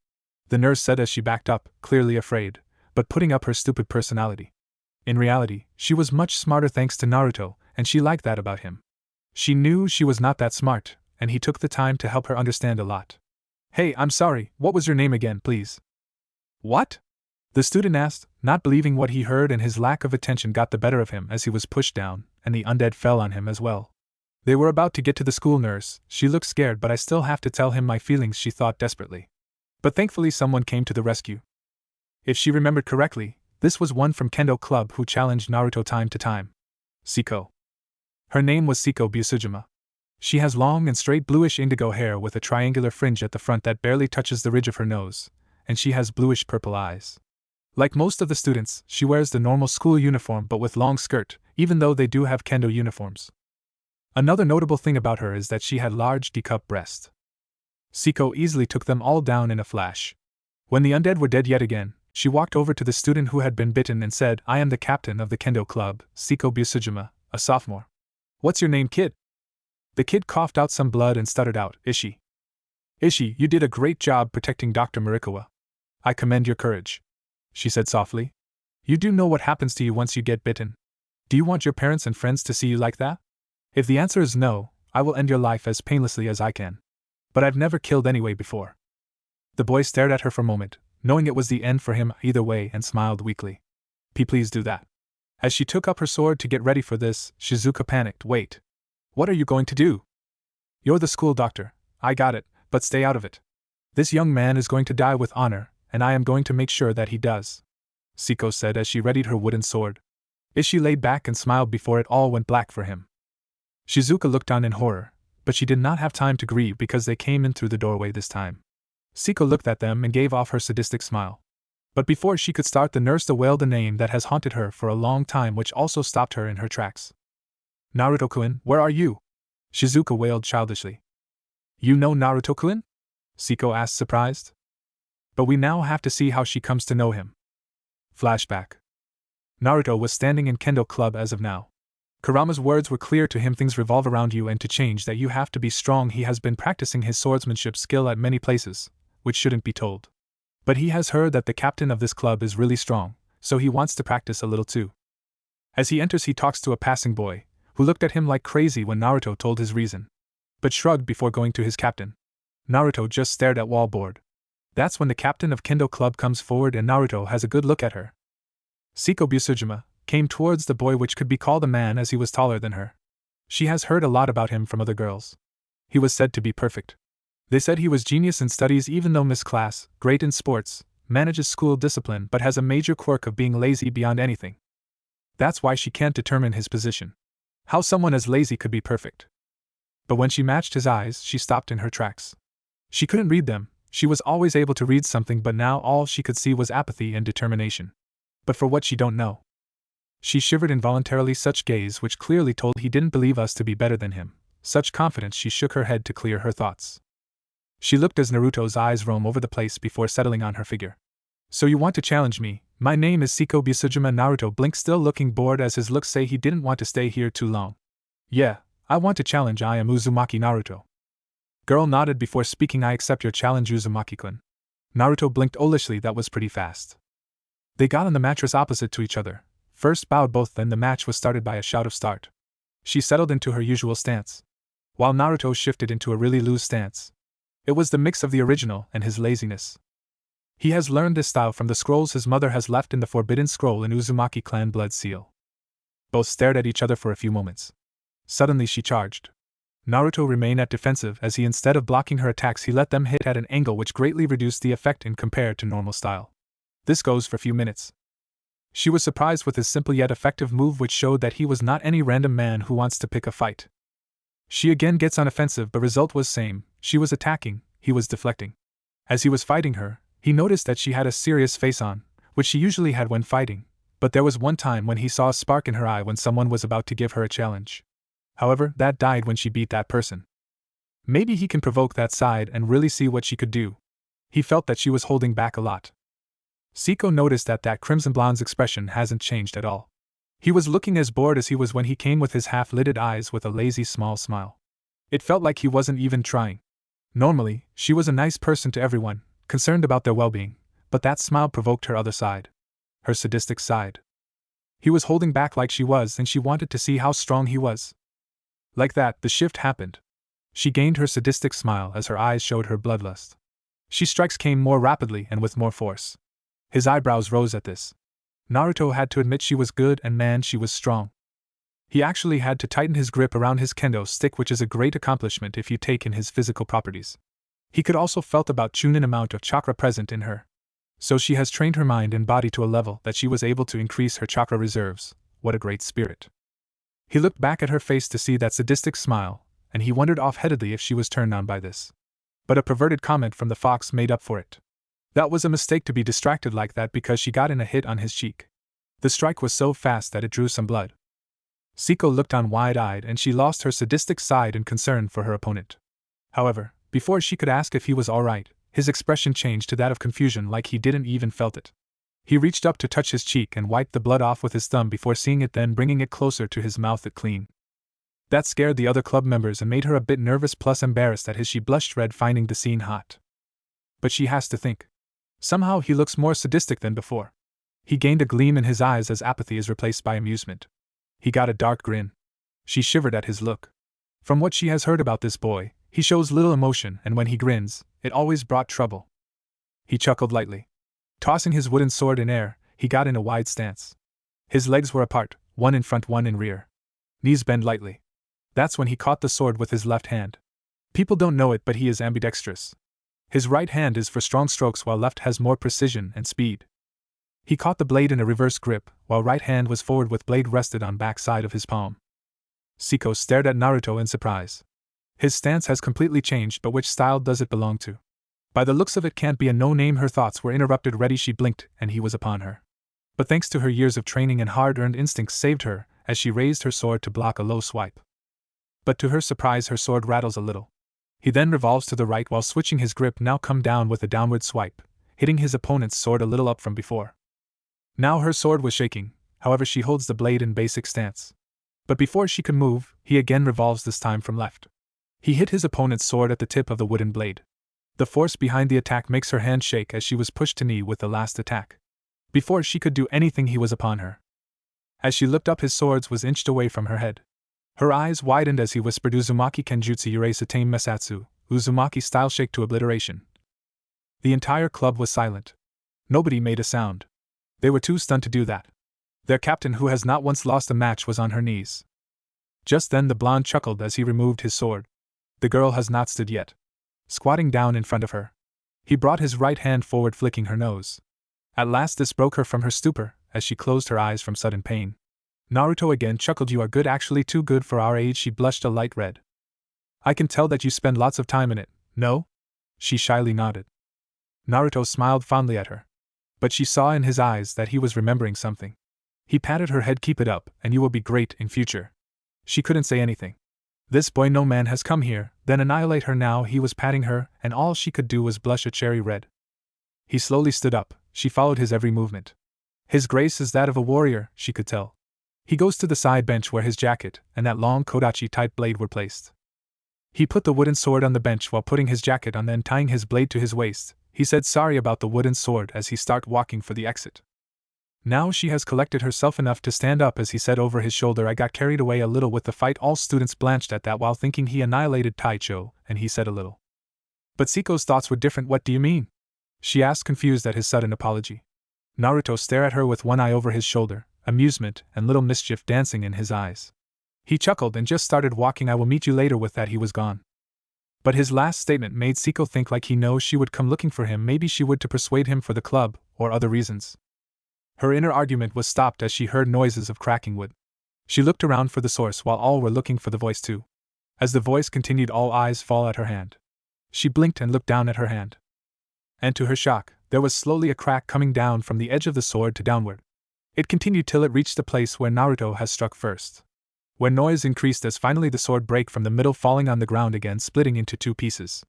The nurse said as she backed up, clearly afraid, but putting up her stupid personality. In reality, she was much smarter thanks to Naruto, and she liked that about him. She knew she was not that smart, and he took the time to help her understand a lot. Hey, I'm sorry, what was your name again, please? What? The student asked, not believing what he heard, and his lack of attention got the better of him as he was pushed down, and the undead fell on him as well. They were about to get to the school nurse. She looked scared, but I still have to tell him my feelings, she thought desperately. But thankfully someone came to the rescue. If she remembered correctly, this was one from Kendo Club who challenged Naruto time to time. Siko. Her name was Siko Busujima. She has long and straight bluish indigo hair with a triangular fringe at the front that barely touches the ridge of her nose, and she has bluish purple eyes. Like most of the students, she wears the normal school uniform but with long skirt, even though they do have Kendo uniforms. Another notable thing about her is that she had large D-cup breasts. Siko easily took them all down in a flash. When the undead were dead yet again, she walked over to the student who had been bitten and said, I am the captain of the Kendo Club, Siko Busujima, a sophomore. What's your name, kid? The kid coughed out some blood and stuttered out, Ishi. Ishi, you did a great job protecting Dr. Marikawa. I commend your courage. She said softly. You do know what happens to you once you get bitten. Do you want your parents and friends to see you like that? If the answer is no, I will end your life as painlessly as I can. But I've never killed anyway before. The boy stared at her for a moment, knowing it was the end for him either way, and smiled weakly. Please do that. As she took up her sword to get ready for this, Shizuka panicked. Wait. What are you going to do? You're the school doctor. I got it, but stay out of it. This young man is going to die with honor, and I am going to make sure that he does, Siko said as she readied her wooden sword. Ishi laid back and smiled before it all went black for him. Shizuka looked on in horror, but she did not have time to grieve because they came in through the doorway this time. Siko looked at them and gave off her sadistic smile. But before she could start, the nurse wailed a name that has haunted her for a long time, which also stopped her in her tracks. Naruto-kun, where are you? Shizuka wailed childishly. You know Naruto-kun? Siko asked, surprised. But we now have to see how she comes to know him. Flashback. Naruto was standing in Kendo Club as of now. Kurama's words were clear to him: things revolve around you, and to change that you have to be strong. He has been practicing his swordsmanship skill at many places, which shouldn't be told. But he has heard that the captain of this club is really strong, so he wants to practice a little too. As he enters, he talks to a passing boy, who looked at him like crazy when Naruto told his reason, but shrugged before going to his captain. Naruto just stared at wall bored. That's when the captain of Kendo Club comes forward and Naruto has a good look at her. Siko Busujima came towards the boy, which could be called a man as he was taller than her. She has heard a lot about him from other girls. He was said to be perfect. They said he was genius in studies, even though missed class, great in sports, manages school discipline, but has a major quirk of being lazy beyond anything. That's why she can't determine his position. How someone as lazy could be perfect. But when she matched his eyes, she stopped in her tracks. She couldn't read them. She was always able to read something, but now all she could see was apathy and determination. But for what she don't know. She shivered involuntarily, such gaze which clearly told he didn't believe us to be better than him. Such confidence. She shook her head to clear her thoughts. She looked as Naruto's eyes roam over the place before settling on her figure. So you want to challenge me? My name is Siko Busujima. Naruto blinked, still looking bored, as his looks say he didn't want to stay here too long. Yeah, I want to challenge. I am Uzumaki Naruto. Girl nodded before speaking. I accept your challenge, Uzumaki-kun. Naruto blinked owlishly. That was pretty fast. They got on the mattress opposite to each other. First bowed both, then the match was started by a shout of start. She settled into her usual stance, while Naruto shifted into a really loose stance. It was the mix of the original and his laziness. He has learned this style from the scrolls his mother has left in the Forbidden Scroll in Uzumaki clan blood seal. Both stared at each other for a few moments. Suddenly she charged. Naruto remained at defensive, as he, instead of blocking her attacks, he let them hit at an angle which greatly reduced the effect in compared to normal style. This goes for a few minutes. She was surprised with his simple yet effective move, which showed that he was not any random man who wants to pick a fight. She again gets on offensive, but result was same. She was attacking, he was deflecting. As he was fighting her, he noticed that she had a serious face on, which she usually had when fighting, but there was one time when he saw a spark in her eye when someone was about to give her a challenge. However, that died when she beat that person. Maybe he can provoke that side and really see what she could do. He felt that she was holding back a lot. Siko noticed that crimson blonde's expression hasn't changed at all. He was looking as bored as he was when he came, with his half-lidded eyes with a lazy small smile. It felt like he wasn't even trying. Normally, she was a nice person to everyone, concerned about their well-being, but that smile provoked her other side. Her sadistic side. He was holding back like she was, and she wanted to see how strong he was. Like that, the shift happened. She gained her sadistic smile as her eyes showed her bloodlust. She strikes came more rapidly and with more force. His eyebrows rose at this. Naruto had to admit she was good, and man, she was strong. He actually had to tighten his grip around his kendo stick, which is a great accomplishment if you take in his physical properties. He could also felt about chunin amount of chakra present in her. So she has trained her mind and body to a level that she was able to increase her chakra reserves. What a great spirit. He looked back at her face to see that sadistic smile, and he wondered off-headedly if she was turned on by this. But a perverted comment from the fox made up for it. That was a mistake to be distracted like that, because she got in a hit on his cheek. The strike was so fast that it drew some blood. Siko looked on wide-eyed, and she lost her sadistic side in concern for her opponent. However, before she could ask if he was all right, his expression changed to that of confusion, like he didn't even felt it. He reached up to touch his cheek and wiped the blood off with his thumb before seeing it, then bringing it closer to his mouth it clean. That scared the other club members and made her a bit nervous plus embarrassed at his. She blushed red, finding the scene hot. But she has to think. Somehow he looks more sadistic than before. He gained a gleam in his eyes as apathy is replaced by amusement. He got a dark grin. She shivered at his look. From what she has heard about this boy, he shows little emotion, and when he grins, it always brought trouble. He chuckled lightly. Tossing his wooden sword in air, he got in a wide stance. His legs were apart, one in front, one in rear. Knees bent lightly. That's when he caught the sword with his left hand. People don't know it, but he is ambidextrous. His right hand is for strong strokes, while left has more precision and speed. He caught the blade in a reverse grip, while right hand was forward with blade rested on back side of his palm. Siko stared at Naruto in surprise. His stance has completely changed, but which style does it belong to? By the looks of it, can't be a no-name. Her thoughts were interrupted ready. She blinked, and he was upon her. But thanks to her years of training and hard-earned instincts saved her, as she raised her sword to block a low swipe. But to her surprise, her sword rattles a little. He then revolves to the right while switching his grip, now come down with a downward swipe, hitting his opponent's sword a little up from before. Now her sword was shaking, however she holds the blade in basic stance. But before she could move, he again revolves, this time from left. He hit his opponent's sword at the tip of the wooden blade. The force behind the attack makes her hand shake as she was pushed to knee with the last attack. Before she could do anything, he was upon her. As she looked up, his sword was inched away from her head. Her eyes widened as he whispered, Uzumaki Kenjutsu Yurei Satame Mesatsu, Uzumaki style shake to obliteration. The entire club was silent. Nobody made a sound. They were too stunned to do that. Their captain, who has not once lost a match, was on her knees. Just then the blonde chuckled as he removed his sword. The girl has not stood yet. Squatting down in front of her, he brought his right hand forward, flicking her nose. At last this broke her from her stupor, as she closed her eyes from sudden pain. Naruto again chuckled. You are good, actually too good for our age. She blushed a light red. I can tell that you spend lots of time in it, no? She shyly nodded. Naruto smiled fondly at her. But she saw in his eyes that he was remembering something. He patted her head. Keep it up, and you will be great in future. She couldn't say anything. This boy, no man has come here, then annihilate her now. He was patting her, and all she could do was blush a cherry red. He slowly stood up. She followed his every movement. His grace is that of a warrior, she could tell. He goes to the side bench where his jacket and that long kodachi-type blade were placed. He put the wooden sword on the bench while putting his jacket on, then tying his blade to his waist. He said sorry about the wooden sword as he started walking for the exit. Now she has collected herself enough to stand up, as he said over his shoulder. I got carried away a little with the fight. All students blanched at that while thinking he annihilated Taicho, and he said a little. But Siko's thoughts were different. What do you mean? She asked, confused at his sudden apology. Naruto stared at her with one eye over his shoulder, amusement and little mischief dancing in his eyes. He chuckled and just started walking. I will meet you later. With that he was gone. But his last statement made Siko think like he knows she would come looking for him. Maybe she would to persuade him for the club, or other reasons. Her inner argument was stopped as she heard noises of cracking wood. She looked around for the source while all were looking for the voice too. As the voice continued, all eyes fall at her hand. She blinked and looked down at her hand. And to her shock, there was slowly a crack coming down from the edge of the sword to downward. It continued till it reached the place where Naruto has struck first. Where noise increased as finally the sword broke from the middle, falling on the ground again, splitting into two pieces.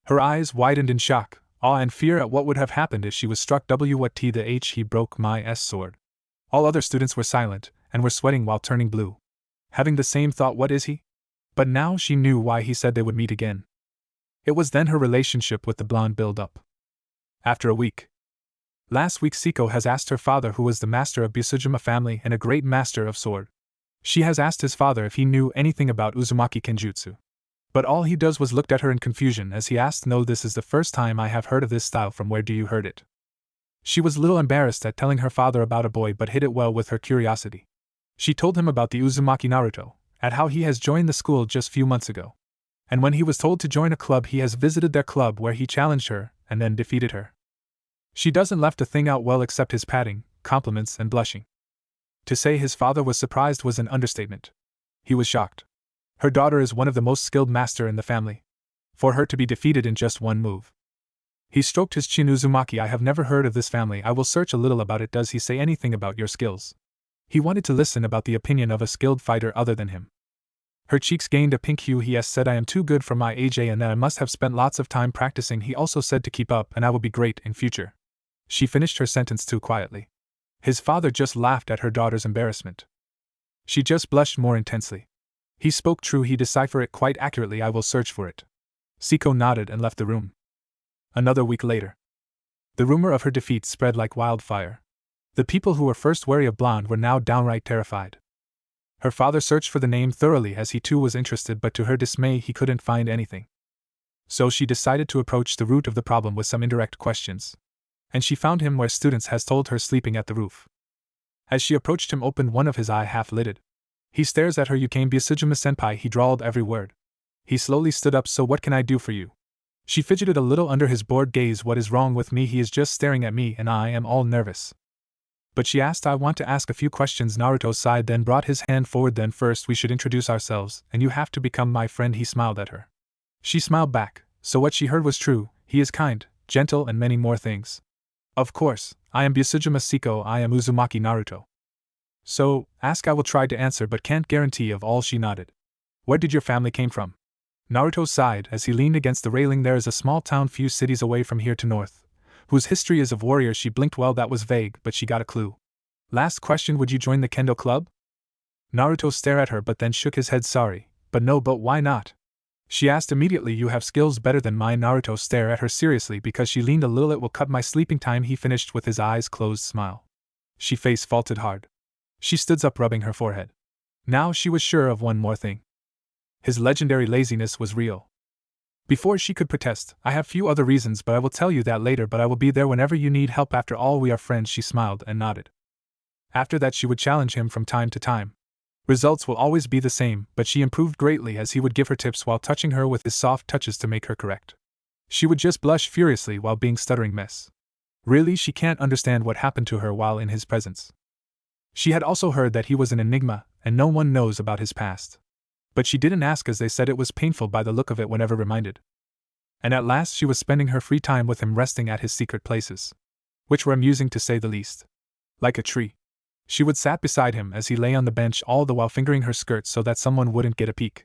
Her eyes widened in shock, awe and fear at what would have happened if she was struck. What the h, he broke my sword. All other students were silent, and were sweating while turning blue. Having the same thought, what is he? But now she knew why he said they would meet again. It was then her relationship with the blonde built up. After a week. Last week Siko has asked her father, who was the master of Busujima family and a great master of sword. She has asked his father if he knew anything about Uzumaki Kenjutsu. But all he does was looked at her in confusion as he asked, no, this is the first time I have heard of this style. From where do you heard it? She was a little embarrassed at telling her father about a boy, but hid it well with her curiosity. She told him about the Uzumaki Naruto, at how he has joined the school just few months ago. And when he was told to join a club, he has visited their club where he challenged her, and then defeated her. She doesn't left a thing out well except his patting, compliments and blushing. To say his father was surprised was an understatement. He was shocked. Her daughter is one of the most skilled master in the family. For her to be defeated in just one move. He stroked his chin. Uzumaki, I have never heard of this family. I will search a little about it. Does he say anything about your skills? He wanted to listen about the opinion of a skilled fighter other than him. Her cheeks gained a pink hue. He has said I am too good for my age and that I must have spent lots of time practicing. He also said to keep up and I will be great in future. She finished her sentence too quietly. His father just laughed at her daughter's embarrassment. She just blushed more intensely. He spoke true. He deciphered it quite accurately. I will search for it. Siko nodded and left the room. Another week later. The rumor of her defeat spread like wildfire. The people who were first wary of Blonde were now downright terrified. Her father searched for the name thoroughly as he too was interested, but to her dismay he couldn't find anything. So she decided to approach the root of the problem with some indirect questions. And she found him where students has told her, sleeping at the roof. As she approached him, opened one of his eye half-lidded. He stares at her. You came Busujima-senpai, he drawled every word. He slowly stood up. So what can I do for you? She fidgeted a little under his bored gaze. What is wrong with me? He is just staring at me and I am all nervous. But she asked, I want to ask a few questions. Naruto sighed, then brought his hand forward. Then first we should introduce ourselves, and you have to become my friend. He smiled at her. She smiled back, so what she heard was true. He is kind, gentle and many more things. Of course, I am Busujima Siko. I am Uzumaki Naruto. So, ask. I will try to answer but can't guarantee of all. She nodded. Where did your family came from? Naruto sighed as he leaned against the railing. There is a small town few cities away from here to north, whose history is of warriors. She blinked. Well, that was vague, but she got a clue. Last question, would you join the kendo club? Naruto stared at her but then shook his head. Sorry, but no. But why not? She asked immediately. You have skills better than mine. Naruto stared at her seriously because she leaned a little. It will cut my sleeping time, he finished with his eyes closed smile. She face faulted hard. She stood up, rubbing her forehead. Now she was sure of one more thing. His legendary laziness was real. Before she could protest, I have few other reasons, but I will tell you that later. But I will be there whenever you need help. After all, we are friends. She smiled and nodded. After that, she would challenge him from time to time. Results will always be the same, but she improved greatly as he would give her tips while touching her with his soft touches to make her correct. She would just blush furiously while being stuttering mess. Really, she can't understand what happened to her while in his presence. She had also heard that he was an enigma, and no one knows about his past. But she didn't ask as they said it was painful by the look of it whenever reminded. And at last she was spending her free time with him, resting at his secret places, which were amusing to say the least. Like a tree, she would sat beside him as he lay on the bench, all the while fingering her skirt so that someone wouldn't get a peek.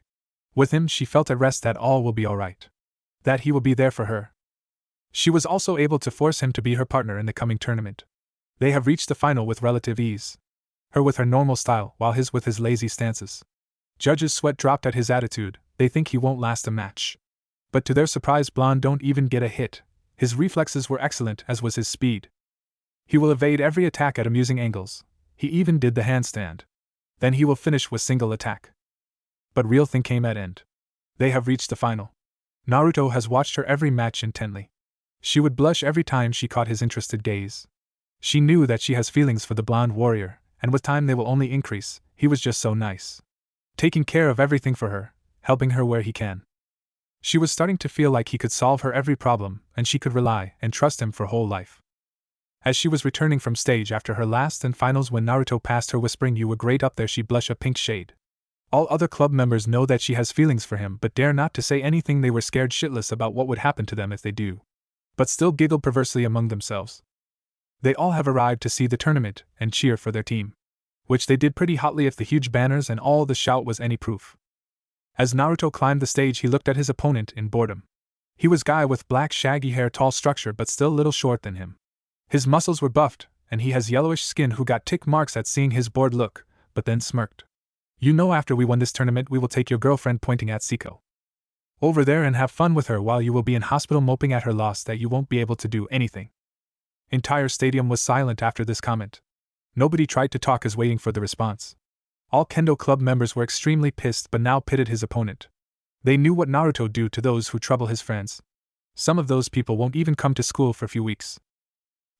With him she felt at rest that all will be alright. That he will be there for her. She was also able to force him to be her partner in the coming tournament. They have reached the final with relative ease. Her with her normal style, while his with his lazy stances. Judges' sweat dropped at his attitude. They think he won't last a match. But to their surprise, Blonde don't even get a hit. His reflexes were excellent, as was his speed. He will evade every attack at amusing angles. He even did the handstand. Then he will finish with single attack. But real thing came at end. They have reached the final. Naruto has watched her every match intently. She would blush every time she caught his interested gaze. She knew that she has feelings for the blonde warrior, and with time they will only increase. He was just so nice. Taking care of everything for her, helping her where he can. She was starting to feel like he could solve her every problem, and she could rely and trust him for whole life. As she was returning from stage after her last and finals, when Naruto passed her whispering, "You were great up there," she blushed a pink shade. All other club members know that she has feelings for him but dare not to say anything. They were scared shitless about what would happen to them if they do. But still giggled perversely among themselves. They all have arrived to see the tournament and cheer for their team. Which they did pretty hotly if the huge banners and all the shout was any proof. As Naruto climbed the stage, he looked at his opponent in boredom. He was guy with black shaggy hair, tall structure but still little short than him. His muscles were buffed, and he has yellowish skin who got tick marks at seeing his bored look, but then smirked. "You know, after we won this tournament we will take your girlfriend," pointing at Siko, "over there and have fun with her while you will be in hospital moping at her loss that you won't be able to do anything." Entire stadium was silent after this comment. Nobody tried to talk as waiting for the response. All Kendo Club members were extremely pissed but now pitted his opponent. They knew what Naruto do to those who trouble his friends. Some of those people won't even come to school for a few weeks.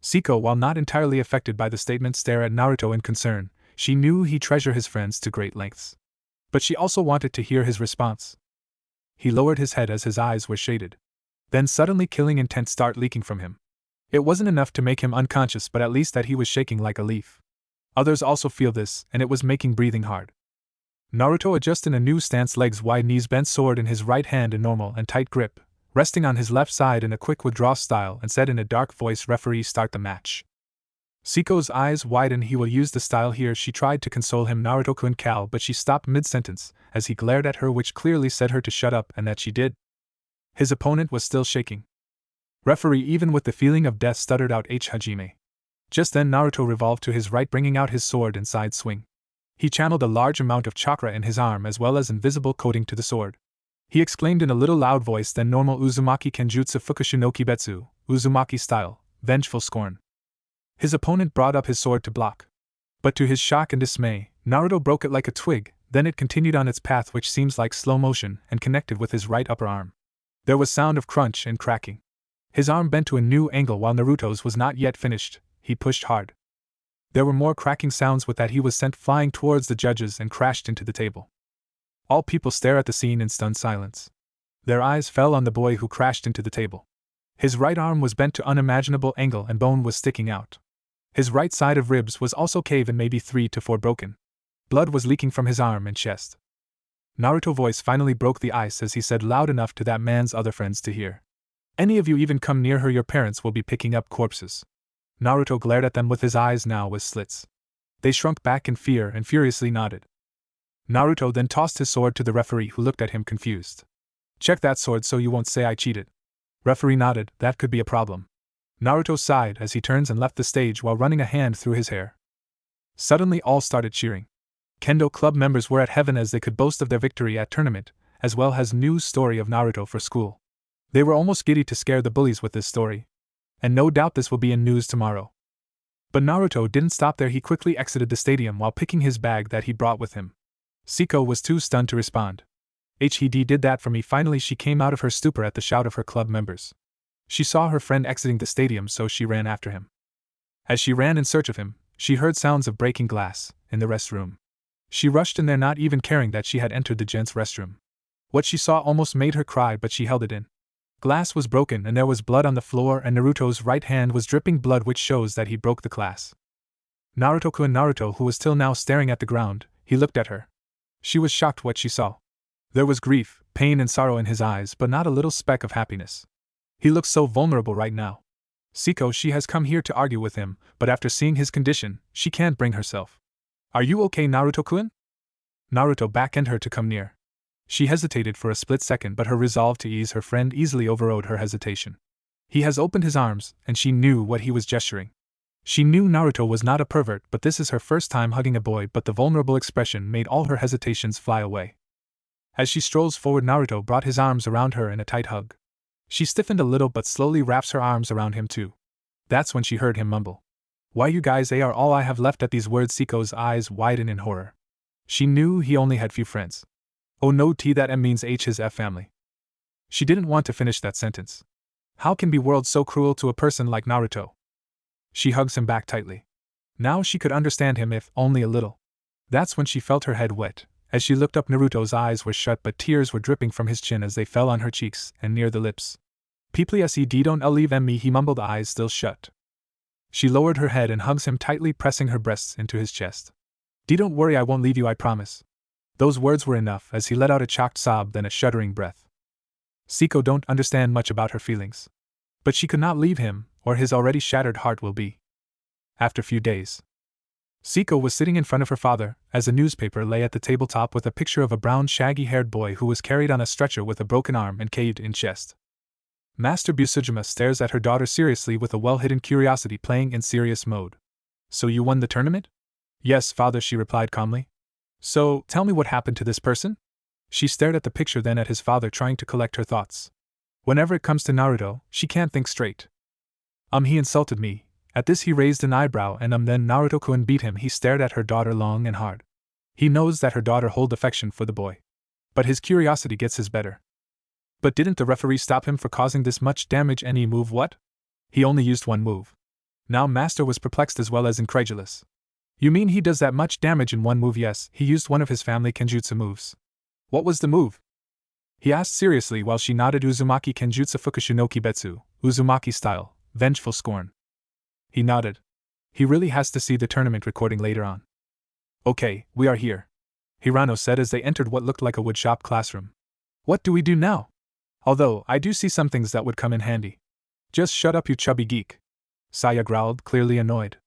Siko, while not entirely affected by the statement, stared at Naruto in concern. She knew he treasured his friends to great lengths. But she also wanted to hear his response. He lowered his head as his eyes were shaded. Then suddenly killing intent started leaking from him. It wasn't enough to make him unconscious, but at least that he was shaking like a leaf. Others also feel this, and it was making breathing hard. Naruto adjusted a new stance, legs wide, knees bent, sword in his right hand, a normal and tight grip, resting on his left side in a quick withdraw style, and said in a dark voice, "Referee, start the match." Siko's eyes widened. "He will use the style here." She tried to console him, "Naruto-kun Cal," but she stopped mid-sentence, as he glared at her, which clearly said her to shut up, and that she did. His opponent was still shaking. "Referee," even with the feeling of death, stuttered out, "H Hajime." Just then Naruto revolved to his right, bringing out his sword in side swing. He channeled a large amount of chakra in his arm as well as invisible coating to the sword. He exclaimed in a little loud voice, then normal, "Uzumaki Kenjutsu Fukushu no Kibetsu, Uzumaki style, vengeful scorn." His opponent brought up his sword to block. But to his shock and dismay, Naruto broke it like a twig, then it continued on its path, which seems like slow motion, and connected with his right upper arm. There was sound of crunch and cracking. His arm bent to a new angle while Naruto's was not yet finished. He pushed hard. There were more cracking sounds. With that he was sent flying towards the judges and crashed into the table. All people stare at the scene in stunned silence. Their eyes fell on the boy who crashed into the table. His right arm was bent to unimaginable angle and bone was sticking out. His right side of ribs was also cave and maybe 3 to 4 broken. Blood was leaking from his arm and chest. Naruto's voice finally broke the ice as he said loud enough to that man's other friends to hear, "Any of you even come near her, your parents will be picking up corpses." Naruto glared at them with his eyes now with slits. They shrunk back in fear and furiously nodded. Naruto then tossed his sword to the referee, who looked at him confused. Check that sword so you won't say I cheated. Referee nodded, that could be a problem. Naruto sighed as he turns and left the stage while running a hand through his hair. Suddenly all started cheering. Kendo club members were at heaven as they could boast of their victory at tournament, as well as news story of Naruto for school. They were almost giddy to scare the bullies with this story. And no doubt this will be in news tomorrow. But Naruto didn't stop there. He quickly exited the stadium while picking his bag that he brought with him. Siko was too stunned to respond. He did that for me. Finally she came out of her stupor at the shout of her club members. She saw her friend exiting the stadium, so she ran after him. As she ran in search of him, she heard sounds of breaking glass in the restroom. She rushed in there, not even caring that she had entered the gents' restroom. What she saw almost made her cry, but she held it in. Glass was broken and there was blood on the floor, and Naruto's right hand was dripping blood, which shows that he broke the glass. Naruto, who was till now staring at the ground, he looked at her. She was shocked what she saw. There was grief, pain and sorrow in his eyes, but not a little speck of happiness. He looks so vulnerable right now. Siko, she has come here to argue with him, but after seeing his condition, she can't bring herself. Are you okay, Naruto-kun? Naruto beckoned her to come near. She hesitated for a split second, but her resolve to ease her friend easily overrode her hesitation. He has opened his arms, and she knew what he was gesturing. She knew Naruto was not a pervert, but this is her first time hugging a boy, but the vulnerable expression made all her hesitations fly away. As she strolls forward, Naruto brought his arms around her in a tight hug. She stiffened a little but slowly wraps her arms around him too. That's when she heard him mumble, "Why you guys are all I have left." At these words Siko's eyes widened in horror. She knew he only had few friends. Oh no, that M means his F family. She didn't want to finish that sentence. How can be world so cruel to a person like Naruto? She hugs him back tightly. Now she could understand him, if only a little. That's when she felt her head wet. As she looked up, Naruto's eyes were shut, but tears were dripping from his chin as they fell on her cheeks and near the lips. Please don't leave me, he mumbled, eyes still shut. She lowered her head and hugs him tightly, pressing her breasts into his chest. Don't worry, I won't leave you, I promise. Those words were enough as he let out a choked sob, then a shuddering breath. Siko don't understand much about her feelings. But she could not leave him, or his already shattered heart will be. After a few days, Siko was sitting in front of her father, as a newspaper lay at the tabletop with a picture of a brown shaggy-haired boy who was carried on a stretcher with a broken arm and caved-in chest. Master Busujima stares at her daughter seriously with a well-hidden curiosity playing in serious mode. So you won the tournament? Yes, father, she replied calmly. So, tell me what happened to this person? She stared at the picture, then at his father, trying to collect her thoughts. Whenever it comes to Naruto, she can't think straight. He insulted me. At this he raised an eyebrow and then Naruto-kun beat him. He stared at her daughter long and hard. He knows that her daughter holds affection for the boy. But his curiosity gets his better. But didn't the referee stop him for causing this much damage? And he moved what? He only used one move. Now Master was perplexed as well as incredulous. You mean he does that much damage in one move? Yes, he used one of his family kenjutsu moves. What was the move? He asked seriously while she nodded. Uzumaki kenjutsu Fukushu no Kibetsu, Uzumaki style, vengeful scorn. He nodded. He really has to see the tournament recording later on. Okay, we are here, Hirano said as they entered what looked like a woodshop classroom. What do we do now? Although, I do see some things that would come in handy. Just shut up, you chubby geek. Saya growled, clearly annoyed.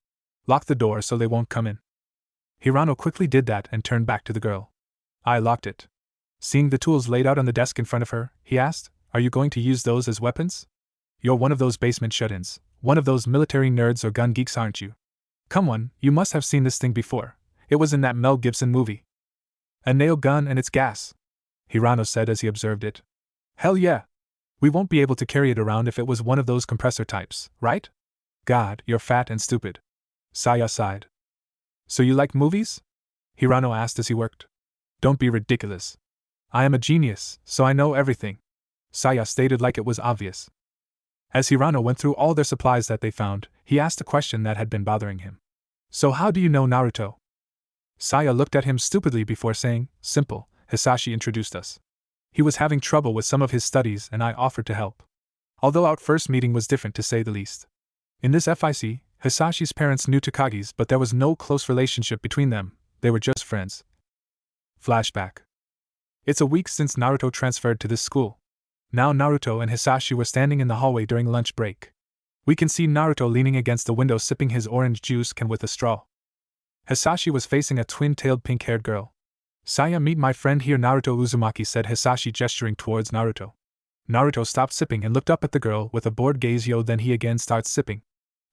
Lock the door so they won't come in. Hirano quickly did that and turned back to the girl. I locked it. Seeing the tools laid out on the desk in front of her, he asked, Are you going to use those as weapons? You're one of those basement shut-ins, one of those military nerds or gun geeks, aren't you? Come on, you must have seen this thing before. It was in that Mel Gibson movie. A nail gun and its gas, Hirano said as he observed it. Hell yeah. We won't be able to carry it around if it was one of those compressor types, right? God, you're fat and stupid. Saya sighed. So you like movies? Hirano asked as he worked. Don't be ridiculous. I am a genius, so I know everything, Saya stated like it was obvious. As Hirano went through all their supplies that they found, he asked a question that had been bothering him. So how do you know Naruto? Saya looked at him stupidly before saying, Simple, Hisashi introduced us. He was having trouble with some of his studies and I offered to help. Although our first meeting was different to say the least. In this FIC, Hisashi's parents knew Takagi's, but there was no close relationship between them, they were just friends. Flashback. It's a week since Naruto transferred to this school. Now Naruto and Hisashi were standing in the hallway during lunch break. We can see Naruto leaning against the window sipping his orange juice can with a straw. Hisashi was facing a twin-tailed pink-haired girl. Saya, meet my friend here, Naruto Uzumaki, said Hisashi, gesturing towards Naruto. Naruto stopped sipping and looked up at the girl with a bored gaze. Then he again starts sipping.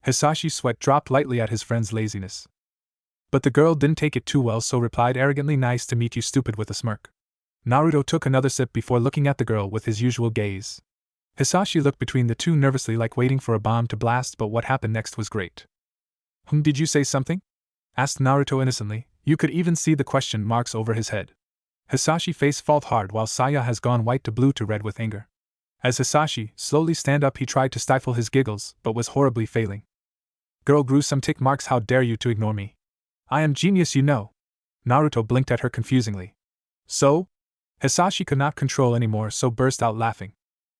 Hisashi's sweat dropped lightly at his friend's laziness. But the girl didn't take it too well, so replied arrogantly, nice to meet you, stupid, with a smirk. Naruto took another sip before looking at the girl with his usual gaze. Hisashi looked between the two nervously, like waiting for a bomb to blast, but what happened next was great. Did you say something? Asked Naruto innocently. You could even see the question marks over his head. Hisashi's face felt hard while Saya has gone white to blue to red with anger. As Hisashi slowly stand up, he tried to stifle his giggles, but was horribly failing. Girl grew some tick marks. How dare you to ignore me? I am genius, you know. Naruto blinked at her confusingly. So? Hisashi could not control anymore, so burst out laughing.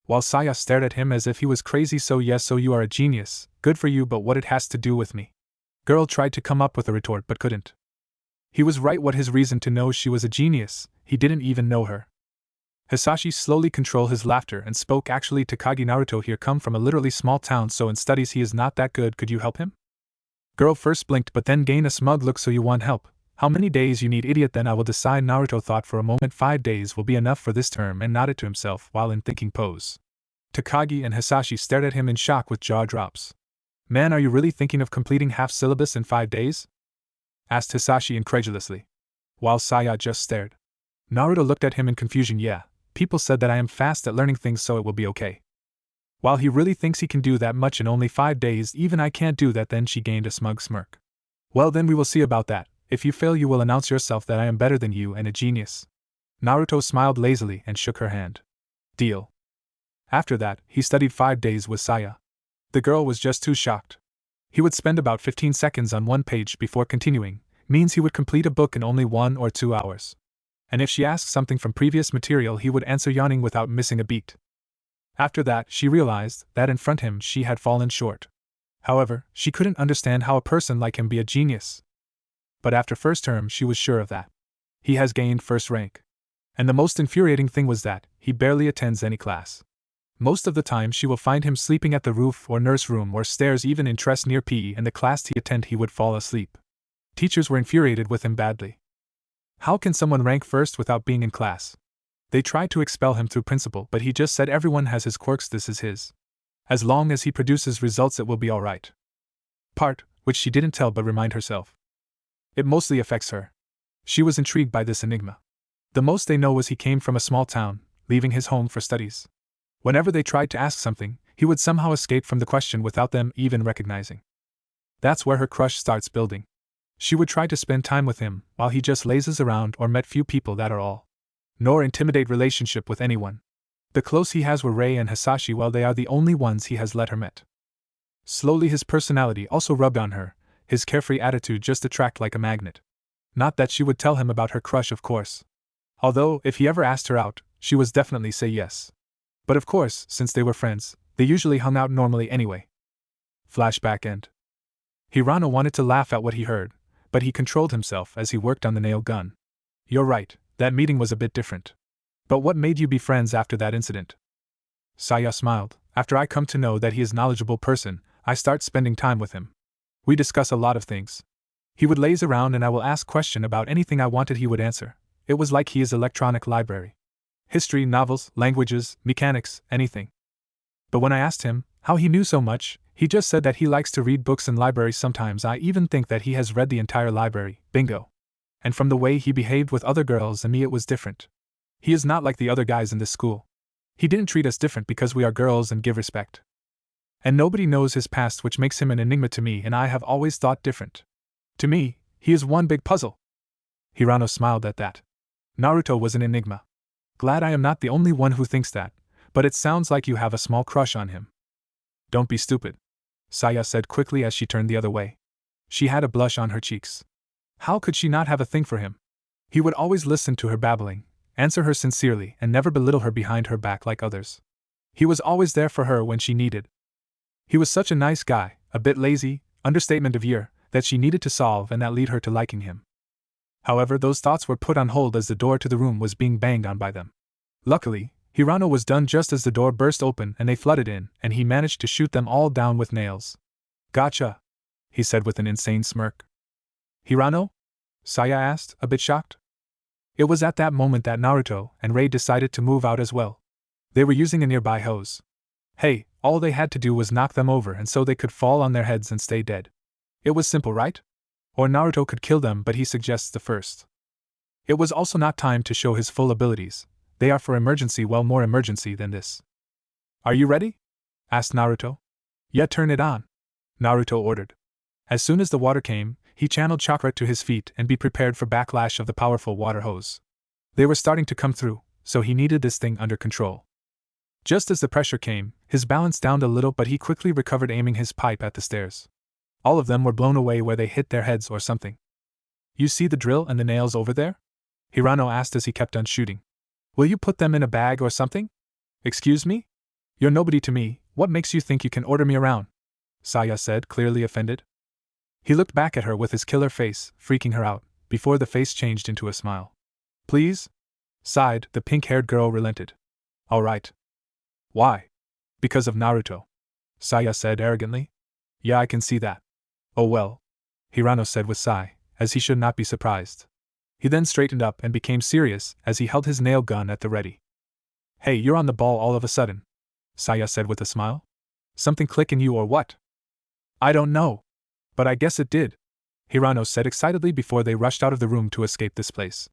While Saya stared at him as if he was crazy. So yes, so you are a genius, good for you, but what it has to do with me? Girl tried to come up with a retort but couldn't. He was right. What his reason to know she was a genius? He didn't even know her. Hisashi slowly controlled his laughter and spoke, actually, Takagi, Naruto here come from a literally small town, so in studies he is not that good. Could you help him? Girl first blinked but then gained a smug look. So you want help? How many days you need, idiot? Then I will decide. Naruto thought for a moment. 5 days will be enough for this term, and nodded to himself while in thinking pose. Takagi and Hisashi stared at him in shock with jaw drops. Man, are you really thinking of completing half syllabus in 5 days? Asked Hisashi incredulously. While Saya just stared. Naruto looked at him in confusion. Yeah, people said that I am fast at learning things, so it will be okay. While he really thinks he can do that much in only 5 days, even I can't do that. Then she gained a smug smirk. Well, then we will see about that. If you fail, you will announce yourself that I am better than you and a genius. Naruto smiled lazily and shook her hand. Deal. After that, he studied 5 days with Saya. The girl was just too shocked. He would spend about 15 seconds on one page before continuing, means he would complete a book in only 1 or 2 hours. And if she asked something from previous material, he would answer yawning without missing a beat. After that, she realized that in front of him she had fallen short. However, she couldn't understand how a person like him be a genius. But after first term she was sure of that. He has gained first rank. And the most infuriating thing was that he barely attends any class. Most of the time she will find him sleeping at the roof or nurse room or stairs. Even interest near PE and the class he attend, he would fall asleep. Teachers were infuriated with him badly. How can someone rank first without being in class? They tried to expel him through principal, but he just said everyone has his quirks, this is his. As long as he produces results it will be alright. Part, which she didn't tell but remind herself. It mostly affects her. She was intrigued by this enigma. The most they know was he came from a small town, leaving his home for studies. Whenever they tried to ask something, he would somehow escape from the question without them even recognizing. That's where her crush starts building. She would try to spend time with him, while he just lazes around or met few people, that are all. Nor intimidate relationship with anyone. The close he has were Rei and Hisashi, while they are the only ones he has let her met. Slowly his personality also rubbed on her, his carefree attitude just attract like a magnet. Not that she would tell him about her crush, of course. Although, if he ever asked her out, she was definitely say yes. But of course, since they were friends, they usually hung out normally anyway. Flashback end. Hirano wanted to laugh at what he heard, but he controlled himself as he worked on the nail gun. You're right, that meeting was a bit different. But what made you be friends after that incident? Saya smiled. After I come to know that he is a knowledgeable person, I start spending time with him. We discuss a lot of things. He would laze around and I will ask question about anything I wanted, he would answer. It was like he is electronic library. History, novels, languages, mechanics, anything. But when I asked him how he knew so much, he just said that he likes to read books in libraries. Sometimes I even think that he has read the entire library, bingo. And from the way he behaved with other girls and me, it was different. He is not like the other guys in this school. He didn't treat us different because we are girls and give respect. And nobody knows his past, which makes him an enigma to me, and I have always thought different. To me, he is one big puzzle. Hirano smiled at that. Naruto was an enigma. Glad I am not the only one who thinks that, but it sounds like you have a small crush on him. Don't be stupid, Saya said quickly as she turned the other way. She had a blush on her cheeks. How could she not have a thing for him? He would always listen to her babbling, answer her sincerely, and never belittle her behind her back like others. He was always there for her when she needed. He was such a nice guy, a bit lazy, understatement of year, that she needed to solve, and that lead her to liking him. However, those thoughts were put on hold as the door to the room was being banged on by them. Luckily, Hirano was done just as the door burst open and they flooded in, and he managed to shoot them all down with nails. Gotcha, he said with an insane smirk. Hirano? Saya asked, a bit shocked. It was at that moment that Naruto and Rei decided to move out as well. They were using a nearby hose. Hey, all they had to do was knock them over and so they could fall on their heads and stay dead. It was simple, right? Or Naruto could kill them, but he suggests the first. It was also not time to show his full abilities. They are for emergency, well, more emergency than this. Are you ready? Asked Naruto. Yeah, turn it on, Naruto ordered. As soon as the water came, he channeled chakra to his feet and be prepared for backlash of the powerful water hose. They were starting to come through, so he needed this thing under control. Just as the pressure came, his balance downed a little, but he quickly recovered, aiming his pipe at the stairs. All of them were blown away where they hit their heads or something. You see the drill and the nails over there? Hirano asked as he kept on shooting. Will you put them in a bag or something? Excuse me? You're nobody to me, what makes you think you can order me around? Saya said, clearly offended. He looked back at her with his killer face, freaking her out, before the face changed into a smile. Please? Sighed, the pink-haired girl relented. All right. Why? Because of Naruto. Saya said arrogantly. Yeah, I can see that. Oh well. Hirano said with sigh, as he should not be surprised. He then straightened up and became serious as he held his nail gun at the ready. Hey, you're on the ball all of a sudden, Saya said with a smile. Something click in you or what? I don't know. But I guess it did, Hirano said excitedly before they rushed out of the room to escape this place.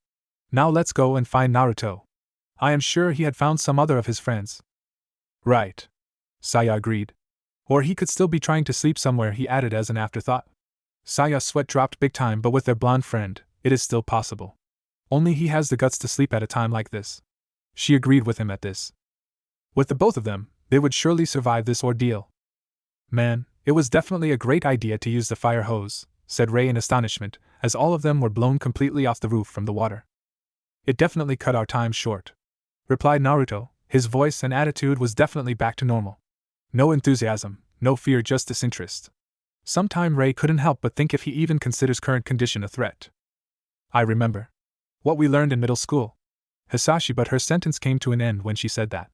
Now let's go and find Naruto. I am sure he had found some other of his friends. Right. Saya agreed. Or he could still be trying to sleep somewhere, he added as an afterthought. Saya's sweat dropped big time, but with their blonde friend, it is still possible. Only he has the guts to sleep at a time like this. She agreed with him at this. With the both of them, they would surely survive this ordeal. Man, it was definitely a great idea to use the fire hose, said Rei in astonishment, as all of them were blown completely off the roof from the water. It definitely cut our time short, replied Naruto. His voice and attitude was definitely back to normal. No enthusiasm, no fear, just disinterest. Sometime Rei couldn't help but think if he even considers current condition a threat. I remember what we learned in middle school. Hisashi, but her sentence came to an end when she said that.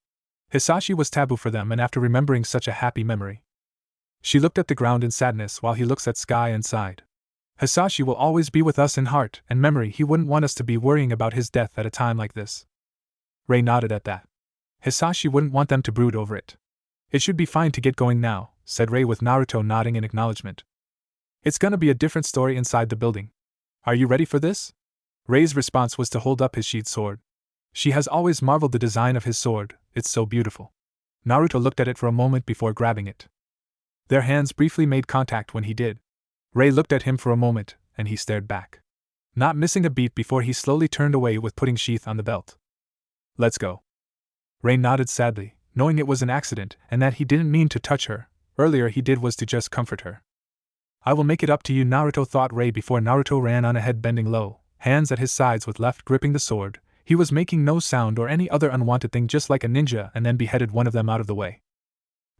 Hisashi was taboo for them, and after remembering such a happy memory, she looked at the ground in sadness while he looks at sky and sighed. Hisashi will always be with us in heart and memory. He wouldn't want us to be worrying about his death at a time like this. Rei nodded at that. Hisashi wouldn't want them to brood over it. It should be fine to get going now, said Rei with Naruto nodding in acknowledgement. It's gonna be a different story inside the building. Are you ready for this? Rei's response was to hold up his sheathed sword. She has always marveled the design of his sword, it's so beautiful. Naruto looked at it for a moment before grabbing it. Their hands briefly made contact when he did. Rei looked at him for a moment, and he stared back, not missing a beat before he slowly turned away with putting sheath on the belt. Let's go. Rei nodded sadly, knowing it was an accident and that he didn't mean to touch her. Earlier he did was to just comfort her. I will make it up to you, Naruto thought Rei before Naruto ran on ahead, bending low, hands at his sides with left gripping the sword. He was making no sound or any other unwanted thing, just like a ninja, and then beheaded one of them out of the way.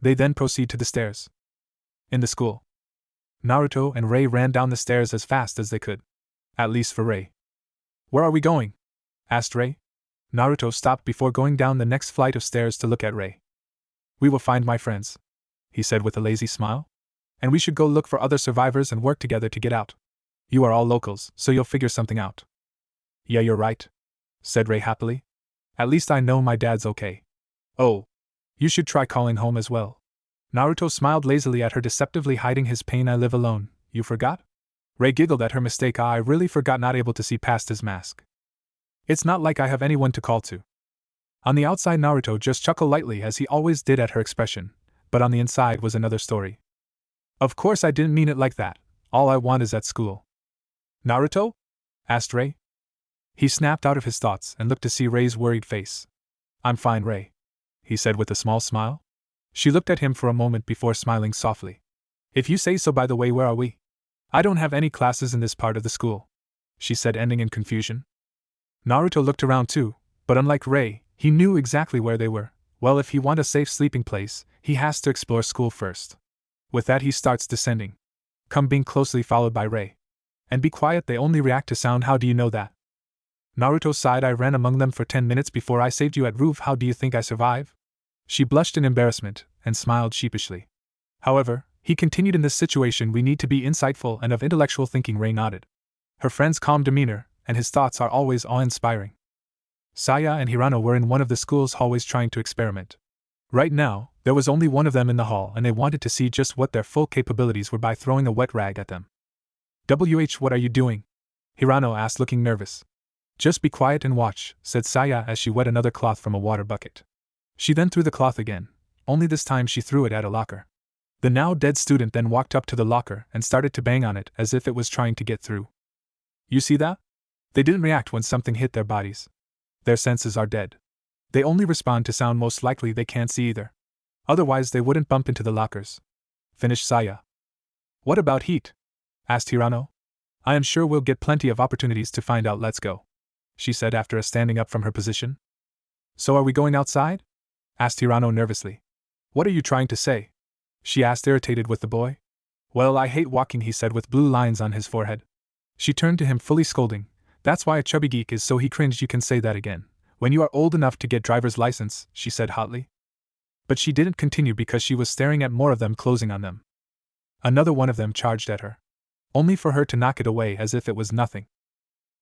They then proceed to the stairs. In the school, Naruto and Rei ran down the stairs as fast as they could. At least for Rei. Where are we going? Asked Rei. Naruto stopped before going down the next flight of stairs to look at Rei. We will find my friends, he said with a lazy smile. And we should go look for other survivors and work together to get out. You are all locals, so you'll figure something out. Yeah, you're right, said Rei happily. At least I know my dad's okay. Oh, you should try calling home as well. Naruto smiled lazily at her, deceptively hiding his pain. I live alone, you forgot? Rei giggled at her mistake. I really forgot, not able to see past his mask. It's not like I have anyone to call to. On the outside, Naruto just chuckled lightly as he always did at her expression, but on the inside was another story. Of course I didn't mean it like that. All I want is at school. Naruto? Asked Rei. He snapped out of his thoughts and looked to see Rei's worried face. I'm fine, Rei, he said with a small smile. She looked at him for a moment before smiling softly. If you say so. By the way, where are we? I don't have any classes in this part of the school, she said, ending in confusion. Naruto looked around too, but unlike Rei, he knew exactly where they were. Well, if he wants a safe sleeping place, he has to explore school first. With that, he starts descending. Come, being closely followed by Rei. And be quiet, they only react to sound. How do you know that? Naruto sighed. I ran among them for 10 minutes before I saved you at roof. How do you think I survive? She blushed in embarrassment and smiled sheepishly. However, he continued, in this situation we need to be insightful and of intellectual thinking. Rei nodded. Her friend's calm demeanor and his thoughts are always awe-inspiring. Saya and Hirano were in one of the school's hallways trying to experiment. Right now, there was only one of them in the hall and they wanted to see just what their full capabilities were by throwing a wet rag at them. What are you doing? Hirano asked, looking nervous. Just be quiet and watch, said Saya as she wet another cloth from a water bucket. She then threw the cloth again, only this time she threw it at a locker. The now dead student then walked up to the locker and started to bang on it as if it was trying to get through. You see that? They didn't react when something hit their bodies. Their senses are dead. They only respond to sound, most likely they can't see either. Otherwise they wouldn't bump into the lockers. Finished Saya. What about heat? Asked Hirano. I am sure we'll get plenty of opportunities to find out. Let's go, she said after standing up from her position. So are we going outside? Asked Hirano nervously. What are you trying to say? She asked, irritated with the boy. Well, I hate walking, he said with blue lines on his forehead. She turned to him, fully scolding. That's why a chubby geek is so. He cringed. You can say that again when you are old enough to get driver's license, she said hotly. But she didn't continue because she was staring at more of them closing on them. Another one of them charged at her, only for her to knock it away as if it was nothing.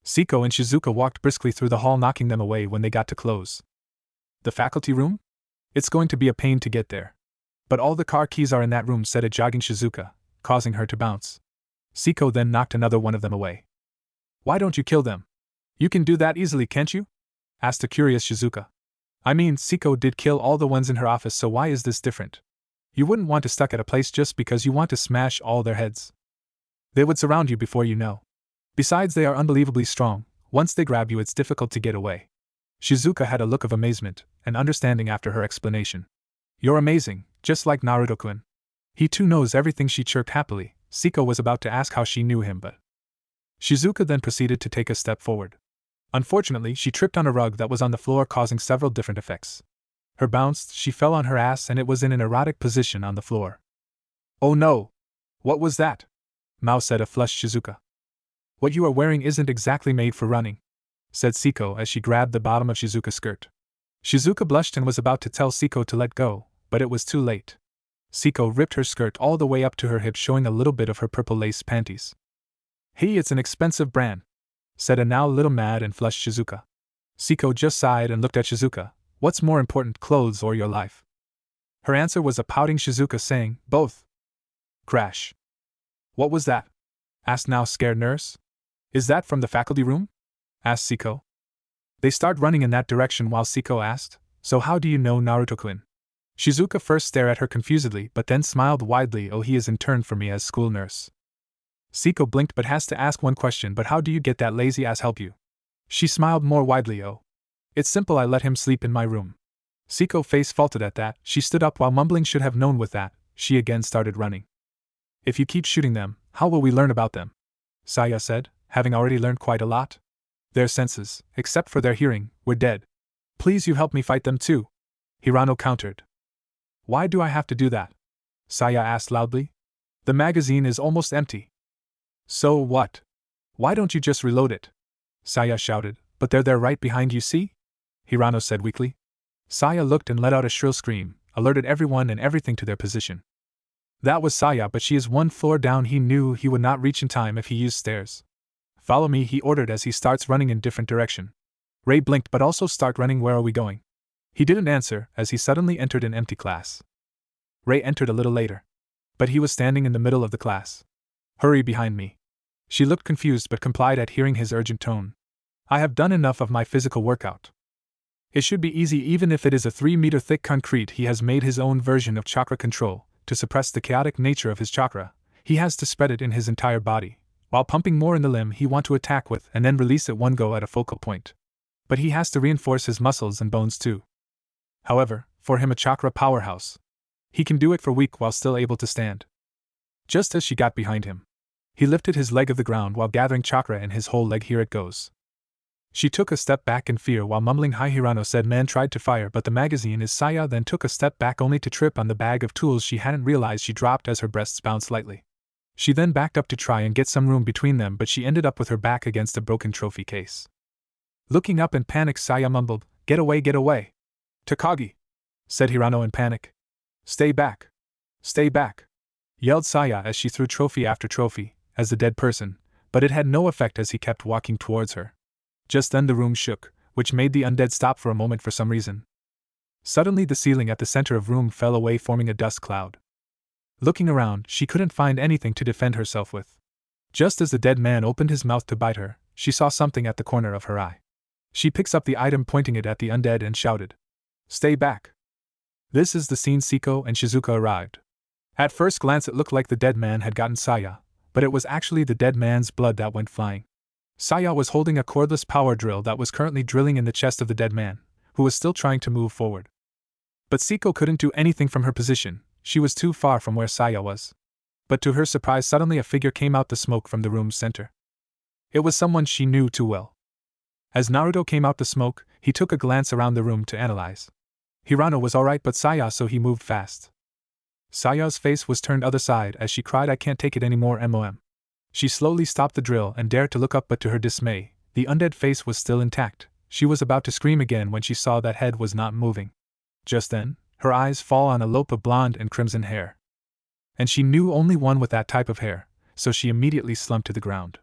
Siko and Shizuka walked briskly through the hall, knocking them away when they got to close. The faculty room? It's going to be a pain to get there. But all the car keys are in that room, said a jogging Shizuka, causing her to bounce. Siko then knocked another one of them away. Why don't you kill them? You can do that easily, can't you? Asked a curious Shizuka. I mean, Siko did kill all the ones in her office, so why is this different? You wouldn't want to stuck at a place just because you want to smash all their heads. They would surround you before you know. Besides, they are unbelievably strong. Once they grab you, it's difficult to get away. Shizuka had a look of amazement and understanding after her explanation. You're amazing, just like Naruto-kun. He too knows everything, she chirped happily. Siko was about to ask how she knew him, but Shizuka then proceeded to take a step forward. Unfortunately, she tripped on a rug that was on the floor, causing several different effects. Her bounced, she fell on her ass, and it was in an erotic position on the floor. Oh no! What was that? Mao said, a flushed Shizuka. What you are wearing isn't exactly made for running, said Siko as she grabbed the bottom of Shizuka's skirt. Shizuka blushed and was about to tell Siko to let go, but it was too late. Siko ripped her skirt all the way up to her hips, showing a little bit of her purple lace panties. Hey, it's an expensive brand, said a now little mad and flushed Shizuka. Siko just sighed and looked at Shizuka. What's more important, clothes or your life? Her answer was a pouting Shizuka, saying, both. Crash. What was that? Asked now scared nurse. Is that from the faculty room? Asked Siko. They start running in that direction while Siko asked, so how do you know Naruto-kun? Shizuka first stared at her confusedly but then smiled widely. Oh, he is interned for me as school nurse. Siko blinked but has to ask one question, but how do you get that lazy ass help you? She smiled more widely. Oh. It's simple, I let him sleep in my room. Siko face faulted at that. She stood up while mumbling should have known. With that, she again started running. If you keep shooting them, how will we learn about them? Saya said, having already learned quite a lot. Their senses, except for their hearing, were dead. Please you help me fight them too, Hirano countered. Why do I have to do that? Saya asked loudly. The magazine is almost empty. So what? Why don't you just reload it? Saya shouted. But they're there right behind you, see? Hirano said weakly. Saya looked and let out a shrill scream, alerted everyone and everything to their position. That was Saya, but she is one floor down. He knew he would not reach in time if he used stairs. Follow me, he ordered as he starts running in different direction. Ray blinked but also start running. Where are we going? He didn't answer as he suddenly entered an empty class. Ray entered a little later, but he was standing in the middle of the class. Hurry behind me. She looked confused but complied at hearing his urgent tone. I have done enough of my physical workout. It should be easy even if it is a 3-meter thick concrete. He has made his own version of chakra control. To suppress the chaotic nature of his chakra, he has to spread it in his entire body, while pumping more in the limb he want to attack with and then release at one go at a focal point. But he has to reinforce his muscles and bones too. However, for him a chakra powerhouse. He can do it for weak while still able to stand. Just as she got behind him, he lifted his leg of the ground while gathering chakra in his whole leg. Here it goes. She took a step back in fear while mumbling hi. Hirano said man tried to fire but the magazine is Saya then took a step back only to trip on the bag of tools she hadn't realized she dropped as her breasts bounced lightly. She then backed up to try and get some room between them but she ended up with her back against a broken trophy case. Looking up in panic, Saya mumbled, get away, get away. Takagi, said Hirano in panic. Stay back. Stay back, yelled Saya as she threw trophy after trophy, as a dead person, but it had no effect as he kept walking towards her. Just then the room shook, which made the undead stop for a moment for some reason. Suddenly the ceiling at the center of the room fell away, forming a dust cloud. Looking around, she couldn't find anything to defend herself with. Just as the dead man opened his mouth to bite her, she saw something at the corner of her eye. She picks up the item, pointing it at the undead, and shouted, "Stay back!" This is the scene Siko and Shizuka arrived. At first glance it looked like the dead man had gotten Saya, but it was actually the dead man's blood that went flying. Saya was holding a cordless power drill that was currently drilling in the chest of the dead man, who was still trying to move forward. But Siko couldn't do anything from her position, she was too far from where Saya was. But to her surprise, suddenly a figure came out the smoke from the room's center. It was someone she knew too well. As Naruto came out the smoke, he took a glance around the room to analyze. Hirano was alright, but Saya, so he moved fast. Saya's face was turned other side as she cried, "I can't take it anymore, MOM." She slowly stopped the drill and dared to look up, but to her dismay, the undead face was still intact. She was about to scream again when she saw that head was not moving. Just then, her eyes fall on a lope of blonde and crimson hair. And she knew only one with that type of hair, so she immediately slumped to the ground.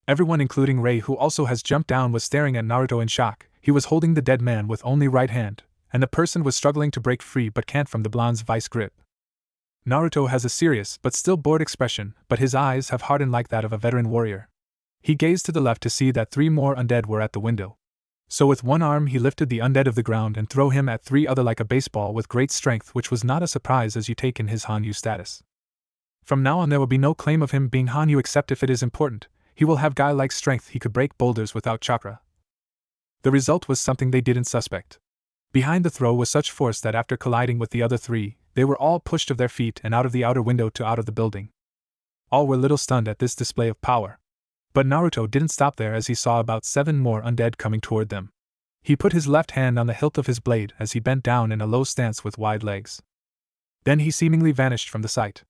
Everyone, including Rei, who also has jumped down, was staring at Naruto in shock. He was holding the dead man with only right hand, and the person was struggling to break free but can't from the blonde's vice grip. Naruto has a serious but still bored expression, but his eyes have hardened like that of a veteran warrior. He gazed to the left to see that 3 more undead were at the window. So with one arm he lifted the undead of the ground and threw him at 3 other like a baseball with great strength, which was not a surprise as you take in his Hanyu status. From now on there will be no claim of him being Hanyu except if it is important. He will have guy-like strength, he could break boulders without chakra. The result was something they didn't suspect. Behind the throw was such force that after colliding with the other 3, they were all pushed off their feet and out of the outer window to out of the building. All were little stunned at this display of power. But Naruto didn't stop there as he saw about 7 more undead coming toward them. He put his left hand on the hilt of his blade as he bent down in a low stance with wide legs. Then he seemingly vanished from the sight.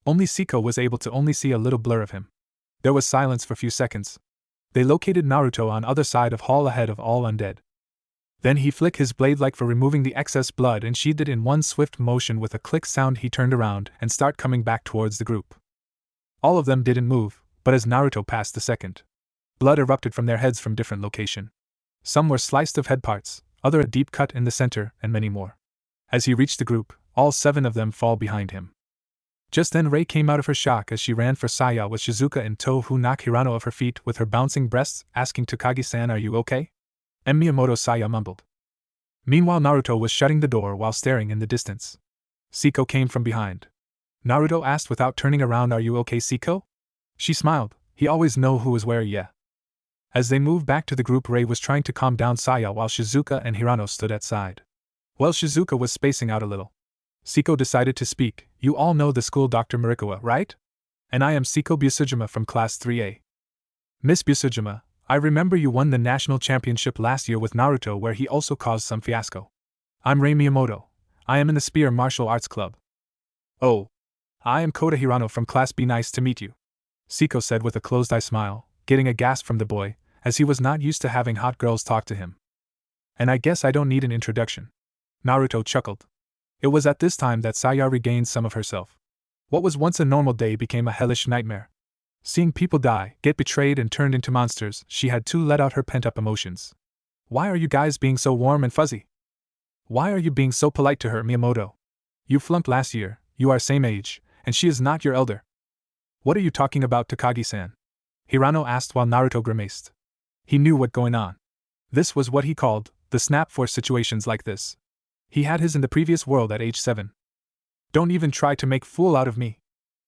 Only Siko was able to only see a little blur of him. There was silence for a few seconds. They located Naruto on other side of hall ahead of all undead. Then he flicked his blade like for removing the excess blood and sheathed it in one swift motion. With a click sound he turned around and started coming back towards the group. All of them didn't move, but as Naruto passed the second, blood erupted from their heads from different location. Some were sliced of head parts, other a deep cut in the center, and many more. As he reached the group, all 7 of them fall behind him. Just then Rei came out of her shock as she ran for Saya with Shizuka in tow, who knocked Hirano off her feet with her bouncing breasts, asking Takagi-san, "Are you okay?" And Miyamoto, Saya mumbled. Meanwhile Naruto was shutting the door while staring in the distance. Siko came from behind. Naruto asked without turning around, "Are you okay, Siko?" She smiled. He always know who was where, yeah. As they moved back to the group, Rei was trying to calm down Saya while Shizuka and Hirano stood at side. Well, Shizuka was spacing out a little. Siko decided to speak. "You all know the school Dr. Marikawa, right? And I am Siko Busujima from Class 3A. Miss Busujima, I remember you won the national championship last year with Naruto, where he also caused some fiasco. I'm Rei Miyamoto. I am in the Spear Martial Arts Club." "Oh. I am Kota Hirano from Class B. Nice to meet you," Siko said with a closed-eye smile, getting a gasp from the boy, as he was not used to having hot girls talk to him. "And I guess I don't need an introduction." Naruto chuckled. It was at this time that Saya regained some of herself. What was once a normal day became a hellish nightmare. Seeing people die, get betrayed and turned into monsters, she had to let out her pent-up emotions. "Why are you guys being so warm and fuzzy? Why are you being so polite to her, Miyamoto? You flunked last year, you are same age, and she is not your elder." "What are you talking about, Takagi-san?" Hirano asked while Naruto grimaced. He knew what going on. This was what he called the snap for situations like this. He had his in the previous world at age 7. "Don't even try to make fool out of me.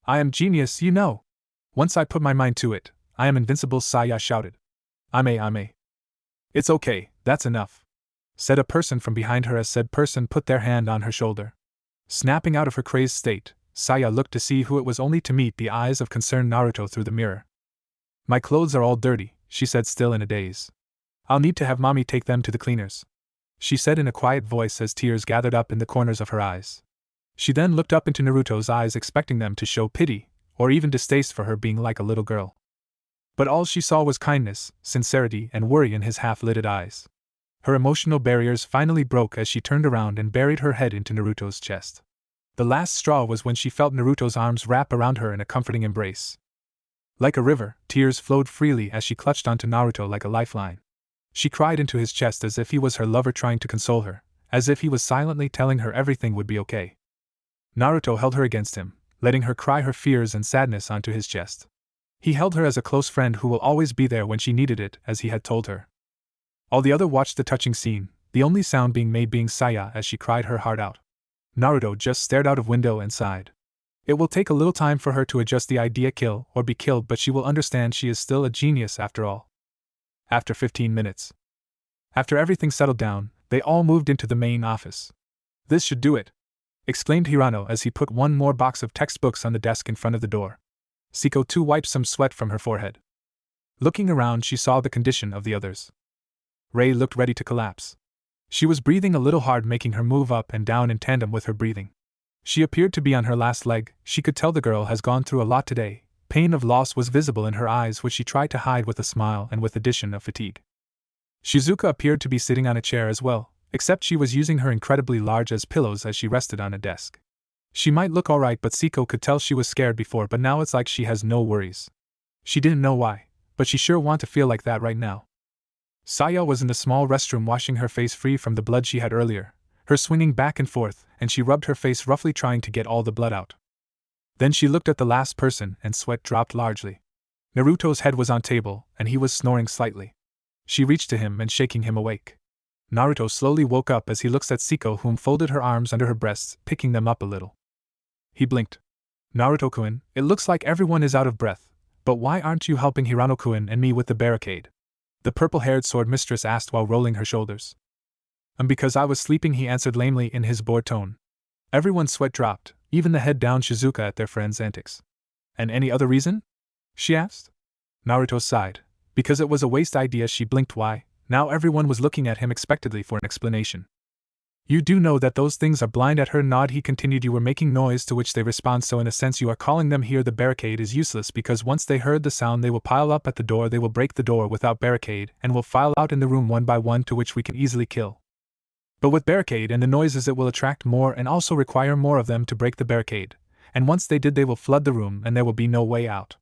I am genius, you know. Once I put my mind to it, I am invincible," Saya shouted. I'm. "It's okay, that's enough," said a person from behind her as said person put their hand on her shoulder. Snapping out of her crazed state, Saya looked to see who it was, only to meet the eyes of concerned Naruto through the mirror. "My clothes are all dirty," she said, still in a daze. "I'll need to have mommy take them to the cleaners," she said in a quiet voice as tears gathered up in the corners of her eyes. She then looked up into Naruto's eyes, expecting them to show pity, or even distaste for her being like a little girl. But all she saw was kindness, sincerity, and worry in his half-lidded eyes. Her emotional barriers finally broke as she turned around and buried her head into Naruto's chest. The last straw was when she felt Naruto's arms wrap around her in a comforting embrace. Like a river, tears flowed freely as she clutched onto Naruto like a lifeline. She cried into his chest as if he was her lover trying to console her, as if he was silently telling her everything would be okay. Naruto held her against him, letting her cry her fears and sadness onto his chest. He held her as a close friend who will always be there when she needed it, as he had told her. All the other watched the touching scene, the only sound being made being Saya as she cried her heart out. Naruto just stared out of window and sighed. It will take a little time for her to adjust the idea kill or be killed, but she will understand she is still a genius after all. After 15 minutes. After everything settled down, they all moved into the main office. This should do it, exclaimed Hirano as he put one more box of textbooks on the desk in front of the door. Siko too wiped some sweat from her forehead. Looking around, she saw the condition of the others. Rei looked ready to collapse. She was breathing a little hard, making her move up and down in tandem with her breathing. She appeared to be on her last leg. She could tell the girl has gone through a lot today. Pain of loss was visible in her eyes, which she tried to hide with a smile and with addition of fatigue. Shizuka appeared to be sitting on a chair as well, except she was using her incredibly large as pillows as she rested on a desk. She might look alright, but Siko could tell she was scared before, but now it's like she has no worries. She didn't know why, but she sure want to feel like that right now. Saya was in the small restroom washing her face free from the blood she had earlier, her swinging back and forth, and she rubbed her face roughly trying to get all the blood out. Then she looked at the last person and sweat dropped largely. Naruto's head was on table, and he was snoring slightly. She reached to him and shaking him awake. Naruto slowly woke up as he looked at Siko, whom folded her arms under her breasts, picking them up a little. He blinked. Naruto-kun, it looks like everyone is out of breath, but why aren't you helping Hirano-kun and me with the barricade? The purple-haired sword mistress asked while rolling her shoulders. Because I was sleeping, he answered lamely in his bored tone. Everyone's sweat dropped, even the head-down Shizuka at their friend's antics. And any other reason? She asked. Naruto sighed. Because it was a waste idea. She blinked. Why? Now everyone was looking at him expectantly for an explanation. You do know that those things are blind. At her nod he continued. You were making noise to which they respond, so in a sense you are calling them here. The barricade is useless because once they heard the sound they will pile up at the door. They will break the door without barricade and will file out in the room one by one, to which we can easily kill. But with barricade and the noises it will attract more and also require more of them to break the barricade, and once they did they will flood the room and there will be no way out.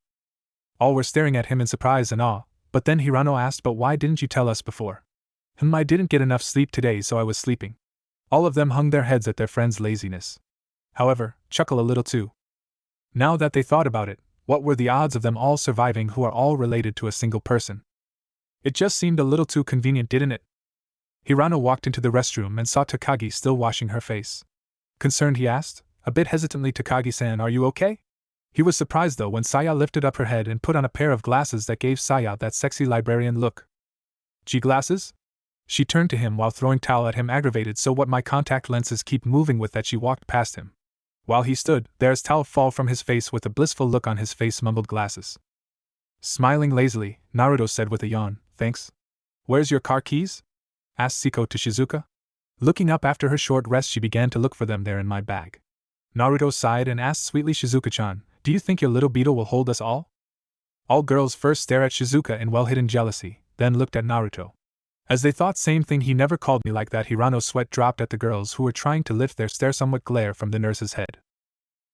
All were staring at him in surprise and awe, but then Hirano asked, but why didn't you tell us before? I didn't get enough sleep today, so I was sleeping. All of them hung their heads at their friend's laziness. However, chuckle a little too. Now that they thought about it, what were the odds of them all surviving who are all related to a single person? It just seemed a little too convenient, didn't it? Hirano walked into the restroom and saw Takagi still washing her face. Concerned, he asked, a bit hesitantly, Takagi-san, are you okay? He was surprised though when Saya lifted up her head and put on a pair of glasses that gave Saya that sexy librarian look. G-glasses? She turned to him while throwing towel at him, aggravated. So what, my contact lenses keep moving with that. She walked past him. While he stood there's towel fall from his face with a blissful look on his face. Mumbled glasses. Smiling lazily, Naruto said with a yawn, thanks. Where's your car keys? Asked Siko to Shizuka. Looking up after her short rest, she began to look for them. They're in my bag. Naruto sighed and asked sweetly, Shizuka-chan, do you think your little beetle will hold us all? All girls first stare at Shizuka in well-hidden jealousy, then looked at Naruto. As they thought same thing. He never called me like that. Hirano's sweat dropped at the girls who were trying to lift their stare somewhat glare from the nurse's head.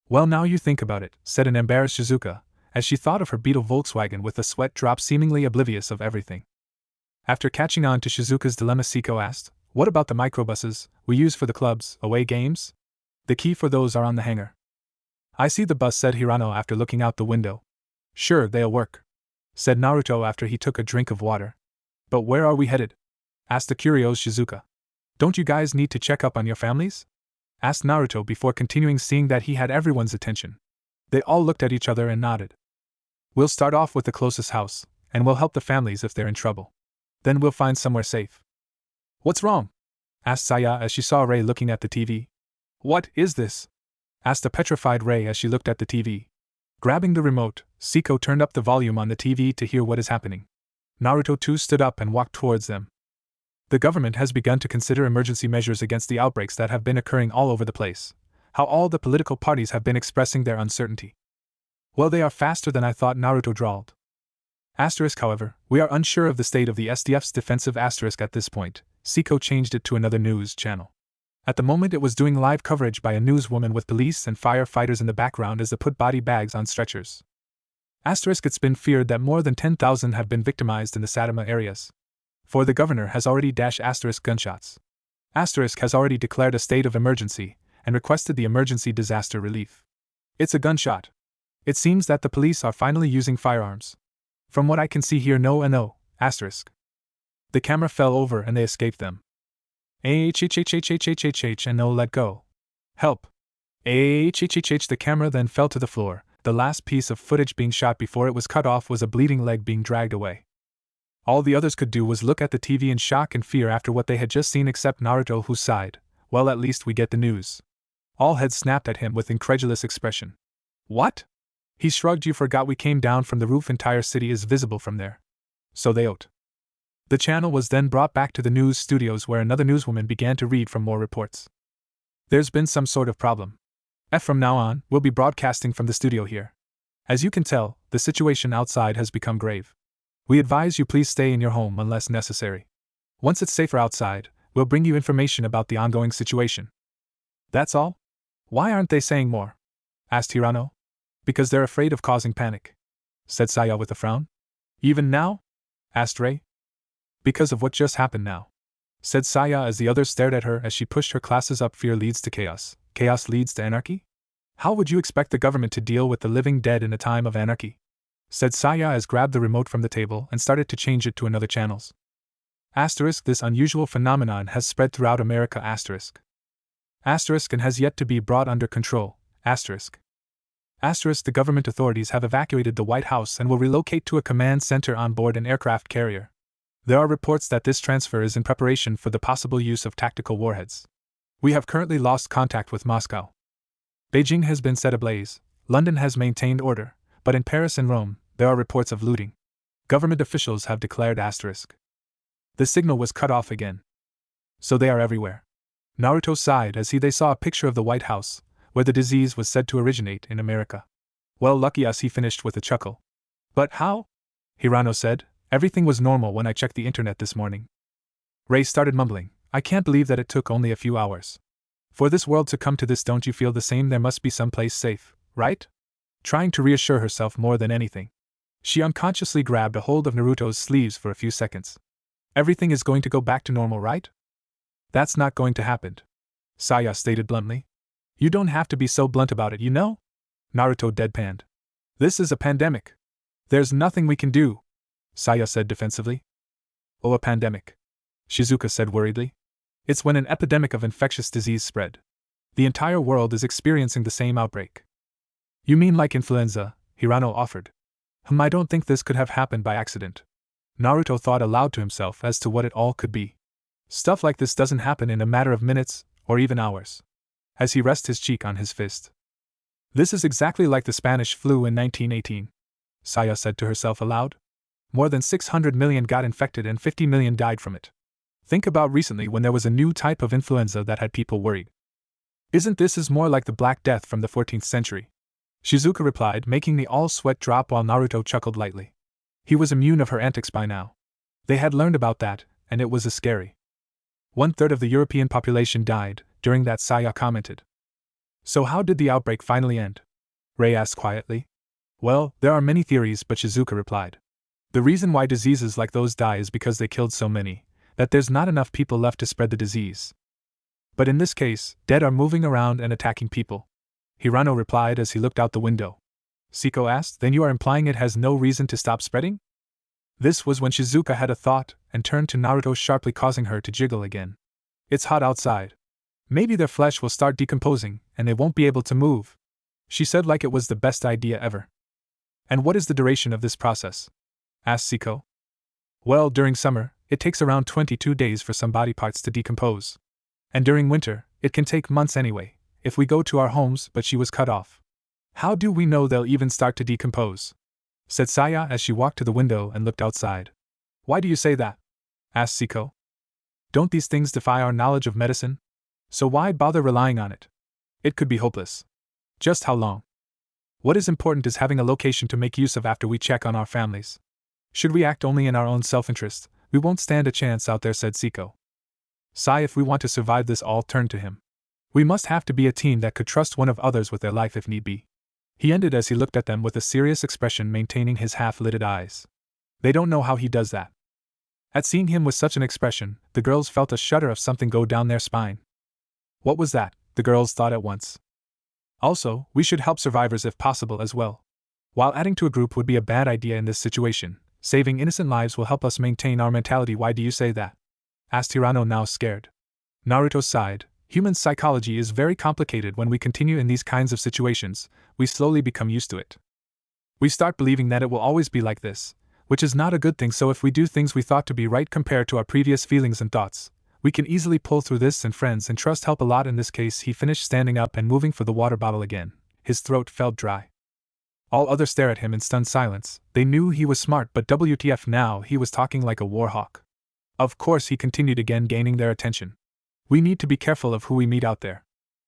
Well, now you think about it, said an embarrassed Shizuka, as she thought of her beetle Volkswagen with the sweat drop, seemingly oblivious of everything. After catching on to Shizuka's dilemma, Siko asked, what about the microbuses we use for the club's away games? The key for those are on the hangar. I see the bus, said Hirano after looking out the window. Sure, they'll work, said Naruto after he took a drink of water. But where are we headed? Asked the curious Shizuka. Don't you guys need to check up on your families? Asked Naruto before continuing, seeing that he had everyone's attention. They all looked at each other and nodded. We'll start off with the closest house, and we'll help the families if they're in trouble. Then we'll find somewhere safe. What's wrong? Asked Saya as she saw Rei looking at the TV. What is this? Asked a petrified Rei as she looked at the TV. Grabbing the remote, Siko turned up the volume on the TV to hear what is happening. Naruto too stood up and walked towards them. The government has begun to consider emergency measures against the outbreaks that have been occurring all over the place. How all the political parties have been expressing their uncertainty. Well, they are faster than I thought, Naruto drawled. Asterisk, however, we are unsure of the state of the SDF's defensive asterisk at this point. Siko changed it to another news channel. At the moment it was doing live coverage by a newswoman with police and firefighters in the background as they put body bags on stretchers. Asterisk, it's been feared that more than 10,000 have been victimized in the Saitama areas. For the governor has already *gunshots. Has already declared a state of emergency and requested the emergency disaster relief. It's a gunshot. It seems that the police are finally using firearms. From what I can see here, no. The camera fell over and they escaped them. And no, let go. Help. The camera then fell to the floor. The last piece of footage being shot before it was cut off was a bleeding leg being dragged away. All the others could do was look at the TV in shock and fear after what they had just seen, except Naruto, who sighed. Well, at least we get the news. All heads snapped at him with incredulous expression. What? He shrugged. You forgot we came down from the roof. Entire city is visible from there. So they out. The channel was then brought back to the news studios, where another newswoman began to read from more reports. There's been some sort of problem. From now on, we'll be broadcasting from the studio here. As you can tell, the situation outside has become grave. We advise you please stay in your home unless necessary. Once it's safer outside, we'll bring you information about the ongoing situation. That's all? Why aren't they saying more? Asked Hirano. Because they're afraid of causing panic, said Saya with a frown. Even now? Asked Rei. Because of what just happened now, said Saya as the others stared at her as she pushed her classes up. Fear leads to chaos. Chaos leads to anarchy? How would you expect the government to deal with the living dead in a time of anarchy? Said Saya as grabbed the remote from the table and started to change it to another channels. This unusual phenomenon has spread throughout America. And has yet to be brought under control. The government authorities have evacuated the White House and will relocate to a command center on board an aircraft carrier. There are reports that this transfer is in preparation for the possible use of tactical warheads. We have currently lost contact with Moscow. Beijing has been set ablaze, London has maintained order, but in Paris and Rome, there are reports of looting. Government officials have declared The signal was cut off again. So they are everywhere. Naruto sighed as they saw a picture of the White House, where the disease was said to originate in America. Well, lucky us, he finished with a chuckle. But how? Hirano said. Everything was normal when I checked the internet this morning. Rei started mumbling. I can't believe that it took only a few hours. For this world to come to this, don't you feel the same? There must be some place safe, right? Trying to reassure herself more than anything, she unconsciously grabbed a hold of Naruto's sleeves for a few seconds. Everything is going to go back to normal, right? That's not going to happen, Saya stated bluntly. You don't have to be so blunt about it, you know? Naruto deadpanned. This is a pandemic. There's nothing we can do, Saya said defensively. Oh, a pandemic, Shizuka said worriedly. It's when an epidemic of infectious disease spread. The entire world is experiencing the same outbreak. You mean like influenza? Hirano offered. I don't think this could have happened by accident. Naruto thought aloud to himself as to what it all could be. Stuff like this doesn't happen in a matter of minutes, or even hours. As he rested his cheek on his fist. This is exactly like the Spanish flu in 1918, Saya said to herself aloud. More than 600 million got infected and 50 million died from it. Think about recently when there was a new type of influenza that had people worried. Isn't this more like the Black Death from the 14th century? Shizuka replied, making the all-sweat drop while Naruto chuckled lightly. He was immune of her antics by now. They had learned about that, and it was as scary. 1/3 of the European population died, during that, Saya commented. So how did the outbreak finally end? Rei asked quietly. Well, there are many theories, but Shizuka replied. The reason why diseases like those die is because they killed so many, that there's not enough people left to spread the disease. But in this case, dead are moving around and attacking people. Hirano replied as he looked out the window. Siko asked, then you are implying it has no reason to stop spreading? This was when Shizuka had a thought, and turned to Naruto sharply, causing her to jiggle again. It's hot outside. Maybe their flesh will start decomposing, and they won't be able to move, she said like it was the best idea ever. And what is the duration of this process? Asked Siko. Well, during summer, it takes around 22 days for some body parts to decompose. And during winter, it can take months anyway, if we go to our homes, but she was cut off. How do we know they'll even start to decompose? Said Saya as she walked to the window and looked outside. Why do you say that? Asked Siko. Don't these things defy our knowledge of medicine? So why bother relying on it? It could be hopeless. Just how long? What is important is having a location to make use of after we check on our families. Should we act only in our own self-interest, we won't stand a chance out there, said Siko. Sai, if we want to survive this, all turned to him. We must have to be a team that could trust one of others with their life if need be. He ended as he looked at them with a serious expression, maintaining his half-lidded eyes. They don't know how he does that. At seeing him with such an expression, the girls felt a shudder of something go down their spine. What was that? The girls thought at once. Also, we should help survivors if possible as well. While adding to a group would be a bad idea in this situation, saving innocent lives will help us maintain our mentality. Why do you say that? Asked Hirano, now scared. Naruto sighed. Human psychology is very complicated. When we continue in these kinds of situations, we slowly become used to it. We start believing that it will always be like this, which is not a good thing. So if we do things we thought to be right compared to our previous feelings and thoughts, we can easily pull through this, and friends and trust help a lot in this case. He finished standing up and moving for the water bottle again. His throat felt dry. All others stared at him in stunned silence. They knew he was smart, but WTF, now he was talking like a war hawk. Of course, he continued again, gaining their attention. We need to be careful of who we meet out there.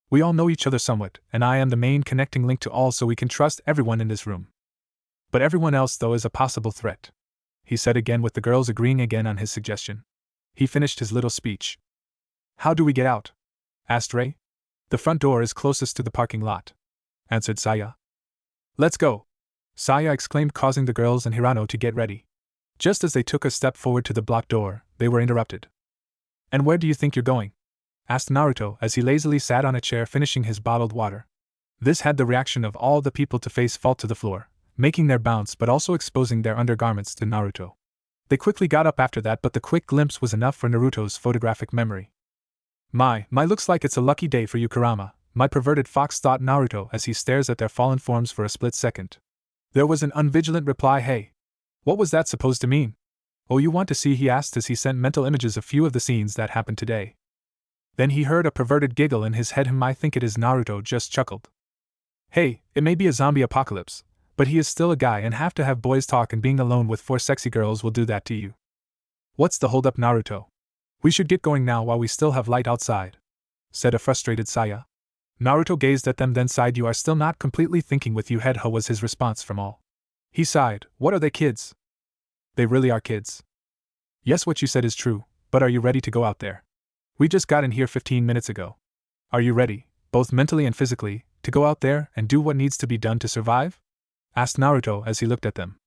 We all know each other somewhat, and I am the main connecting link to all, so we can trust everyone in this room. But everyone else, though, is a possible threat. He said again, with the girls agreeing again on his suggestion. He finished his little speech. How do we get out? Asked Ray. The front door is closest to the parking lot, answered Saya. Let's go! Saya exclaimed, causing the girls and Hirano to get ready. Just as they took a step forward to the blocked door, they were interrupted. And where do you think you're going? Asked Naruto as he lazily sat on a chair finishing his bottled water. This had the reaction of all the people to face fall to the floor, making their bounce but also exposing their undergarments to Naruto. They quickly got up after that, but the quick glimpse was enough for Naruto's photographic memory. My, looks like it's a lucky day for you, Kurama, my perverted fox, thought Naruto as he stares at their fallen forms for a split second. There was an unvigilant reply. Hey. What was that supposed to mean? Oh, you want to see? He asked as he sent mental images of few of the scenes that happened today. Then he heard a perverted giggle in his head. I think it is. Naruto just chuckled. Hey, it may be a zombie apocalypse, but he is still a guy and have to have boys talk, and being alone with 4 sexy girls will do that to you. What's the hold up, Naruto? We should get going now while we still have light outside, said a frustrated Saya. Naruto gazed at them, then sighed. You are still not completely thinking with you, head ho, was his response from all. He sighed. What are they, kids? They really are kids. Yes, what you said is true, but are you ready to go out there? We just got in here 15 minutes ago. Are you ready, both mentally and physically, to go out there and do what needs to be done to survive? Asked Naruto as he looked at them.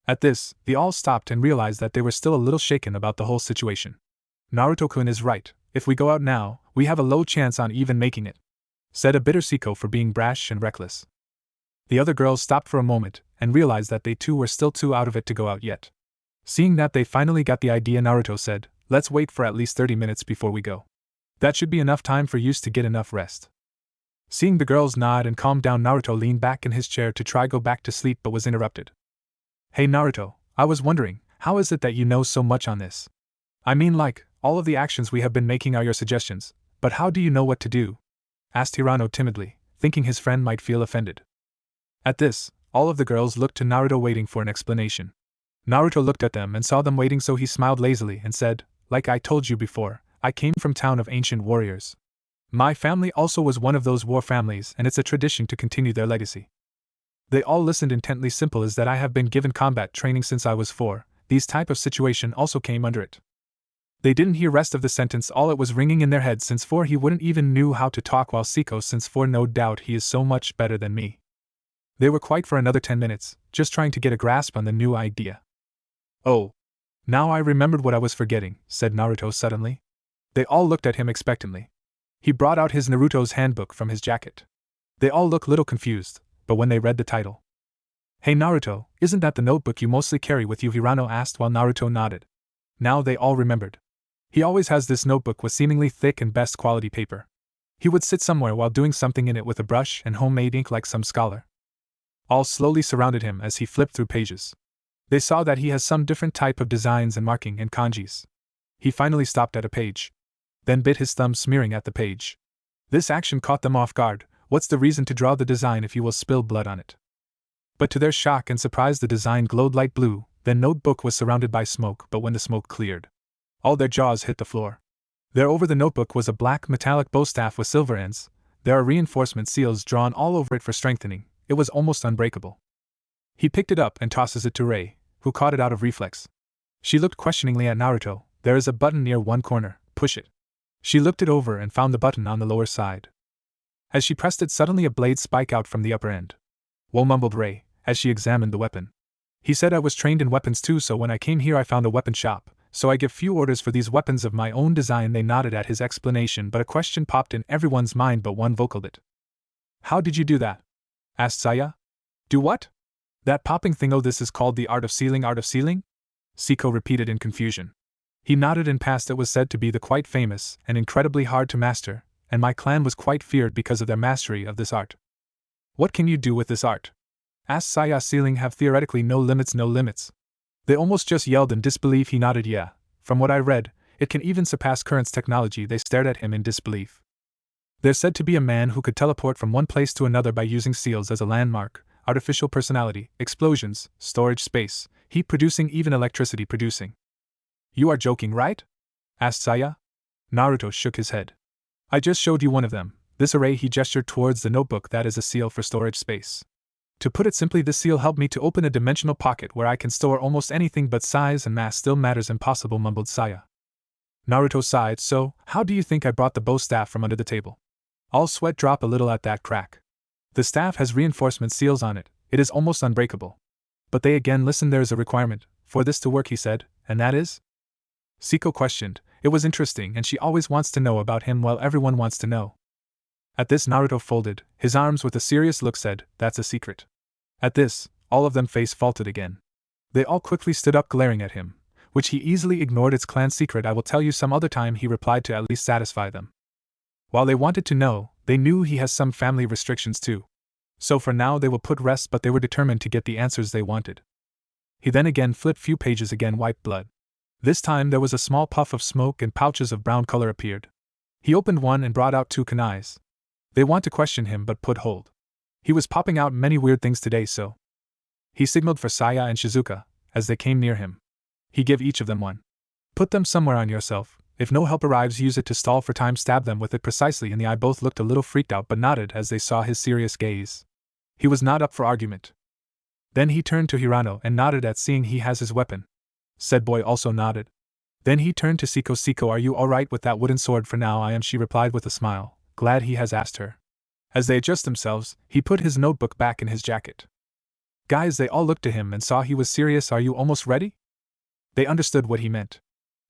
At this, they all stopped and realized that they were still a little shaken about the whole situation. Naruto-kun is right. If we go out now, we have a low chance on even making it, said a bitter Siko for being brash and reckless. The other girls stopped for a moment and realized that they too were still too out of it to go out yet. Seeing that they finally got the idea, Naruto said, let's wait for at least 30 minutes before we go. That should be enough time for you to get enough rest. Seeing the girls nod and calm down, Naruto leaned back in his chair to try go back to sleep but was interrupted. Hey Naruto, I was wondering, how is it that you know so much on this? I mean, like, all of the actions we have been making are your suggestions, but how do you know what to do? Asked Hirano timidly, thinking his friend might feel offended. At this, all of the girls looked to Naruto waiting for an explanation. Naruto looked at them and saw them waiting, so he smiled lazily and said, like I told you before, I came from town of ancient warriors. My family also was one of those war families, and it's a tradition to continue their legacy. They all listened intently. Simple as that. I have been given combat training since I was 4, these type of situation also came under it. They didn't hear rest of the sentence, all it was ringing in their heads. Since 4 he wouldn't even knew how to talk, while Siko since 4 no doubt he is so much better than me. They were quiet for another 10 minutes, just trying to get a grasp on the new idea. Oh. Now I remembered what I was forgetting, said Naruto suddenly. They all looked at him expectantly. He brought out his Naruto's handbook from his jacket. They all looked a little confused, but when they read the title. Hey Naruto, isn't that the notebook you mostly carry with you? Hirano asked while Naruto nodded. Now they all remembered. He always has this notebook with seemingly thick and best quality paper. He would sit somewhere while doing something in it with a brush and homemade ink like some scholar. All slowly surrounded him as he flipped through pages. They saw that he has some different type of designs and marking and kanjis. He finally stopped at a page, then bit his thumb, smearing at the page. This action caught them off guard. What's the reason to draw the design if you will spill blood on it? But to their shock and surprise, the design glowed light blue. The notebook was surrounded by smoke, but when the smoke cleared, all their jaws hit the floor. There over the notebook was a black metallic bow staff with silver ends. There are reinforcement seals drawn all over it for strengthening. It was almost unbreakable. He picked it up and tosses it to Rei, who caught it out of reflex. She looked questioningly at Naruto. There is a button near one corner, push it. She looked it over and found the button on the lower side. As she pressed it, suddenly a blade spiked out from the upper end. Whoa, mumbled Rei, as she examined the weapon. He said I was trained in weapons too, so when I came here I found a weapon shop, so I give few orders for these weapons of my own design. They nodded at his explanation, but a question popped in everyone's mind but one vocaled it. How did you do that? Asked Saya. Do what? That popping thing. Oh, this is called the art of sealing. Art of sealing? Siko repeated in confusion. He nodded and passed. It was said to be the quite famous and incredibly hard to master, and my clan was quite feared because of their mastery of this art. What can you do with this art? Asked Saya. Sealing have theoretically no limits. No limits. They almost just yelled in disbelief. He nodded. Yeah, from what I read, it can even surpass current technology. They stared at him in disbelief. There's said to be a man who could teleport from one place to another by using seals as a landmark, artificial personality, explosions, storage space, heat producing, even electricity producing. You are joking, right? Asked Saya. Naruto shook his head. I just showed you one of them. This array. He gestured towards the notebook. That is a seal for storage space. To put it simply, this seal helped me to open a dimensional pocket where I can store almost anything, but size and mass still matters. Impossible, mumbled Saya. Naruto sighed. So, how do you think I brought the bow staff from under the table? All sweat drop a little at that crack. The staff has reinforcement seals on it. It is almost unbreakable. But they again listened. There is a requirement for this to work, he said, and that is? Siko questioned. It was interesting, and she always wants to know about him. Well, everyone wants to know. At this, Naruto folded his arms with a serious look, said, That's a secret. At this, all of them face faulted again. They all quickly stood up, glaring at him, which he easily ignored. It's clan secret. I will tell you some other time, he replied, to at least satisfy them. While they wanted to know, they knew he has some family restrictions too. So for now they will put rest, but they were determined to get the answers they wanted. He then again flipped few pages, again wiped blood. This time there was a small puff of smoke and pouches of brown color appeared. He opened one and brought out 2 kunais. They want to question him but put hold. He was popping out many weird things today, so. He signaled for Saya and Shizuka, as they came near him. He gave each of them one. Put them somewhere on yourself. If no help arrives, use it to stall for time. Stab them with it precisely in the eye. Both looked a little freaked out but nodded as they saw his serious gaze. He was not up for argument. Then he turned to Hirano and nodded at seeing he has his weapon. Said boy also nodded. Then he turned to Siko. Siko, are you alright with that wooden sword? For now I am, she replied with a smile, glad he has asked her. As they adjust themselves, he put his notebook back in his jacket. Guys, they all looked to him and saw he was serious. Are you almost ready? They understood what he meant.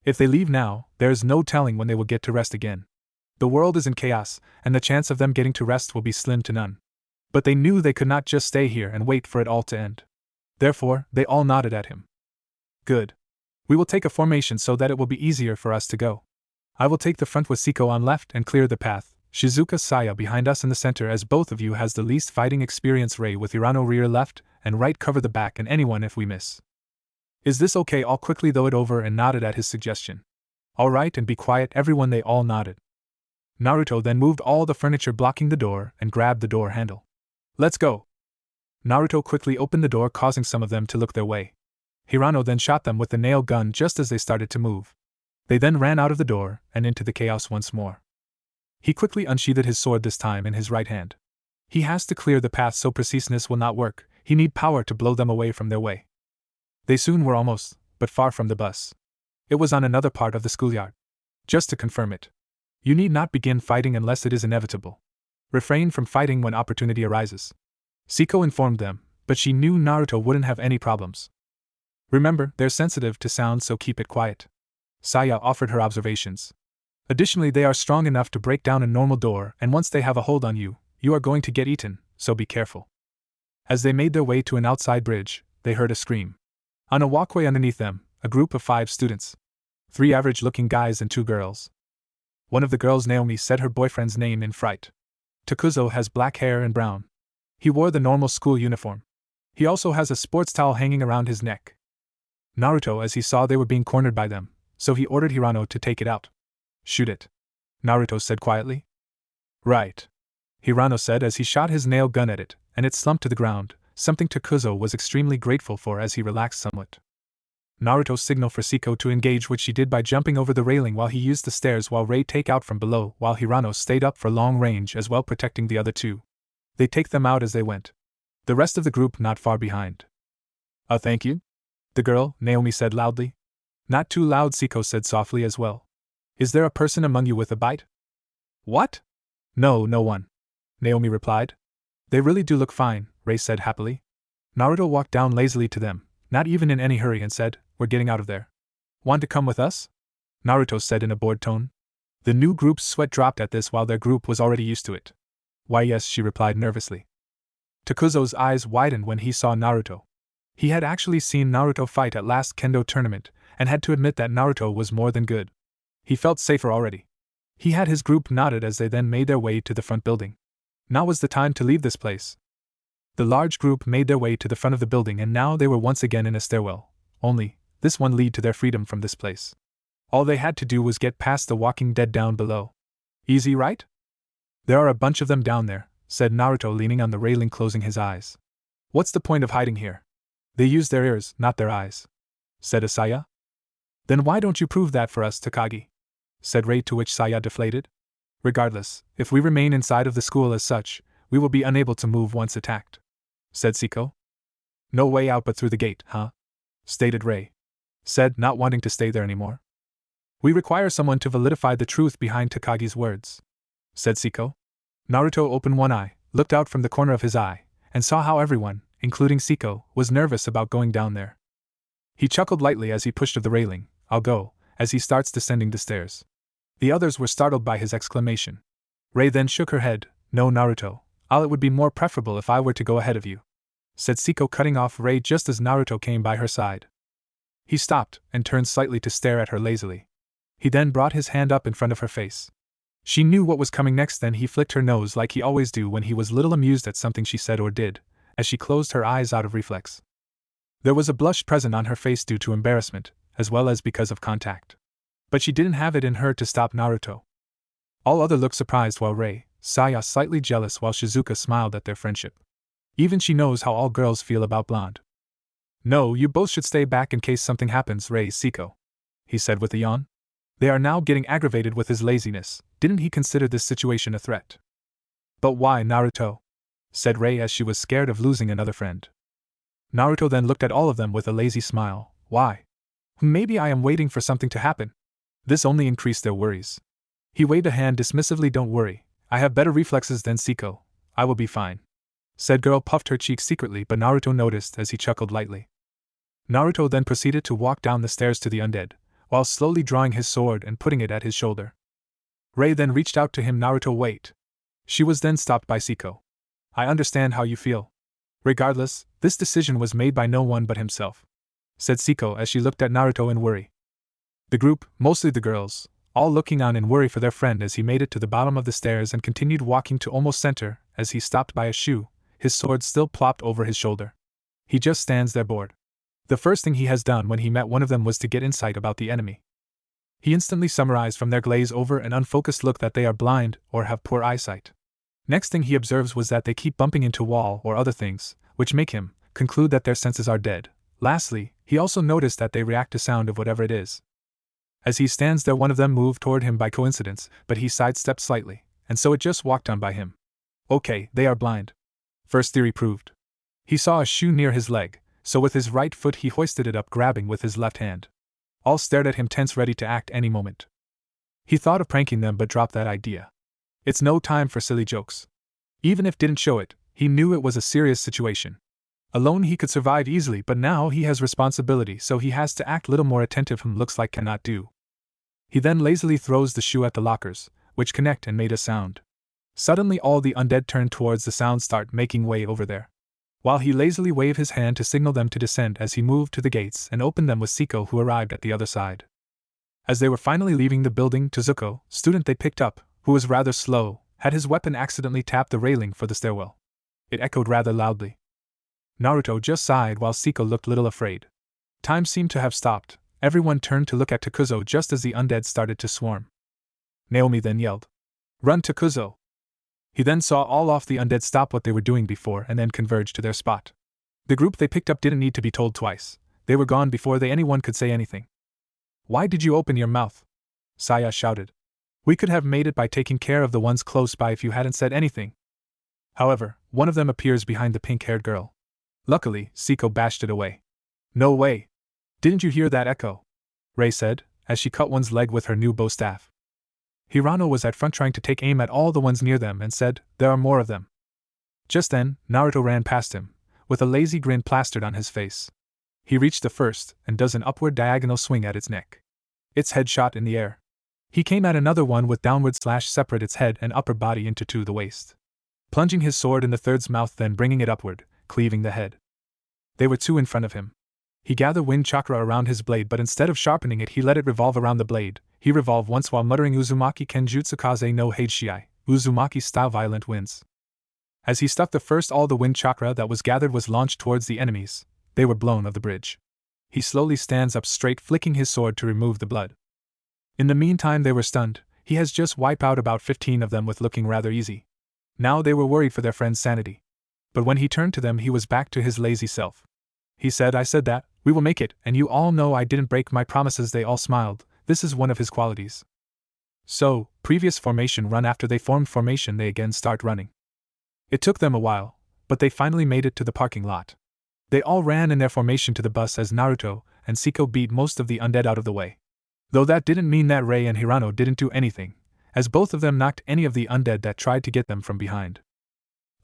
If they leave now, there is no telling when they will get to rest again. The world is in chaos, and the chance of them getting to rest will be slim to none. But they knew they could not just stay here and wait for it all to end. Therefore, they all nodded at him. Good. We will take a formation so that it will be easier for us to go. I will take the front with Siko on left and clear the path, Shizuka Saya behind us in the center, as both of you has the least fighting experience. Rei with Hirano rear left and right, cover the back and anyone if we miss. Is this okay? All quickly thought it over and nodded at his suggestion. All right, and be quiet everyone. They all nodded. Naruto then moved all the furniture blocking the door and grabbed the door handle. Let's go. Naruto quickly opened the door, causing some of them to look their way. Hirano then shot them with the nail gun just as they started to move. They then ran out of the door and into the chaos once more. He quickly unsheathed his sword, this time in his right hand. He has to clear the path, so preciseness will not work. He need power to blow them away from their way. They soon were almost, but far from the bus. It was on another part of the schoolyard. Just to confirm it. You need not begin fighting unless it is inevitable. Refrain from fighting when opportunity arises. Siko informed them, but she knew Naruto wouldn't have any problems. Remember, they're sensitive to sound, so keep it quiet. Saya offered her observations. Additionally, they are strong enough to break down a normal door, and once they have a hold on you, you are going to get eaten, so be careful. As they made their way to an outside bridge, they heard a scream. On a walkway underneath them, a group of 5 students. 3 average-looking guys and 2 girls. One of the girls, Naomi, said her boyfriend's name in fright. Takuzo has black hair and brown. He wore the normal school uniform. He also has a sports towel hanging around his neck. Naruto, as he saw they were being cornered by them, so he ordered Hirano to take it out. Shoot it, Naruto said quietly. Right, Hirano said as he shot his nail gun at it, and it slumped to the ground, something Takuzo was extremely grateful for as he relaxed somewhat. Naruto signaled for Siko to engage, which she did by jumping over the railing while he used the stairs while Rei take out from below, while Hirano stayed up for long range as well, protecting the other 2. They take them out as they went. The rest of the group not far behind. Thank you? The girl, Naomi, said loudly. Not too loud, Siko said softly as well. Is there a person among you with a bite? What? No, no one, Naomi replied. They really do look fine, Rei said happily. Naruto walked down lazily to them, not even in any hurry, and said, We're getting out of there. Want to come with us? Naruto said in a bored tone. The new group's sweat dropped at this while their group was already used to it. Why yes, she replied nervously. Takuzo's eyes widened when he saw Naruto. He had actually seen Naruto fight at last kendo tournament, and had to admit that Naruto was more than good. He felt safer already. He had his group nodded as they then made their way to the front building. Now was the time to leave this place. The large group made their way to the front of the building and now they were once again in a stairwell, only, this one led to their freedom from this place. All they had to do was get past the walking dead down below. Easy, right? There are a bunch of them down there, said Naruto leaning on the railing closing his eyes. What's the point of hiding here? They use their ears, not their eyes, said Asaya. Then why don't you prove that for us, Takagi? Said Ray, to which Saya deflated. Regardless, if we remain inside of the school as such, we will be unable to move once attacked, said Siko. No way out but through the gate, huh? Stated Ray. Said, not wanting to stay there anymore. We require someone to validify the truth behind Takagi's words, said Siko. Naruto opened one eye, looked out from the corner of his eye, and saw how everyone, including Siko, was nervous about going down there. He chuckled lightly as he pushed of the railing, I'll go, as he starts descending the stairs. The others were startled by his exclamation. Ray then shook her head, no Naruto, it would be more preferable if I were to go ahead of you, said Siko, cutting off Ray just as Naruto came by her side. He stopped and turned slightly to stare at her lazily. He then brought his hand up in front of her face. She knew what was coming next, then he flicked her nose like he always do when he was little amused at something she said or did, as she closed her eyes out of reflex. There was a blush present on her face due to embarrassment, as well as because of contact. But she didn't have it in her to stop Naruto. All other looked surprised while Ray, Saya slightly jealous while Shizuka smiled at their friendship. Even she knows how all girls feel about blonde. No, you both should stay back in case something happens, Ray, Siko, he said with a yawn. They are now getting aggravated with his laziness. Didn't he consider this situation a threat? But why, Naruto? Said Ray as she was scared of losing another friend. Naruto then looked at all of them with a lazy smile. Why? Maybe I am waiting for something to happen. This only increased their worries. He waved a hand dismissively. Don't worry, I have better reflexes than Siko. I will be fine. Said girl puffed her cheeks secretly, but Naruto noticed as he chuckled lightly. Naruto then proceeded to walk down the stairs to the undead, while slowly drawing his sword and putting it at his shoulder. Ray then reached out to him. Naruto, wait. She was then stopped by Siko. I understand how you feel. Regardless, this decision was made by no one but himself, said Siko as she looked at Naruto in worry. The group, mostly the girls, all looking on in worry for their friend as he made it to the bottom of the stairs and continued walking to almost center. As he stopped by a shoe, his sword still plopped over his shoulder. He just stands there bored. The first thing he has done when he met one of them was to get insight about the enemy. He instantly summarized from their glaze over and unfocused look that they are blind or have poor eyesight. Next thing he observes was that they keep bumping into wall or other things, which make him conclude that their senses are dead. Lastly, he also noticed that they react to sound of whatever it is. As he stands there, one of them moved toward him by coincidence, but he sidestepped slightly, and so it just walked on by him. Okay, they are blind. First theory proved. He saw a shoe near his leg, so with his right foot he hoisted it up, grabbing with his left hand. All stared at him tense, ready to act any moment. He thought of pranking them but dropped that idea. It's no time for silly jokes. Even if didn't show it, he knew it was a serious situation. Alone he could survive easily, but now he has responsibility, so he has to act little more attentive. Looks like cannot do. He then lazily throws the shoe at the lockers, which connect and made a sound. Suddenly all the undead turned towards the sound, start making way over there. While he lazily waved his hand to signal them to descend as he moved to the gates and opened them with Siko, who arrived at the other side. As they were finally leaving the building, Tezuko, student they picked up, who was rather slow, had his weapon accidentally tap the railing for the stairwell. It echoed rather loudly. Naruto just sighed while Siko looked little afraid. Time seemed to have stopped. Everyone turned to look at Takuzo just as the undead started to swarm. Naomi then yelled, "Run, Takuzo!" He then saw all of the undead stop what they were doing before and then converge to their spot. The group they picked up didn't need to be told twice. They were gone before anyone could say anything. "Why did you open your mouth?" Saya shouted. "We could have made it by taking care of the ones close by if you hadn't said anything." However, one of them appears behind the pink-haired girl. Luckily, Siko bashed it away. "No way! Didn't you hear that echo?" Ray said, as she cut one's leg with her new bow staff. Hirano was at front trying to take aim at all the ones near them and said, "There are more of them." Just then, Naruto ran past him, with a lazy grin plastered on his face. He reached the first and does an upward diagonal swing at its neck. Its head shot in the air. He came at another one with downward slash separate its head and upper body into two the waist. Plunging his sword in the third's mouth, then bringing it upward, cleaving the head. They were two in front of him. He gathered wind chakra around his blade, but instead of sharpening it, he let it revolve around the blade. He revolved once while muttering Uzumaki Kenjutsu Kaze no Heishiai, Uzumaki-style violent winds. As he stuck the first, all the wind chakra that was gathered was launched towards the enemies. They were blown off the bridge. He slowly stands up straight, flicking his sword to remove the blood. In the meantime they were stunned. He has just wiped out about 15 of them with looking rather easy. Now they were worried for their friend's sanity. But when he turned to them, he was back to his lazy self. He said, "I said that, we will make it, and you all know I didn't break my promises." They all smiled. This is one of his qualities. So, previous formation run. After they formed formation, they again start running. It took them a while, but they finally made it to the parking lot. They all ran in their formation to the bus as Naruto and Siko beat most of the undead out of the way. Though that didn't mean that Rei and Hirano didn't do anything, as both of them knocked any of the undead that tried to get them from behind.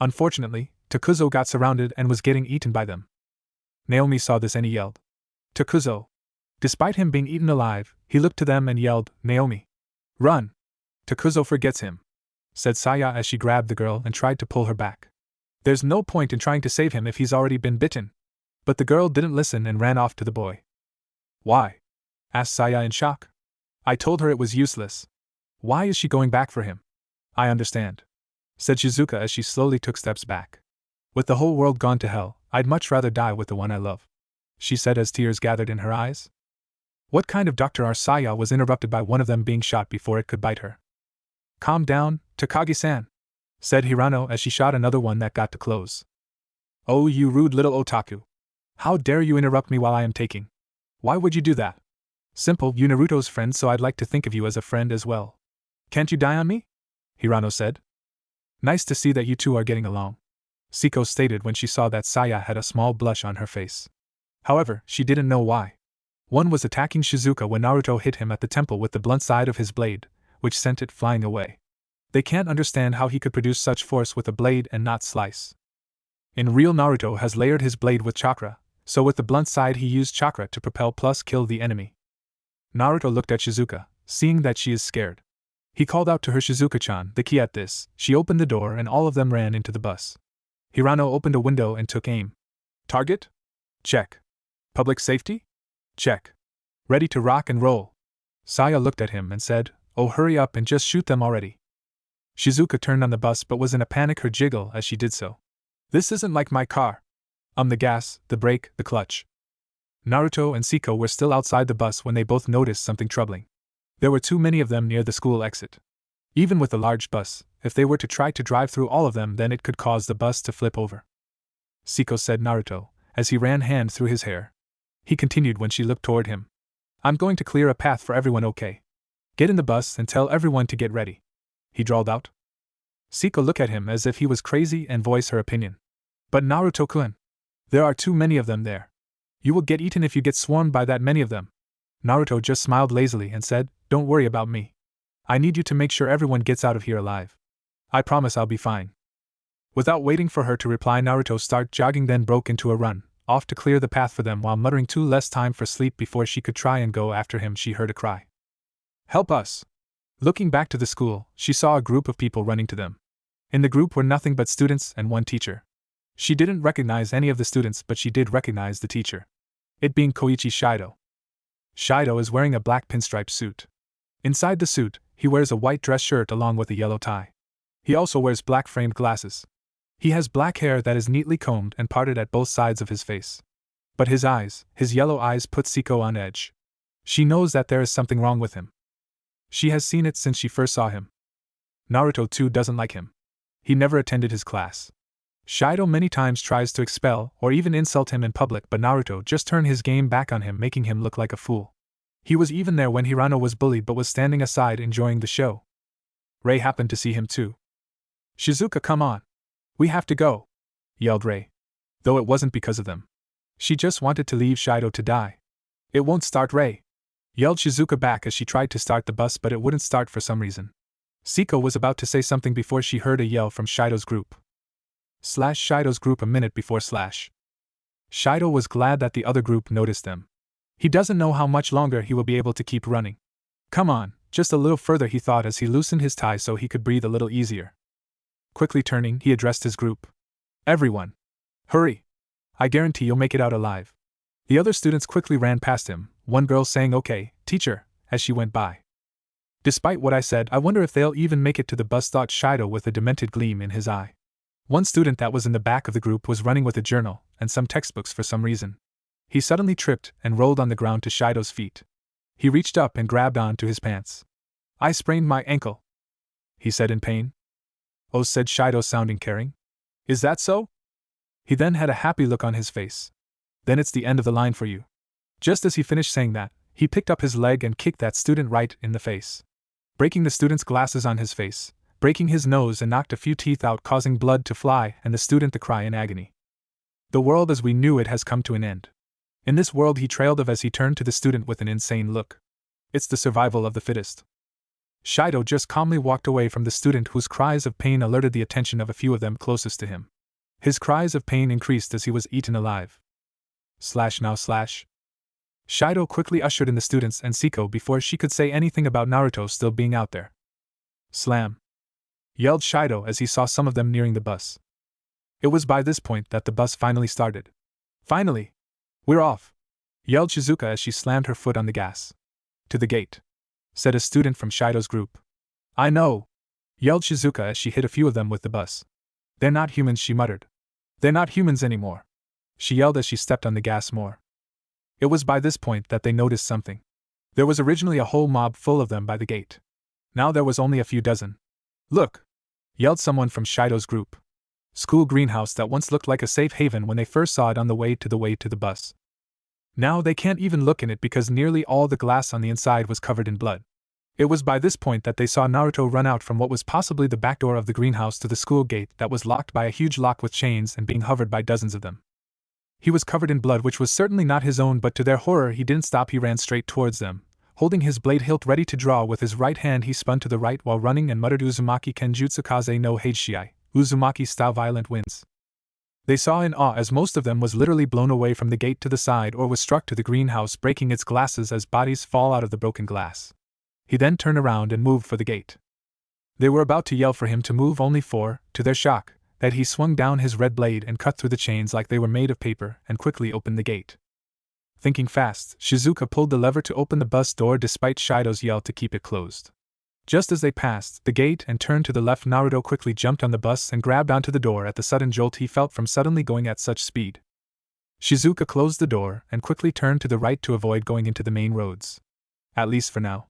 Unfortunately, Takuzo got surrounded and was getting eaten by them. Naomi saw this and he yelled, "Takuzo!" Despite him being eaten alive, he looked to them and yelled, "Naomi! Run! Takuzo forgets him," said Saya as she grabbed the girl and tried to pull her back. "There's no point in trying to save him if he's already been bitten." But the girl didn't listen and ran off to the boy. "Why?" asked Saya in shock. "I told her it was useless. Why is she going back for him?" "I understand," said Shizuka as she slowly took steps back. "With the whole world gone to hell, I'd much rather die with the one I love," she said as tears gathered in her eyes. "What kind of doctor are?" Saya was interrupted by one of them being shot before it could bite her. "Calm down, Takagi-san," said Hirano as she shot another one that got to close. "Oh, you rude little otaku. How dare you interrupt me while I am taking? Why would you do that?" "Simple, you Naruto's friend, so I'd like to think of you as a friend as well. Can't you die on me?" Hirano said. "Nice to see that you two are getting along," Siko stated when she saw that Saya had a small blush on her face. However, she didn't know why. One was attacking Shizuka when Naruto hit him at the temple with the blunt side of his blade, which sent it flying away. They can't understand how he could produce such force with a blade and not slice. In real, Naruto has layered his blade with chakra, so with the blunt side he used chakra to propel plus kill the enemy. Naruto looked at Shizuka, seeing that she is scared. He called out to her, "Shizuka-chan," the key. At this, she opened the door and all of them ran into the bus. Hirano opened a window and took aim. "Target? Check. Public safety? Check. Ready to rock and roll." Saya looked at him and said, "Oh, hurry up and just shoot them already." Shizuka turned on the bus but was in a panic, her jiggle as she did so. "This isn't like my car. The gas, the brake, the clutch." Naruto and Siko were still outside the bus when they both noticed something troubling. There were too many of them near the school exit. Even with a large bus, if they were to try to drive through all of them, then it could cause the bus to flip over. Siko said Naruto, as he ran hand through his hair. He continued when she looked toward him. "I'm going to clear a path for everyone, okay? Get in the bus and tell everyone to get ready," he drawled out. Siko looked at him as if he was crazy and voiced her opinion. "But Naruto-kun, there are too many of them there. You will get eaten if you get swarmed by that many of them." Naruto just smiled lazily and said, "Don't worry about me. I need you to make sure everyone gets out of here alive. I promise I'll be fine." Without waiting for her to reply, Naruto started jogging, then broke into a run, off to clear the path for them while muttering too less time for sleep. Before she could try and go after him, she heard a cry. "Help us!" Looking back to the school, she saw a group of people running to them. In the group were nothing but students and one teacher. She didn't recognize any of the students, but she did recognize the teacher. It being Koichi Shido. Shido is wearing a black pinstripe suit. Inside the suit, he wears a white dress shirt along with a yellow tie. He also wears black framed glasses. He has black hair that is neatly combed and parted at both sides of his face. But his eyes, his yellow eyes, put Siko on edge. She knows that there is something wrong with him. She has seen it since she first saw him. Naruto too doesn't like him. He never attended his class. Shido many times tries to expel or even insult him in public, but Naruto just turned his game back on him, making him look like a fool. He was even there when Hirano was bullied but was standing aside enjoying the show. Rei happened to see him too. "Shizuka, come on. We have to go," yelled Rei. Though it wasn't because of them. She just wanted to leave Shido to die. "It won't start, Rei," yelled Shizuka back as she tried to start the bus, but it wouldn't start for some reason. Siko was about to say something before she heard a yell from Shido's group. Shido's group a minute before / Shido was glad that the other group noticed them. He doesn't know how much longer he will be able to keep running. Come on, just a little further, he thought as he loosened his tie so he could breathe a little easier. Quickly turning, he addressed his group. Everyone! Hurry! I guarantee you'll make it out alive. The other students quickly ran past him, one girl saying okay, teacher, as she went by. Despite what I said, I wonder if they'll even make it to the bus, thought Shido with a demented gleam in his eye. One student that was in the back of the group was running with a journal and some textbooks for some reason. He suddenly tripped and rolled on the ground to Shido's feet. He reached up and grabbed onto his pants. I sprained my ankle, he said in pain. Oh, said Shido, sounding caring. Is that so? He then had a happy look on his face. Then it's the end of the line for you. Just as he finished saying that, he picked up his leg and kicked that student right in the face, breaking the student's glasses on his face, breaking his nose, and knocked a few teeth out, causing blood to fly and the student to cry in agony. The world as we knew it has come to an end. In this world, he trailed off as he turned to the student with an insane look. It's the survival of the fittest. Shido just calmly walked away from the student, whose cries of pain alerted the attention of a few of them closest to him. His cries of pain increased as he was eaten alive. Now. Shido quickly ushered in the students and Siko before she could say anything about Naruto still being out there. Slam! Yelled Shido as he saw some of them nearing the bus. It was by this point that the bus finally started. Finally! We're off! Yelled Shizuka as she slammed her foot on the gas. To the gate, said a student from Shido's group. I know! Yelled Shizuka as she hit a few of them with the bus. They're not humans, she muttered. They're not humans anymore, she yelled as she stepped on the gas more. It was by this point that they noticed something. There was originally a whole mob full of them by the gate. Now there was only a few dozen. Look! Yelled someone from Shido's group. School greenhouse that once looked like a safe haven when they first saw it on the way to the bus. Now they can't even look in it because nearly all the glass on the inside was covered in blood. It was by this point that they saw Naruto run out from what was possibly the back door of the greenhouse to the school gate that was locked by a huge lock with chains and being hovered by dozens of them. He was covered in blood, which was certainly not his own, but to their horror he didn't stop. He ran straight towards them. Holding his blade hilt ready to draw with his right hand, he spun to the right while running and muttered Uzumaki Kenjutsu Kaze no Heishiai, Uzumaki style violent winds. They saw in awe as most of them was literally blown away from the gate to the side or was struck to the greenhouse, breaking its glasses as bodies fall out of the broken glass. He then turned around and moved for the gate. They were about to yell for him to move, only for, to their shock, that he swung down his red blade and cut through the chains like they were made of paper and quickly opened the gate. Thinking fast, Shizuka pulled the lever to open the bus door despite Shido's yell to keep it closed. Just as they passed the gate and turned to the left, Naruto quickly jumped on the bus and grabbed onto the door at the sudden jolt he felt from suddenly going at such speed. Shizuka closed the door and quickly turned to the right to avoid going into the main roads. At least for now.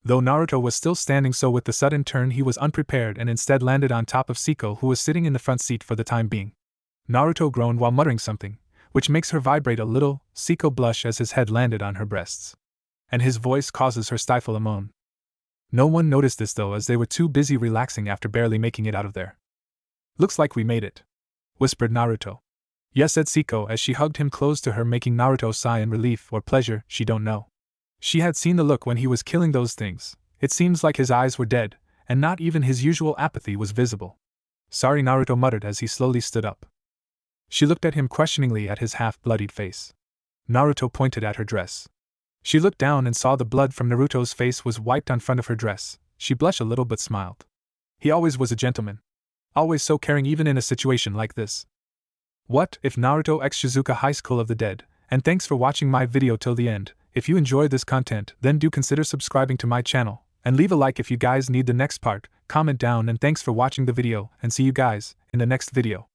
Though Naruto was still standing, so with the sudden turn he was unprepared and instead landed on top of Siko, who was sitting in the front seat for the time being. Naruto groaned while muttering something, which makes her vibrate a little. Siko blushed as his head landed on her breasts, and his voice causes her stifle a moan. No one noticed this though, as they were too busy relaxing after barely making it out of there. Looks like we made it, whispered Naruto. Yes, said Siko as she hugged him close to her, making Naruto sigh in relief or pleasure, she don't know. She had seen the look when he was killing those things. It seems like his eyes were dead, and not even his usual apathy was visible. Sorry, Naruto muttered as he slowly stood up. She looked at him questioningly at his half-bloodied face. Naruto pointed at her dress. She looked down and saw the blood from Naruto's face was wiped on front of her dress. She blushed a little but smiled. He always was a gentleman. Always so caring, even in a situation like this. What if Naruto x Shizuka Highschool of the Dead? And thanks for watching my video till the end. If you enjoyed this content, then do consider subscribing to my channel, and leave a like if you guys need the next part. Comment down, and thanks for watching the video, and see you guys in the next video.